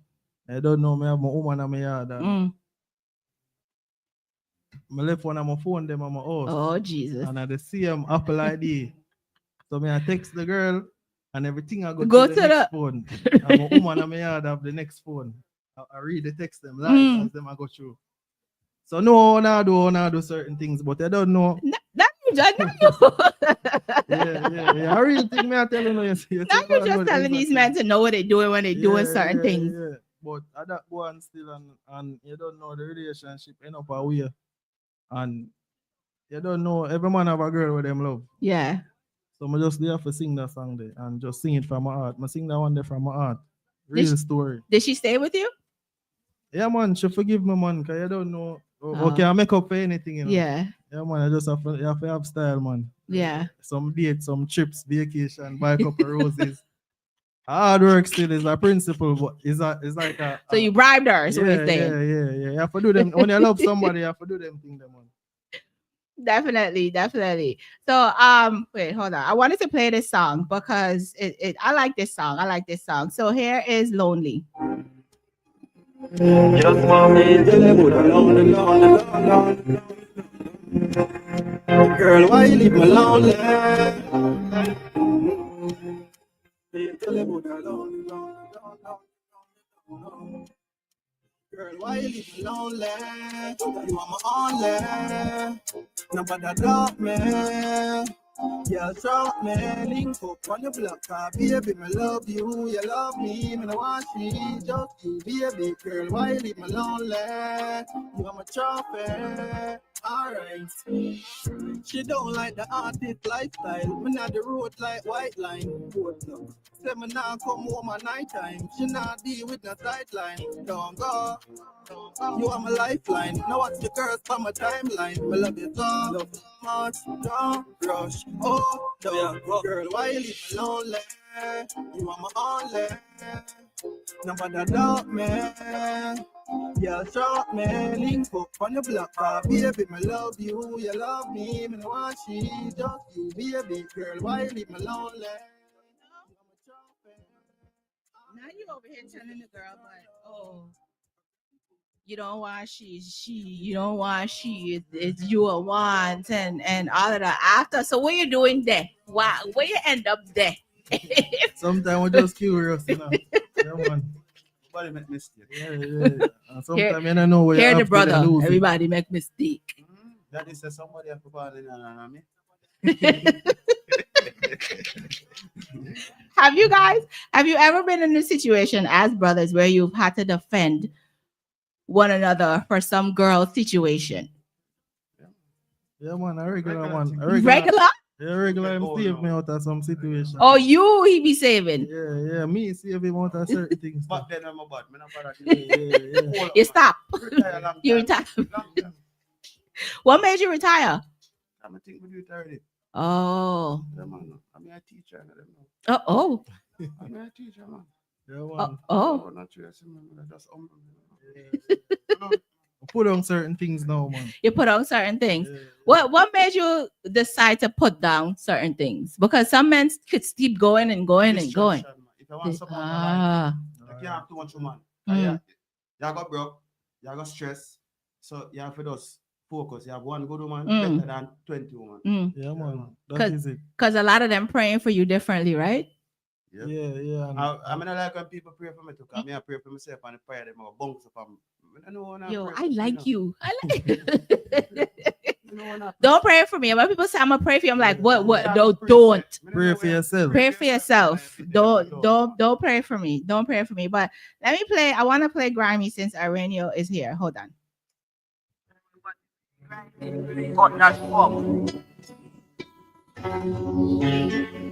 Speaker 8: I don't know. Me have my woman in my yard. And I left one of my phone them on my house.
Speaker 4: Oh, Jesus.
Speaker 8: And I the same Apple ID. So me I text the girl and everything I
Speaker 4: Go
Speaker 8: to
Speaker 4: to
Speaker 8: the next phone. And my woman in my yard have the next phone. I read the text them live as them I go through. So no, now do certain things, but I don't know.
Speaker 4: That you just
Speaker 8: yeah. I really think me I telling you.
Speaker 4: Now you're just telling these men to know what they're doing when they're doing certain things.
Speaker 8: Yeah. But at that one still and you don't know the relationship end up away. And you don't know every man have a girl with them love.
Speaker 4: Yeah.
Speaker 8: So I just there for sing that song there and just sing it from my heart. I sing that one there from my heart. Real story.
Speaker 4: Did she stay with you?
Speaker 8: Yeah, man, she forgive me, man, because you don't know. Okay, I make up for anything, you know.
Speaker 4: Yeah.
Speaker 8: Yeah, man, I just have to have style, man.
Speaker 4: Yeah.
Speaker 8: Some dates, some trips, vacation, buy a couple roses. Hard work still is a principle, but it's like a.
Speaker 4: So you bribed her, so
Speaker 8: yeah. You have to do them. When you love somebody, you have to do them things, man.
Speaker 4: Definitely. So wait, hold on. I wanted to play this song because I like this song. So here is Lonely.
Speaker 1: Just want me to live alone.
Speaker 2: Girl, why you leave me lonely? Girl, why you leave me lonely? You are my only. Nobody doubt me. Yeah, drop me, link up on the block, baby, me love you, you love me, me no want she, just you, baby, girl, why you leave me lonely? You are my trophy, alright. She don't like the artist lifestyle, me not the road like white line, good luck. Say me now come home at night time, she not deal with the sideline, don't go. You are my lifeline. Now watch the girls from my timeline. Me love you so much. Don't rush. Oh, girl, why you leave me lonely? You are my only. Nobody doubt me. Yeah, drop me. Link up on the block. Baby, me love you. You love me. Me no want she. Just you, baby. Girl, why you leave me lonely?
Speaker 4: Now you over here telling the girl, but you don't want she, you don't want she, it's you a want and all of that after. So what you doing there? Why where you end up there?
Speaker 8: Sometimes we're just curious, you know. Yeah, man.
Speaker 9: Everybody make mistake.
Speaker 8: Yeah. Sometimes you don't know where
Speaker 4: Hear
Speaker 8: you're
Speaker 4: the brother. Everybody make mistake.
Speaker 9: That is somebody have to bother me.
Speaker 4: Have you ever been in a situation as brothers where you've had to defend one another for some girl situation?
Speaker 8: Yeah, man, a regular one.
Speaker 4: Regular?
Speaker 8: Yeah, regular him save me out of some situation.
Speaker 4: Oh, he be saving.
Speaker 8: Yeah, me save him out of certain things.
Speaker 9: But then I'm about
Speaker 8: Yeah.
Speaker 4: You stop. You retire. What made you retire?
Speaker 9: I'm think we do it already.
Speaker 4: Oh.
Speaker 9: Yeah, man. I'm a teacher. I don't know.
Speaker 4: Oh.
Speaker 9: I'm a teacher, man.
Speaker 8: Yeah, man.
Speaker 4: Oh.
Speaker 9: Not just that's
Speaker 8: Put on certain things now, man.
Speaker 4: You put on certain things.
Speaker 8: Yeah.
Speaker 4: What made you decide to put down certain things? Because some men could keep going and going and going.
Speaker 9: if you want support your life, you can't have too much woman. You got broke, you got stress, so you have to just focus. You have one good woman better than 20 women.
Speaker 8: Yeah, man. That is it.
Speaker 4: Because a lot of them praying for you differently, right?
Speaker 9: Yep.
Speaker 8: Yeah.
Speaker 9: I mean, I like when people pray for me too. Cause me, I pray for myself and I pray them or bounce up. I know when I
Speaker 4: Yo,
Speaker 9: pray
Speaker 4: I
Speaker 9: for
Speaker 4: like you. I like
Speaker 9: you know when I
Speaker 4: Don't pray for me. When people say I'm gonna pray for you, I'm like, what?
Speaker 9: Yeah,
Speaker 4: No,
Speaker 9: pray
Speaker 4: don't.
Speaker 8: Pray for yourself.
Speaker 4: Pray for yourself. Don't pray for me. Don't pray for me. But let me play. I want to play Grimy since Arenio is here. Hold on.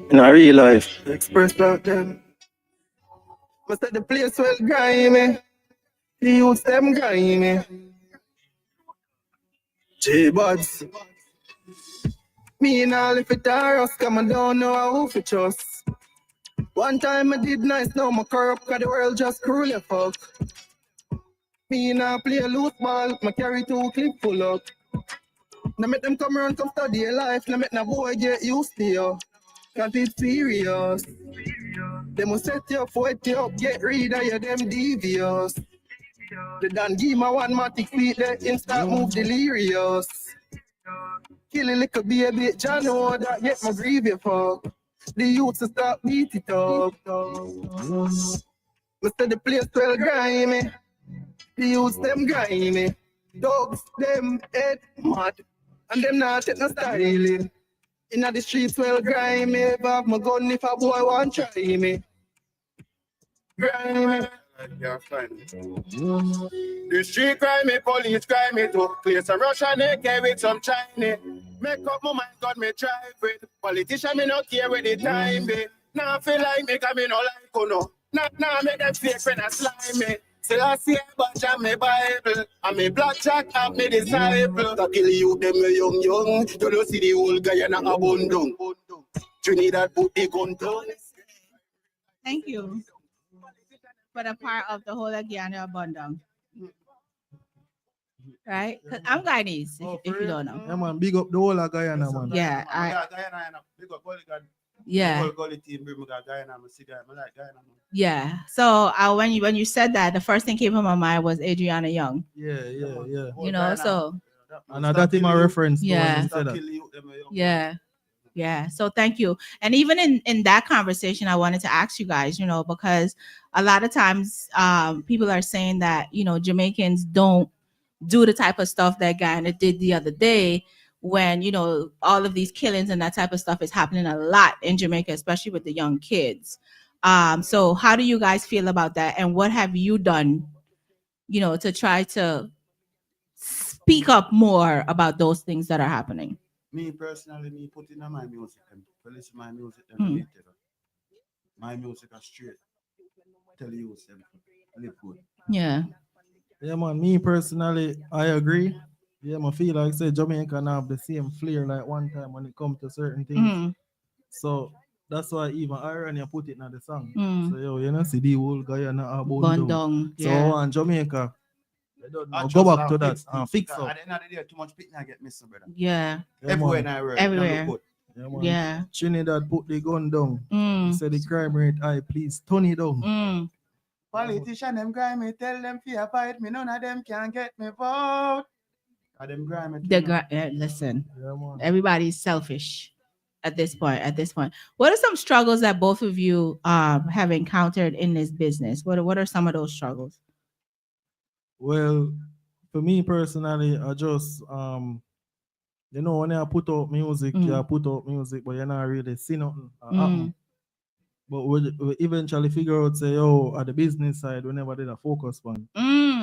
Speaker 1: In a real life, express out them. Must the place well grimy. The youths them grimy. J-Buds. Me and all if it are us, come and don't know how to trust. One time I did nice, now my corrupt, cause the world just cruel as fuck. Me and I play a loose ball, my carry 2 clip full up. Now make them come around, come study your life, now make the boy get used to you. Cause it's serious. They must set you up, wet you up, get rid of you, them devious. They done give my one matic feet, they instant move delirious. Kill a little baby, John know that get my grievous fuck. The youths to stop beat it up. Mr. The place well grimy. The youths them grimy. Dogs them head mad. And them not take no styling. Inna the streets well grimy. If I have my gun if a boy want try me. Grimy. The street crime, police crime, too. Place a Russian AK with some Chinese. Make up my mind, God me drive with. Politician, me not care with the time be. Now feel like me, cause me no like you know. Now make them fake when I slime me. Still I see a bunch of me Bible. And me blackjack and me disciple. To kill you, them young. You don't see the whole guy and a abundant. Trinidad put the gun down.
Speaker 4: Thank you for the part of the whole again abundant. Right? Because I'm Guyanese, if you don't know.
Speaker 8: Yeah, man. Big up the whole of Guyana, man.
Speaker 4: Yeah, yeah. So when you said that, the first thing came to my mind was Adriana Young.
Speaker 8: Yeah.
Speaker 4: You know, so
Speaker 8: And that's my reference.
Speaker 4: Yeah. Yeah. So thank you. And even in that conversation, I wanted to ask you guys, you know, because a lot of times people are saying that, you know, Jamaicans don't do the type of stuff that Guyana did the other day when, you know, all of these killings and that type of stuff is happening a lot in Jamaica, especially with the young kids. So how do you guys feel about that? And what have you done, you know, to try to speak up more about those things that are happening?
Speaker 9: Me personally, me put in my music and listen to my music and my music is straight. Tell you live good.
Speaker 4: Yeah.
Speaker 8: Yeah, man. Me personally, I agree. Yeah, I feel like say Jamaica now have the same flair like one time when it comes to certain things. So that's why even irony put it in the song. So yo, you know, see the whole guy and
Speaker 4: Bondong.
Speaker 8: So
Speaker 4: Yeah.
Speaker 8: on Jamaica, they don't know. Go back to that and fix up.
Speaker 9: At the end of the day, too much picking I get missing, brother.
Speaker 4: Yeah.
Speaker 9: Everywhere in Ireland.
Speaker 4: Everywhere.
Speaker 8: Yeah, man.
Speaker 4: Yeah.
Speaker 8: Trinidad put the gun down. He said the crime rate high, please turn it down.
Speaker 9: Politician them grimy, tell them fear fight me, none of them can get me vote. Them grimy.
Speaker 4: Listen,
Speaker 8: Yeah, man.
Speaker 4: everybody's selfish at this point. What are some struggles that both of you have encountered in this business? What are some of those struggles?
Speaker 8: Well, for me personally, I just you know, when I put out music, you put out music, but you're not really see nothing happen. But we eventually figure out, say, oh, at the business side, we never did a focus one.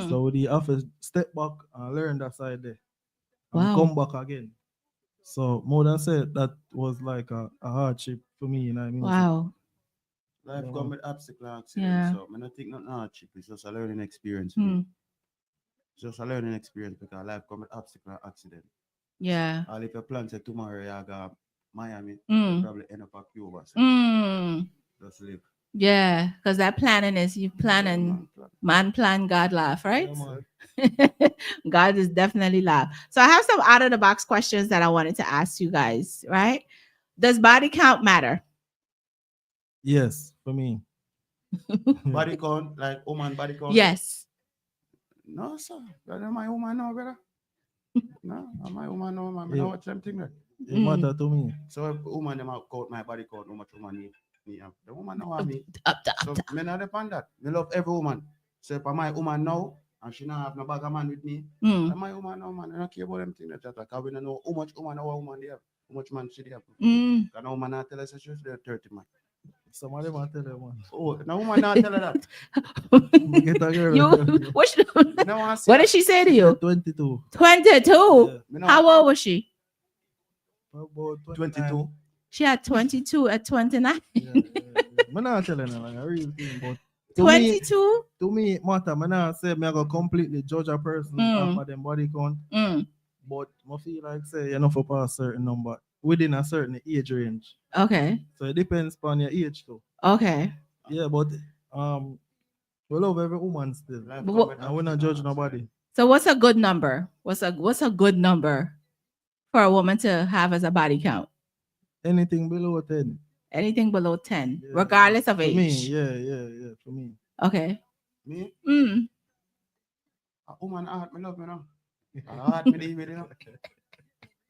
Speaker 8: So we have to step back and learn that side there. And come back again. So more than said, that was like a hardship for me in music.
Speaker 4: Wow.
Speaker 9: Life come with obstacle and accidents. So I don't think nothing hardship. It's just a learning experience for me. It's just a learning experience because life come with obstacle and accident.
Speaker 4: Yeah.
Speaker 9: All if you plan to tomorrow you go Miami, you probably end up at Cuba. So just live.
Speaker 4: Yeah, because that planning is you planning, man plan, God laugh, right? God is definitely laugh. So I have some out of the box questions that I wanted to ask you guys, right? Does body count matter?
Speaker 8: Yes, for me.
Speaker 9: Body count, like woman body count.
Speaker 4: Yes.
Speaker 9: No, sir. That's not my woman, no, brother. No, not my woman, no, man. I
Speaker 8: Yeah.
Speaker 9: don't watch them thing there.
Speaker 8: It matter to me.
Speaker 9: So if woman them out count my body count, how much woman me have. The woman know what me.
Speaker 4: Up,
Speaker 9: So me not depend that. Me love every woman. So if my woman now and she not have no bag of man with me, then my woman now, man. I don't care about them things that like I will not know how much woman our woman they have, how much man she they have. Can a woman not tell us she's there 30 man.
Speaker 8: Some of them I tell them, man.
Speaker 9: Oh, no woman not tell her that.
Speaker 8: Get a girl.
Speaker 4: What did she say to you?
Speaker 8: 22.
Speaker 4: 22.
Speaker 9: Me
Speaker 4: How old was she?
Speaker 8: About
Speaker 9: 22.
Speaker 4: She had 22 at 29.
Speaker 8: I'm not telling her like a real thing, but
Speaker 4: 22?
Speaker 8: To me, it matter. I'm not say me I go completely judge a person after them body count. But I feel like say you know for pass a certain number within a certain age range.
Speaker 4: Okay.
Speaker 8: So it depends on your age too.
Speaker 4: Okay.
Speaker 8: Yeah, but we love every woman still. And we're not judge nobody.
Speaker 4: So what's a good number? What's a good number for a woman to have as a body count?
Speaker 8: Anything below 10.
Speaker 4: Anything below 10, regardless of age.
Speaker 8: For me, yeah, for me.
Speaker 4: Okay.
Speaker 9: Me?
Speaker 4: A
Speaker 9: woman heart me love me now. A heart me deal with you know.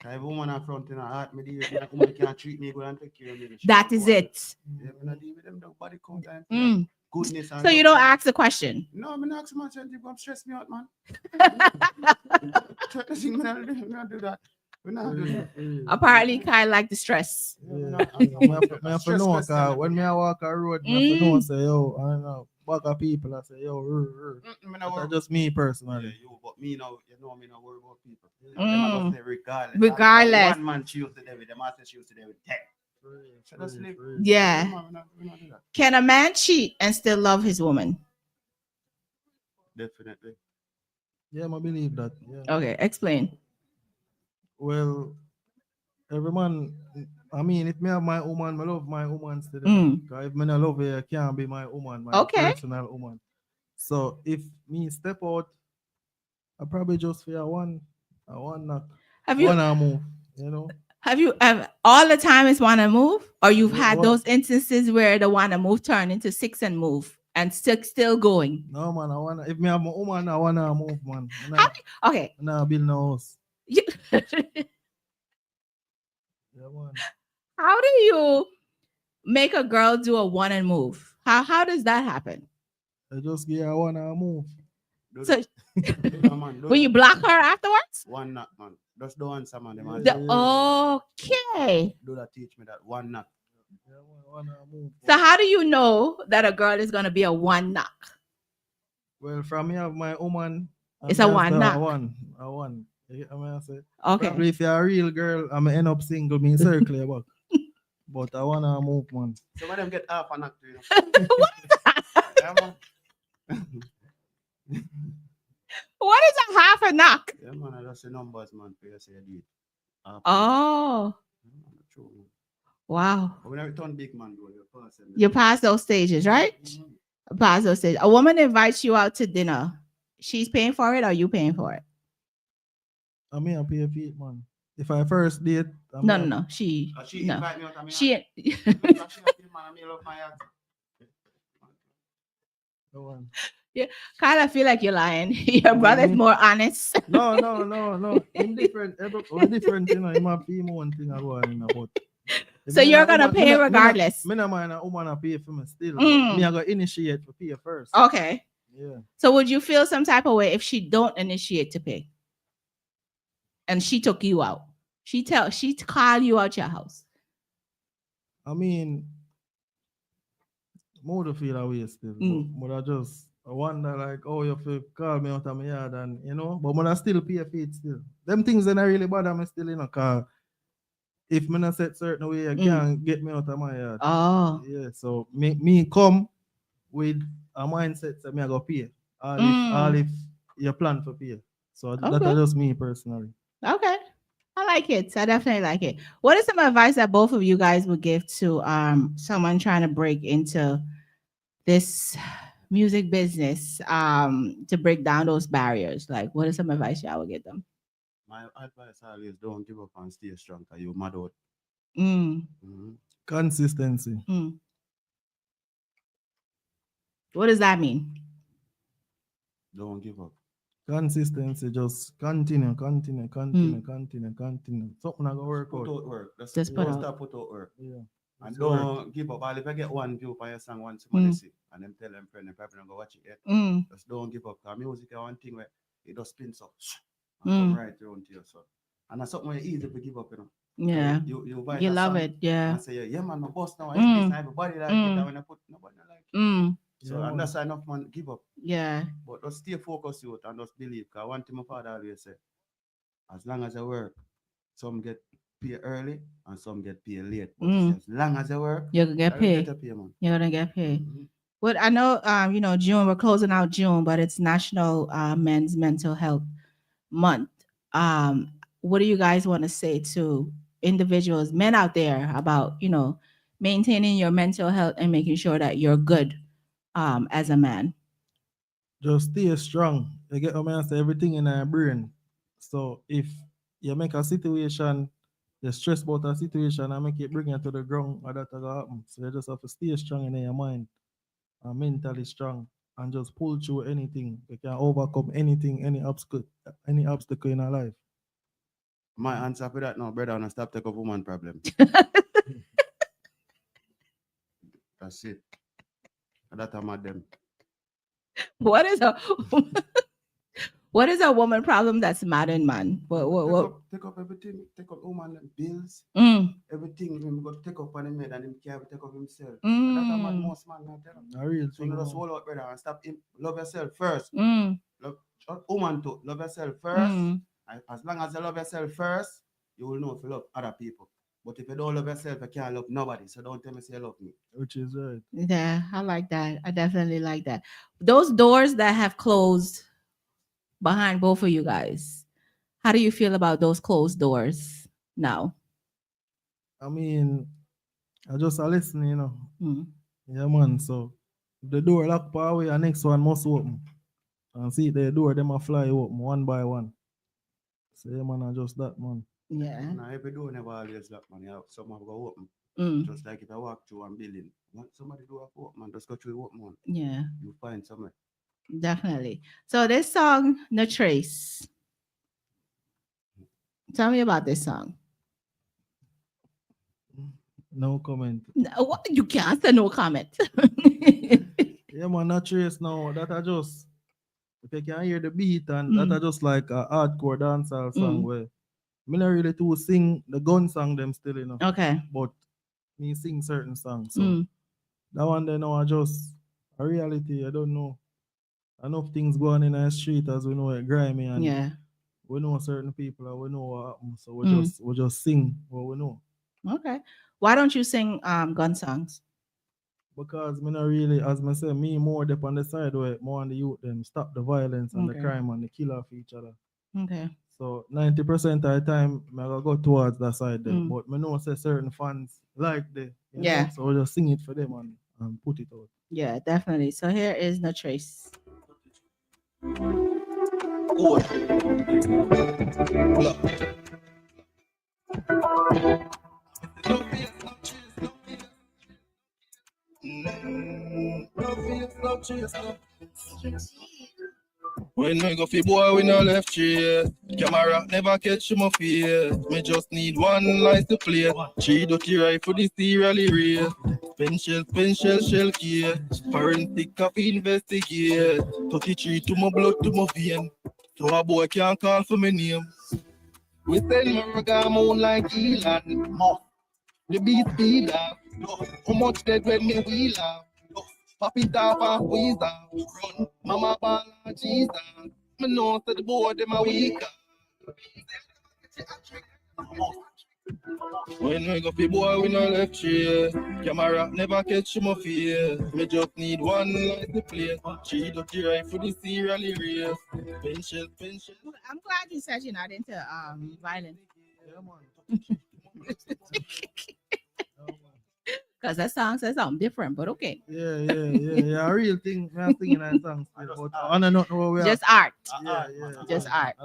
Speaker 9: Every woman in front in a heart me deal with you. Woman can't treat me good and take care of me.
Speaker 4: That is it.
Speaker 9: Yeah, me not deal with them body count and goodness.
Speaker 4: So you don't ask the question?
Speaker 9: No, me not ask myself. You come stress me out, man. Me not do that.
Speaker 4: Apparently, Kai like the stress.
Speaker 8: I have to know because when me I walk a road, I have to know say yo, I don't know, walk a people. I say yo, that's just me personally.
Speaker 9: Yeah, but me now, you know me not worry about people. Them say
Speaker 4: regardless.
Speaker 9: One man choose today with them, I say choose today with 10. So just live.
Speaker 4: Yeah.
Speaker 9: We not do that.
Speaker 4: Can a man cheat and still love his woman?
Speaker 9: Definitely.
Speaker 8: Yeah, I believe that. Yeah.
Speaker 4: Okay, explain.
Speaker 8: Well, every man, I mean, if me have my woman, I love my woman still. Because if me not love her, I can't be my woman, my personal woman. So if me step out, I probably just feel one knock. One move, you know.
Speaker 4: Have you all the time it's wanna move? Or you've had those instances where the wanna move turn into 6 and move and still going?
Speaker 8: No man, I wanna if me have my woman, I wanna move, man.
Speaker 4: Okay.
Speaker 8: Nah, build no house.
Speaker 4: How do you make a girl do a one and move? How does that happen?
Speaker 8: I just get a one and move.
Speaker 4: So when you block her afterwards?
Speaker 9: One knock, man. Just the one some of them.
Speaker 4: Okay.
Speaker 9: Do that teach me that one knock.
Speaker 4: So how do you know that a girl is gonna be a one knock?
Speaker 8: Well, from me have my woman.
Speaker 4: It's a one knock.
Speaker 8: A one. You get what I say?
Speaker 4: Okay.
Speaker 8: Probably if you're a real girl, I'm end up single, me circle about. But I wanna move, man.
Speaker 9: So when them get half a knock to you.
Speaker 4: What is that?
Speaker 9: Yeah, man.
Speaker 4: What is a half a knock?
Speaker 9: Yeah, man, I just say numbers, man, for you say you do it.
Speaker 4: Oh.
Speaker 9: True, man.
Speaker 4: Wow.
Speaker 9: But when I turn big man,
Speaker 4: you pass those stages, right? Pass those stages. A woman invites you out to dinner. She's paying for it or you paying for it?
Speaker 8: I mean, I pay for it, man. If I first date,
Speaker 4: no. She
Speaker 9: invite me out. I mean,
Speaker 4: she. Yeah, kind of feel like you're lying. Your brother's more honest.
Speaker 8: No. Indifferent. Different, you know. You might pay more one thing about it, but.
Speaker 4: So you're gonna pay regardless.
Speaker 8: Me not mind a woman pay for me still. Me I go initiate to pay first.
Speaker 4: Okay.
Speaker 8: Yeah.
Speaker 4: So would you feel some type of way if she don't initiate to pay? And she took you out. She call you out your house.
Speaker 8: I mean, more to feel away still. But I wonder like, oh, you feel call me out of my yard and you know, but I still pay for it still. Them things that I really bother me still, you know, cause if me not set certain way, you can't get me out of my yard.
Speaker 4: Oh.
Speaker 8: Yeah, so me come with a mindset that me I go pay. All if you plan for pay. So that's just me personally.
Speaker 4: Okay. I like it. I definitely like it. What is some advice that both of you guys would give to someone trying to break into this music business to break down those barriers? Like, what is some advice y'all would give them?
Speaker 9: My advice always don't give up and stay strong because you're mad out.
Speaker 8: Consistency.
Speaker 4: What does that mean?
Speaker 9: Don't give up.
Speaker 8: Consistency, just continue. Something not gonna work
Speaker 9: Put
Speaker 8: out.
Speaker 9: out work.
Speaker 4: Just put
Speaker 9: Don't
Speaker 4: out.
Speaker 9: stop put out work.
Speaker 8: Yeah.
Speaker 9: And
Speaker 8: It's work.
Speaker 9: don't give up. All if I get one view for your song, one somebody see, and them tell them friend, they probably not go watch it yet. Just don't give up. Cause music is one thing where it just spins up and come right around to you. So, and that's something where easy to give up, you know.
Speaker 4: Yeah.
Speaker 9: You buy
Speaker 4: You
Speaker 9: a
Speaker 4: love
Speaker 9: song
Speaker 4: it, yeah.
Speaker 9: and say, yeah, man, my boss now. It's this, everybody like it. And when I put nobody like it. So,
Speaker 8: Yeah,
Speaker 9: and that's enough, man, give up.
Speaker 4: Yeah.
Speaker 9: But just stay focused you and just believe. Because one thing my father always say, as long as I work, some get paid early and some get paid late. But as long as I work,
Speaker 4: you're gonna get paid.
Speaker 9: Man.
Speaker 4: You're gonna get paid. But I know June, we're closing out June, but it's National Men's Mental Health Month. What do you guys want to say to individuals, men out there, about maintaining your mental health and making sure that you're good as a man?
Speaker 8: just stay strong. You get what I say, everything in our brain. So if you make a situation, you stress about a situation and make it bring you to the ground, or that will happen. So you just have to stay strong in your mind and mentally strong and just pull through anything. You can overcome anything, any obstacle in our life.
Speaker 9: My answer for that now, brother, and stop take a woman problem. That's it. That I'm at them.
Speaker 4: What is a what is a woman problem that's mad in man? What?
Speaker 9: Take up everything. Take up woman bills. Everything him got take up on him head and him can't take up himself. And that's what most man not tell him.
Speaker 8: A real
Speaker 9: So
Speaker 8: thing.
Speaker 9: you just hold out, brother, and stop him. Love yourself first. Love woman too. Love yourself first. As long as you love yourself first, you will know if you love other people. But if you don't love yourself, you can't love nobody. So don't tell me say you love me.
Speaker 8: Which is right.
Speaker 4: Yeah, I like that. I definitely like that. Those doors that have closed behind both of you guys, how do you feel about those closed doors now?
Speaker 8: I mean, I just listen, Yeah, man. So the door lock power away, and next one must open. And see the door, them a fly open one by one. So yeah, man, I just that, man.
Speaker 4: Yeah.
Speaker 9: Now every door never always lock, man. Yeah, some have go open. Just like if I walk through one building, somebody do a open, man. Just go through open one.
Speaker 4: Yeah.
Speaker 9: You find somewhere.
Speaker 4: Definitely. So this song, No Trace. Tell me about this song.
Speaker 8: No comment.
Speaker 4: No, what? You can't say no comment.
Speaker 8: Yeah, man, not trace now. That I just, if you can hear the beat, and that I just like a hardcore dancehall song where me not really to sing the gun song them still,
Speaker 4: Okay.
Speaker 8: But me sing certain songs. So that one there now I just a reality, I don't know. Enough things going in the street as we know it grimy, and we know certain people and we know what happens. So we just sing what we know.
Speaker 4: Okay. Why don't you sing gun songs?
Speaker 8: Because me not really, as I say, me more up on the side where more on the youth them stop the violence and the crime and the kill of each other.
Speaker 4: Okay.
Speaker 8: So 90% of the time I go towards that side there. But me know say certain fans like the know? So we just sing it for them and put it out.
Speaker 4: Yeah, definitely. So here is No Trace.
Speaker 10: When we go fi boy, we no left cheer. Camera never catch my fear. Me just need one light to play. 3 dirty rifle this serially race. Pencil, shell key. Forensic coffee investigate. 33 to my blood to my vein. So a boy can't call for my name. We send Maraga moon like Elon. The beat speed up. How much dead when me wheel up. Pop it off and squeeze off. Run, mama ball and Jesus. Me know that the boy them a weak. When we go fi boy, we no left cheer. Camera never catch my fear. Me just need one light to play. 3 dirty rifle the serially race. Pencil.
Speaker 4: I'm glad you said you're not into violence. Because that song says something different, but okay.
Speaker 8: Yeah. A real thing. We are singing that song still, but I don't know where we are.
Speaker 4: Just art.
Speaker 8: Just
Speaker 4: art.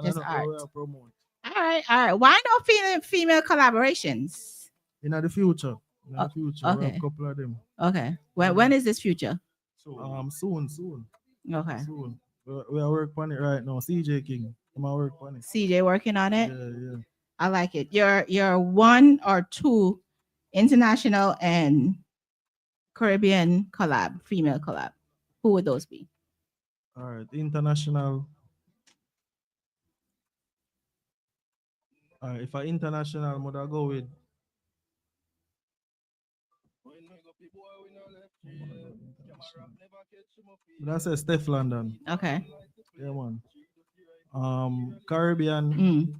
Speaker 8: Promote.
Speaker 4: All right. Why no female collaborations?
Speaker 8: In the future.
Speaker 4: Okay.
Speaker 8: We have a couple of them.
Speaker 4: Okay. When is this future?
Speaker 8: Soon.
Speaker 4: Okay.
Speaker 8: Soon. We are working on it right now. CJ King. I'm work on it.
Speaker 4: CJ working on it.
Speaker 8: Yeah.
Speaker 4: I like it. You're one or two international and Caribbean collab, female collab. Who would those be?
Speaker 8: All right, international. All right, if I international, would I go with? That's a Steph London.
Speaker 4: Okay.
Speaker 8: Yeah, man. Caribbean.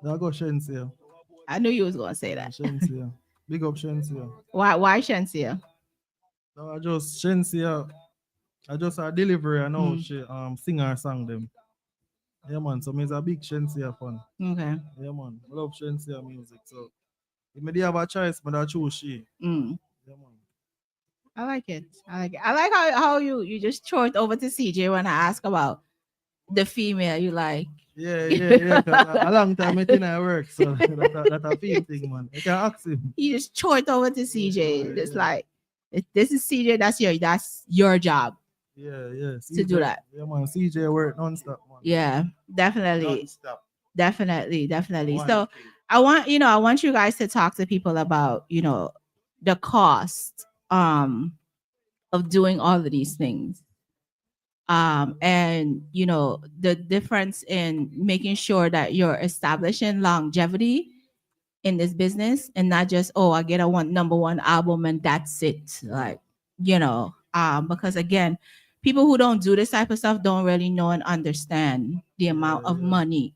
Speaker 8: I go Shensia.
Speaker 4: I knew you was gonna say that.
Speaker 8: Shensia. Big up Shensia.
Speaker 4: Why Shensia?
Speaker 8: No, I just Shensia. I just a delivery. I know she sing her song them. Yeah, man. So me's a big Shensia fan.
Speaker 4: Okay.
Speaker 8: Yeah, man. I love Shensia music. So if me have a choice, but I choose she. Yeah, man.
Speaker 4: I like it. I like how you just throw it over to CJ when I ask about the female you like.
Speaker 8: Yeah. A long time I think I work, so that's a feel thing, man. I can ask him.
Speaker 4: You just throw it over to CJ. It's like this is CJ. That's your job.
Speaker 8: Yeah. CJ,
Speaker 4: to do that.
Speaker 8: Yeah, man. CJ work non-stop, man.
Speaker 4: Yeah, definitely.
Speaker 9: Non-stop.
Speaker 4: Definitely.
Speaker 9: One
Speaker 4: So
Speaker 9: thing.
Speaker 4: I want you guys to talk to people about, the cost of doing all of these things. And the difference in making sure that you're establishing longevity in this business and not just, I get a number one album and that's it. Like, because again, people who don't do this type of stuff don't really know and understand the amount of money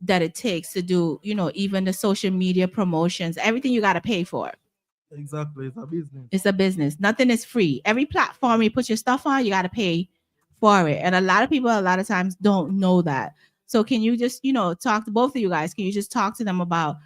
Speaker 4: that it takes to do, even the social media promotions, everything you got to pay for.
Speaker 8: Exactly. It's a business.
Speaker 4: It's a business. Nothing is free. Every platform you put your stuff on, you got to pay for it. And a lot of people, a lot of times, don't know that. So can you just, talk to both of you guys? Can you just talk to them about,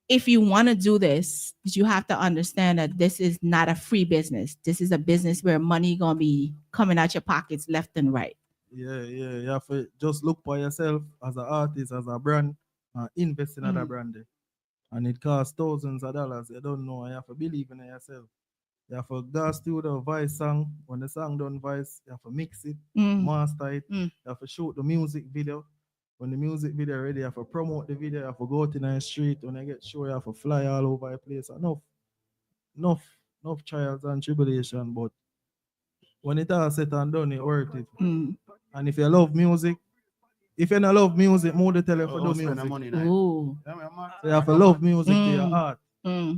Speaker 4: if you want to do this, you have to understand that this is not a free business. This is a business where money going to be coming out your pockets left and right.
Speaker 8: Yeah. You have to just look for yourself as an artist, as a brand, and invest in other brand. And it costs thousands of dollars. You don't know. You have to believe in yourself. You have to go studio, voice song. When the song done voice, you have to mix it, master it. You have to shoot the music video. When the music video ready, you have to promote the video. You have to go out in the street. When I get show, you have to fly all over the place. Enough trials and tribulation. But when it all said and done, it worth it. And if you love music, if you don't love music, more to tell you for do music.
Speaker 4: Ooh.
Speaker 8: So you have to love music to your heart.
Speaker 4: Yeah.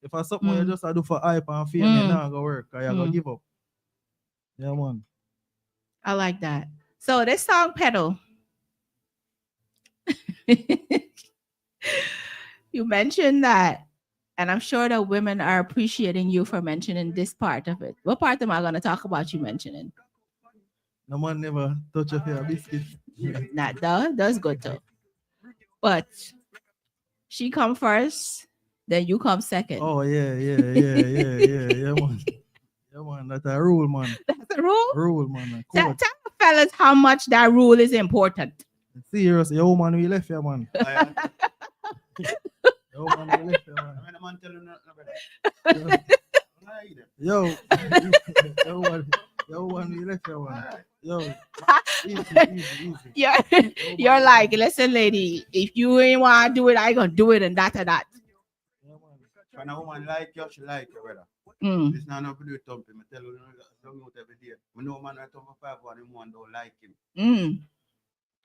Speaker 8: If I something you just do for hype and fame, it not gonna work. Cause you gonna give up. Yeah, man.
Speaker 4: I like that. So this song, Pedal. You mentioned that, and I'm sure that women are appreciating you for mentioning this part of it. What part am I going to talk about you mentioning?
Speaker 8: No man never touch a fair biscuit.
Speaker 4: That's good too. But she come first, then you come second.
Speaker 8: Oh yeah, man. Yeah, man. That's a rule, man.
Speaker 4: That's a rule?
Speaker 8: Rule, man.
Speaker 4: Tell the fellas how much that rule is important.
Speaker 8: Serious, yo, man, we left here, man. Yo, man, we left here, man. Yo, man, we left here, man. Yo, easy.
Speaker 4: You're like, listen, lady, if you ain't want to do it, I gonna do it, and that.
Speaker 9: When a woman like you, she like you, brother. It's not enough to do with thumping. I tell you, don't out every day. I know man right over 5 1 woman don't like him.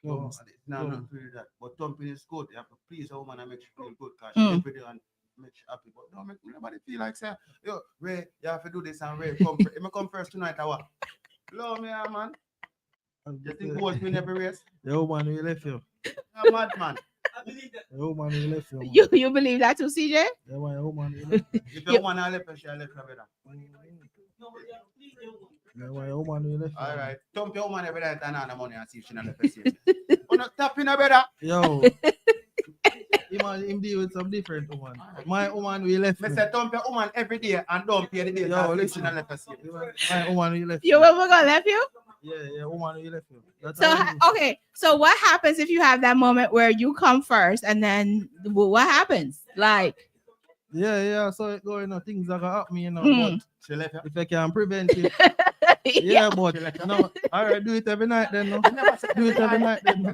Speaker 9: So it's not enough to do that. But thumping is good. You have to please a woman and make she feel good, because she every day and make she happy. But don't make nobody feel like say, yo, Ray, you have to do this and Ray come first. If I come first tonight, I what? Love me, man. You think both win every race?
Speaker 8: Yo, man, we left you.
Speaker 9: I'm mad, man.
Speaker 8: I believe that. Yo, man, we left you. Man.
Speaker 4: You believe that too, CJ?
Speaker 8: Yeah, man, yo, man, we left you.
Speaker 9: If you want to left you, she left you, brother.
Speaker 8: Yeah, man, yo, man, we left you.
Speaker 9: All right. Thump your woman every night and the money and see if she not left you. You're not tapping her, brother.
Speaker 8: Yo. Him deal with some different woman. My woman we left.
Speaker 9: I said thump your woman every day and don't pay the day.
Speaker 8: Yo, listen. My woman we left.
Speaker 4: Your woman gonna left you?
Speaker 8: Yeah, woman we left you.
Speaker 4: Okay, so what happens if you have that moment where you come first and then what happens? Like,
Speaker 8: yeah, so it going, things are gonna happen,
Speaker 4: Mm.
Speaker 8: but if I can prevent it, but no, all right, do it every night then, no? Do it every night then, no?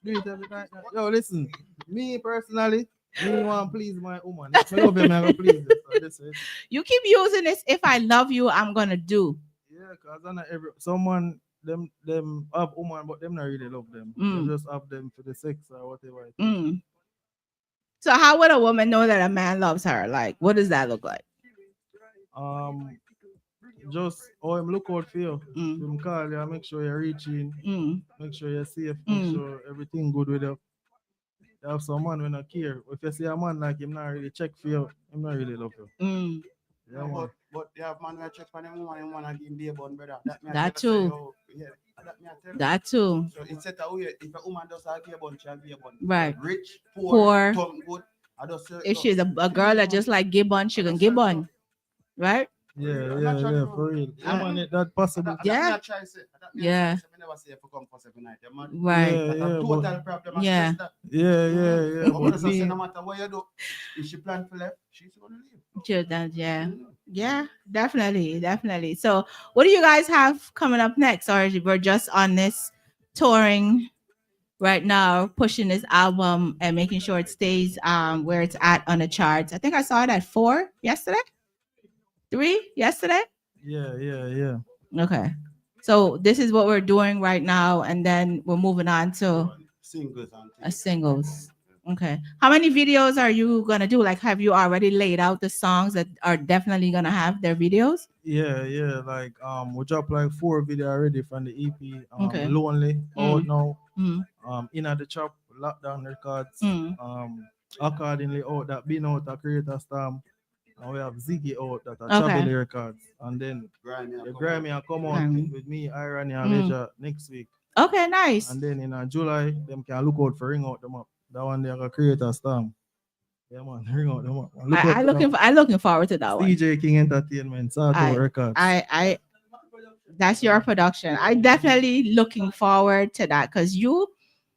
Speaker 8: Do it every night. No? Yo, listen, me personally, me want to please my woman. If I love him, I will please her. So this is,
Speaker 4: you keep using this. If I love you, I'm gonna do.
Speaker 8: yeah, cause I know someone them have woman, but them not really love them.
Speaker 4: Mm.
Speaker 8: They just have them for the sex or whatever. It is.
Speaker 4: Mm. So how would a woman know that a man loves her? Like, what does that look like?
Speaker 8: Just him look out for you.
Speaker 4: Mm.
Speaker 8: Him call you, make sure you're reaching,
Speaker 4: Mm.
Speaker 8: make sure you're safe, make
Speaker 4: Mm.
Speaker 8: sure everything good with you. You have some man when I care. If you see a man like him not really check for you, him not really love you.
Speaker 4: Mm.
Speaker 8: Yeah, man.
Speaker 9: But you have man who check on him woman and wanna give him beer bun, brother.
Speaker 4: That too. That too.
Speaker 9: So instead of if a woman does have beer bun, she have beer bun.
Speaker 4: Right.
Speaker 9: Rich,
Speaker 4: Poor.
Speaker 9: poor, tongue good.
Speaker 4: If she's a girl that just like Gibbon, she can Gibbon. Right?
Speaker 8: Yeah, for real. Yeah, man, that possible.
Speaker 4: Yeah. Yeah. Right.
Speaker 9: Total problem.
Speaker 4: Yeah.
Speaker 8: Yeah.
Speaker 9: But no matter what you do, if she plan for left, she's gonna leave.
Speaker 4: Yeah, definitely. So, what do you guys have coming up next? Or we're just on this touring right now, pushing this album and making sure it stays where it's at on the charts. I think I saw it at 4 yesterday. 3 yesterday.
Speaker 8: Yeah.
Speaker 4: Okay. So this is what we're doing right now, and then we're moving on to singles. Okay. How many videos are you gonna do? Like, have you already laid out the songs that are definitely gonna have their videos?
Speaker 8: Yeah. Like we dropped like 4 videos already from the EP.
Speaker 4: Okay.
Speaker 8: Lonely out now.
Speaker 4: Mm.
Speaker 8: In at the chop, Lockdown Records.
Speaker 4: Mm.
Speaker 8: Accordingly out that been out a Creator Storm. And we have Ziggy out that are
Speaker 4: Okay.
Speaker 8: Chabeli Records. And then the Grammy will come out with me, Irony and Leisure next week.
Speaker 4: Okay, nice.
Speaker 8: And then in July, them can look out for Ring Out them up. That one they are gonna create a storm. Yeah, man, Ring Out them up.
Speaker 4: I'm looking forward to that one.
Speaker 8: DJ King Entertainment, Sato Records.
Speaker 4: That's your production. I definitely looking forward to that because you're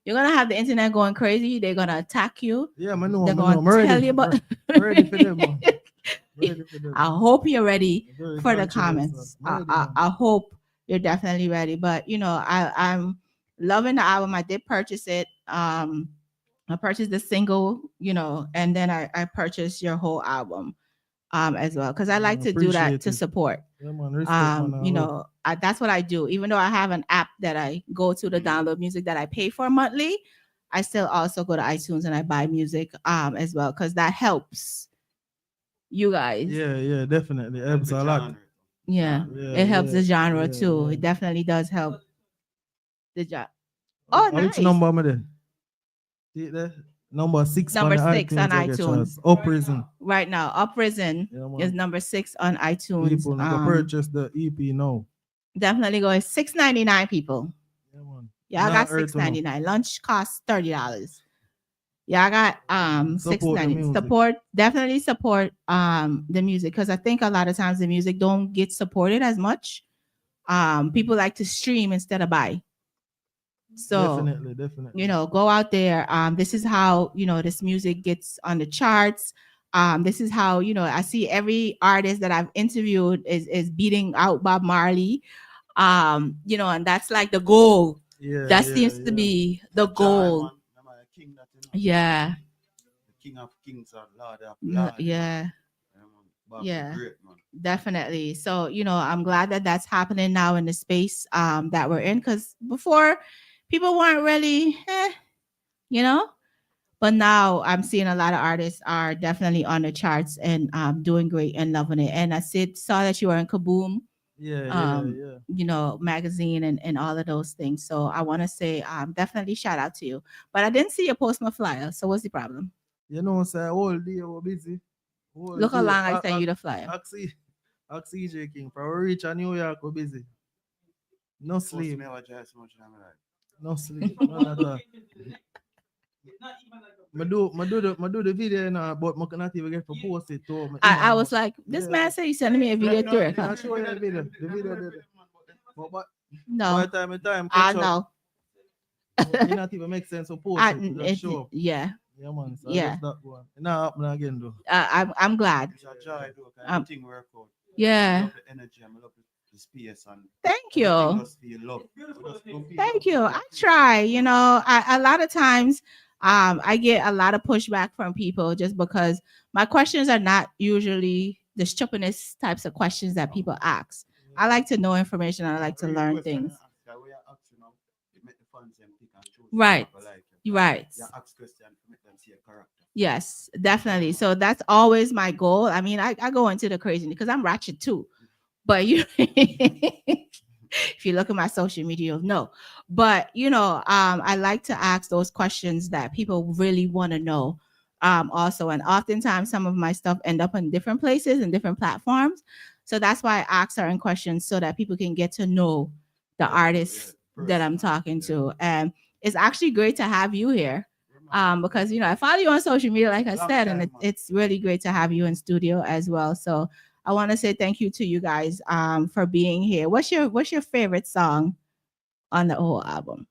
Speaker 4: gonna have the internet going crazy. They're gonna attack you.
Speaker 8: Yeah, man, no,
Speaker 4: they're gonna tell you about.
Speaker 8: Ready for them, man.
Speaker 4: I hope you're ready for the comments. I hope you're definitely ready. But I'm loving the album. I did purchase it. I purchased the single, and then I purchased your whole album as well because I like to do that to support.
Speaker 8: Yeah, man, respect, man,
Speaker 4: that's what I do. Even though I have an app that I go to download music that I pay for monthly, I still also go to iTunes and I buy music as well because that helps you guys.
Speaker 8: Yeah, definitely. It helps a lot.
Speaker 4: Yeah, it helps the genre too. It definitely does help the genre. Oh, nice.
Speaker 8: Which number am I there? See there? Number 6
Speaker 4: on
Speaker 8: iTunes. Up Prison.
Speaker 4: Right now, Up Prison is number 6 on iTunes.
Speaker 8: People can purchase the EP now.
Speaker 4: Definitely go. It's $6.99, people.
Speaker 8: Yeah, man.
Speaker 4: Yeah, I got $6.99. Lunch costs $30. Yeah, I got $6.99. Definitely support the music because I think a lot of times the music don't get supported as much. People like to stream instead of buy. So
Speaker 8: definitely.
Speaker 4: Go out there. This is how this music gets on the charts. This is how I see every artist that I've interviewed is beating out Bob Marley. And that's like the goal. That seems to be the goal. Yeah.
Speaker 9: The King of Kings and Lord of Lords.
Speaker 4: Yeah.
Speaker 9: Yeah. Great,
Speaker 4: definitely. So I'm glad that that's happening now in the space that we're in because before people weren't really but now I'm seeing a lot of artists are definitely on the charts and doing great and loving it. And I saw that you were in Kaboom magazine and all of those things. So I want to say definitely shout out to you. But I didn't see you post my flyer. So what's the problem?
Speaker 8: Say all day we're busy.
Speaker 4: Look how long I sent you the flyer.
Speaker 8: Axie J King, for reach a New York, we're busy. No sleep. No sleep. None at all. I do the video now, but I cannot even get to post it.
Speaker 4: I was like, this man said he's sending me a video through it.
Speaker 8: I'll show you the video. The video did it. But
Speaker 4: No.
Speaker 8: By the time
Speaker 4: I
Speaker 8: catch up,
Speaker 4: know.
Speaker 8: it not even make sense to post it. To just show up.
Speaker 4: Yeah.
Speaker 8: Yeah, man. So
Speaker 4: Yeah.
Speaker 8: I just that one. It not happen again though.
Speaker 4: I'm glad.
Speaker 9: It's a joy, though. Everything work out. I
Speaker 4: Yeah.
Speaker 9: love the energy. I love the space, and
Speaker 4: Thank
Speaker 9: everything
Speaker 4: you.
Speaker 9: just feel love. We just don't feel
Speaker 4: Thank
Speaker 9: love.
Speaker 4: you. I try, a lot of times I get a lot of pushback from people just because my questions are not usually the stupidest types of questions that people ask. I like to know information and I like to
Speaker 9: Real
Speaker 4: learn
Speaker 9: question I
Speaker 4: things.
Speaker 9: ask that way I ask, it make the fans them pick and choose.
Speaker 4: Right.
Speaker 9: People like you.
Speaker 4: Right.
Speaker 9: You ask question to make them see a character.
Speaker 4: Yes, definitely. So that's always my goal. I mean, I go into the crazy because I'm ratchet too. But if you look at my social media, you'll know. But I like to ask those questions that people really want to know. Also, and oftentimes some of my stuff end up in different places and different platforms. So that's why I ask certain questions so that people can get to know the artists that I'm talking to. And it's actually great to have you here. Because I follow you on social media, like I said, and it's really great to have you in studio as well. So I want to say thank you to you guys for being here. What's your favorite song on the whole album?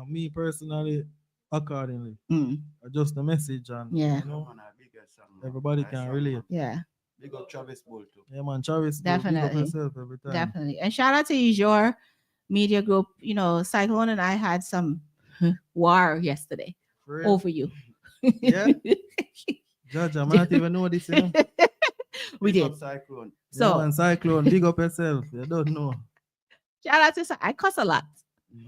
Speaker 8: Me personally, accordingly,
Speaker 4: Mm.
Speaker 8: just the message and
Speaker 4: Yeah.
Speaker 8: everybody can relate.
Speaker 4: Yeah.
Speaker 9: Big up Travis Bolt too.
Speaker 8: Yeah, man, Travis, big up
Speaker 4: Definitely.
Speaker 8: yourself every time.
Speaker 4: Definitely. And shout out to your media group. Cyclone and I had some war yesterday
Speaker 8: For real?
Speaker 4: over you.
Speaker 8: Yeah. Judge, I might not even know this,
Speaker 4: We
Speaker 9: Big
Speaker 4: did.
Speaker 9: up Cyclone.
Speaker 8: So,
Speaker 4: So
Speaker 8: man, Cyclone, big up yourself. You don't know.
Speaker 4: shout out to I cuss a lot.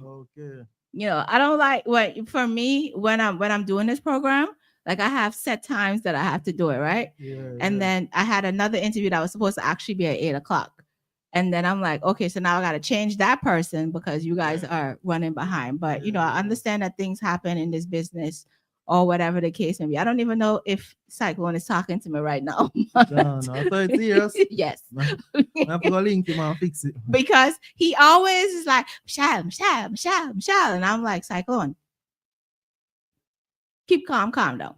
Speaker 8: Okay.
Speaker 4: I don't like for me when I'm doing this program, like I have set times that I have to do it, right?
Speaker 8: Yeah.
Speaker 4: And then I had another interview that was supposed to actually be at 8:00. And then I'm like, okay, so now I got to change that person because you guys are running behind. But, I understand that things happen in this business or whatever the case may be. I don't even know if Cyclone is talking to me right now.
Speaker 8: No, I thought it's serious.
Speaker 4: Yes.
Speaker 8: I have to go link him and fix it.
Speaker 4: Because he always is like, Michelle. And I'm like, Cyclone, keep calm down.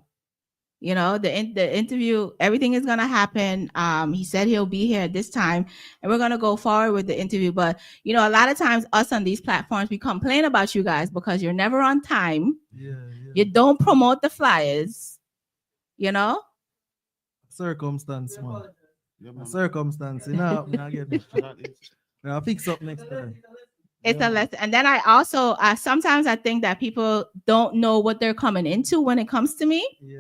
Speaker 4: The interview, everything is gonna happen. He said he'll be here at this time, and we're gonna go forward with the interview. But a lot of times, us on these platforms, we complain about you guys because you're never on time.
Speaker 8: Yeah.
Speaker 4: You don't promote the flyers.
Speaker 8: Circumstance, man.
Speaker 9: Yeah, man.
Speaker 8: Circumstance. I get it. I'll fix up next time.
Speaker 4: It's a lesson. And then I also sometimes I think that people don't know what they're coming into when it comes to me.
Speaker 8: Yeah.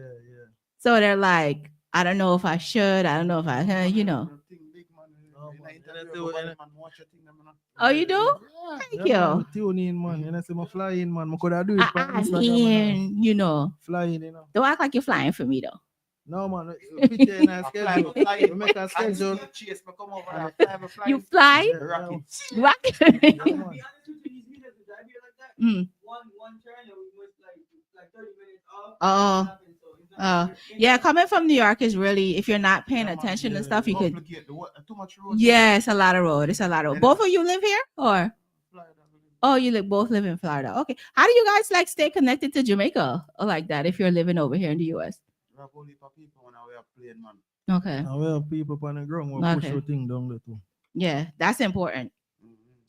Speaker 4: So they're like, I don't know if I should. I don't know if I, Oh, you do? Thank you.
Speaker 8: Tune in, man. You know, say my fly in, man. I could have do it.
Speaker 4: I mean,
Speaker 8: Flying, you know.
Speaker 4: don't act like you're flying for me though.
Speaker 8: No, man. Fit you in a schedule. We make a schedule.
Speaker 4: You fly?
Speaker 8: Rocky.
Speaker 4: Rocky. Mm. Oh, yeah. Coming from New York is really, if you're not paying attention and stuff, you could.
Speaker 9: Too much road.
Speaker 4: Yeah, it's a lot of road. It's a lot of road. Both of you live here, or? Oh, you both live in Florida. Okay. How do you guys like stay connected to Jamaica or like that if you're living over here in the US? Okay.
Speaker 8: Now we have people on the ground who push your thing down there too.
Speaker 4: Yeah, that's important.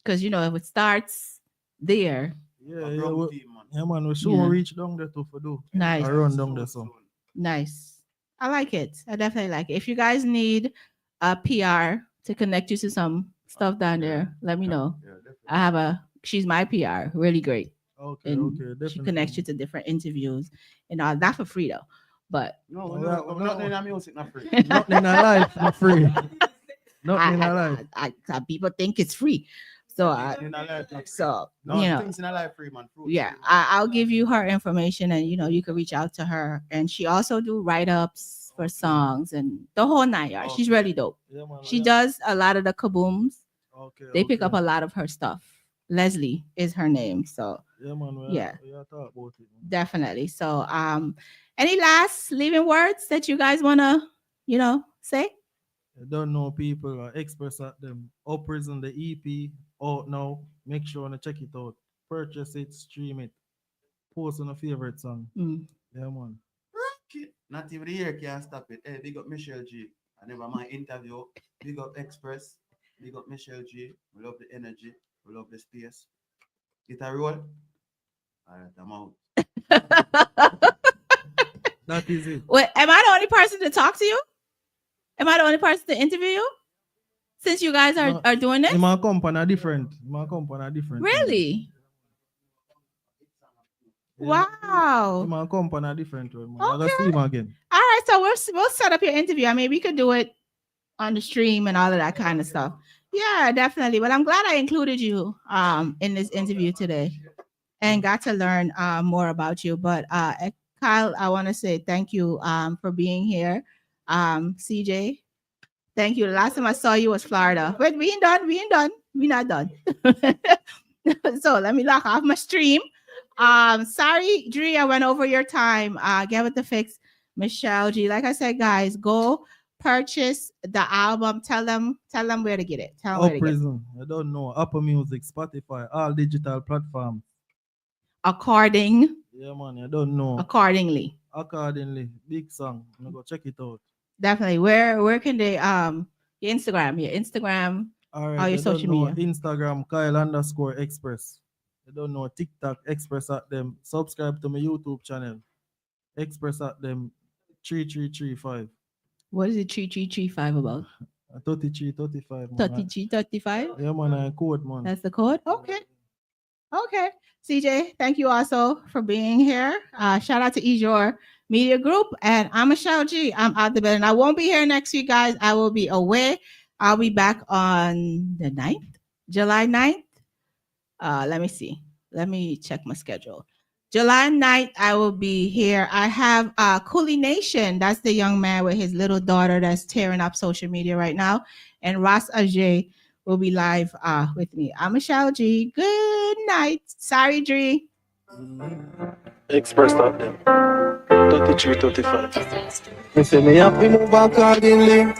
Speaker 4: Because if it starts there.
Speaker 8: Yeah, man, we soon reach down there too for do.
Speaker 4: Nice.
Speaker 8: I run down there so.
Speaker 4: Nice. I like it. I definitely like it. If you guys need a PR to connect you to some stuff down there, let me know. She's my PR, really great.
Speaker 8: Okay,
Speaker 4: and
Speaker 8: definitely.
Speaker 4: she connects you to different interviews and all that for free though. But
Speaker 9: no, nothing in our music, not free.
Speaker 8: Nothing in our life, not free. Nothing in our life.
Speaker 4: People think it's free. So
Speaker 9: things in our life free, man.
Speaker 4: Yeah, I'll give you her information, and you can reach out to her. And she also do write-ups for songs and the whole 9 yards. She's really dope. Yeah, man, she does a lot of the kabooms. They pick up a lot of her stuff. Leslie is her name. So
Speaker 8: yeah, man. Talk about it, man.
Speaker 4: Definitely. So any last leaving words that you guys wanna say?
Speaker 8: I don't know people or express at them. Prison the EP out now. Make sure to check it out. Purchase it, stream it, post on a favorite song. Yeah, man.
Speaker 9: Not even the year can stop it. Hey, big up Michelle G. I never my interview. Big up Express. Big up Michelle G. We love the energy. We love the space. Get a roll. Alright, I'm out.
Speaker 8: That is it.
Speaker 4: Wait, am I the only person to talk to you? Am I the only person to interview you? Since you guys are doing this?
Speaker 8: In my company are different.
Speaker 4: Really? Wow.
Speaker 8: In my company are different. Okay. I
Speaker 4: Okay.
Speaker 8: see him again.
Speaker 4: All right, so we'll set up your interview. I mean, we could do it on the stream and all of that kind of stuff. Yeah, definitely. But I'm glad I included you in this interview today and got to learn more about you. But Kyle, I want to say thank you for being here. CJ, thank you. The last time I saw you was Florida. Wait, we ain't done. We not done. So let me lock off my stream. Sorry, Dre, I went over your time. Get with the fix, Michelle G. Like I said, guys, go purchase the album. Tell them where to get it. Tell them where to get it.
Speaker 8: I don't know. Apple Music, Spotify, all digital platforms. Yeah, man, I don't know.
Speaker 4: Accordingly.
Speaker 8: Big song. I'm gonna go check it out.
Speaker 4: Definitely. Where can they your Instagram,
Speaker 8: all right,
Speaker 4: all your social media?
Speaker 8: Instagram, Kyle_Express. I don't know. TikTok, Express at them. Subscribe to my YouTube channel. Express at them 3335.
Speaker 4: What is it 3335 about?
Speaker 8: 3335.
Speaker 4: 3335?
Speaker 8: Yeah, man, I code, man.
Speaker 4: That's the code? Okay. CJ, thank you also for being here. Shout out to Ejor Media Group. And I'm Michelle G. I'm out the building. I won't be here next week, guys. I will be away. I'll be back on the 9th, July 9th. Let me see. Let me check my schedule. July 9th, I will be here. I have Cooley Nation. That's the young man with his little daughter that's tearing up social media right now. And Ross Ajay will be live with me. I'm Michelle G. Good night. Sorry, Dre.
Speaker 10: Express that them. 3335. You say me happy move accordingly.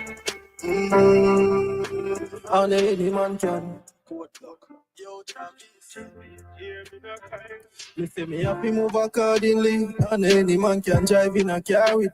Speaker 10: On the man can. You say me happy move accordingly. And any man can drive in a car with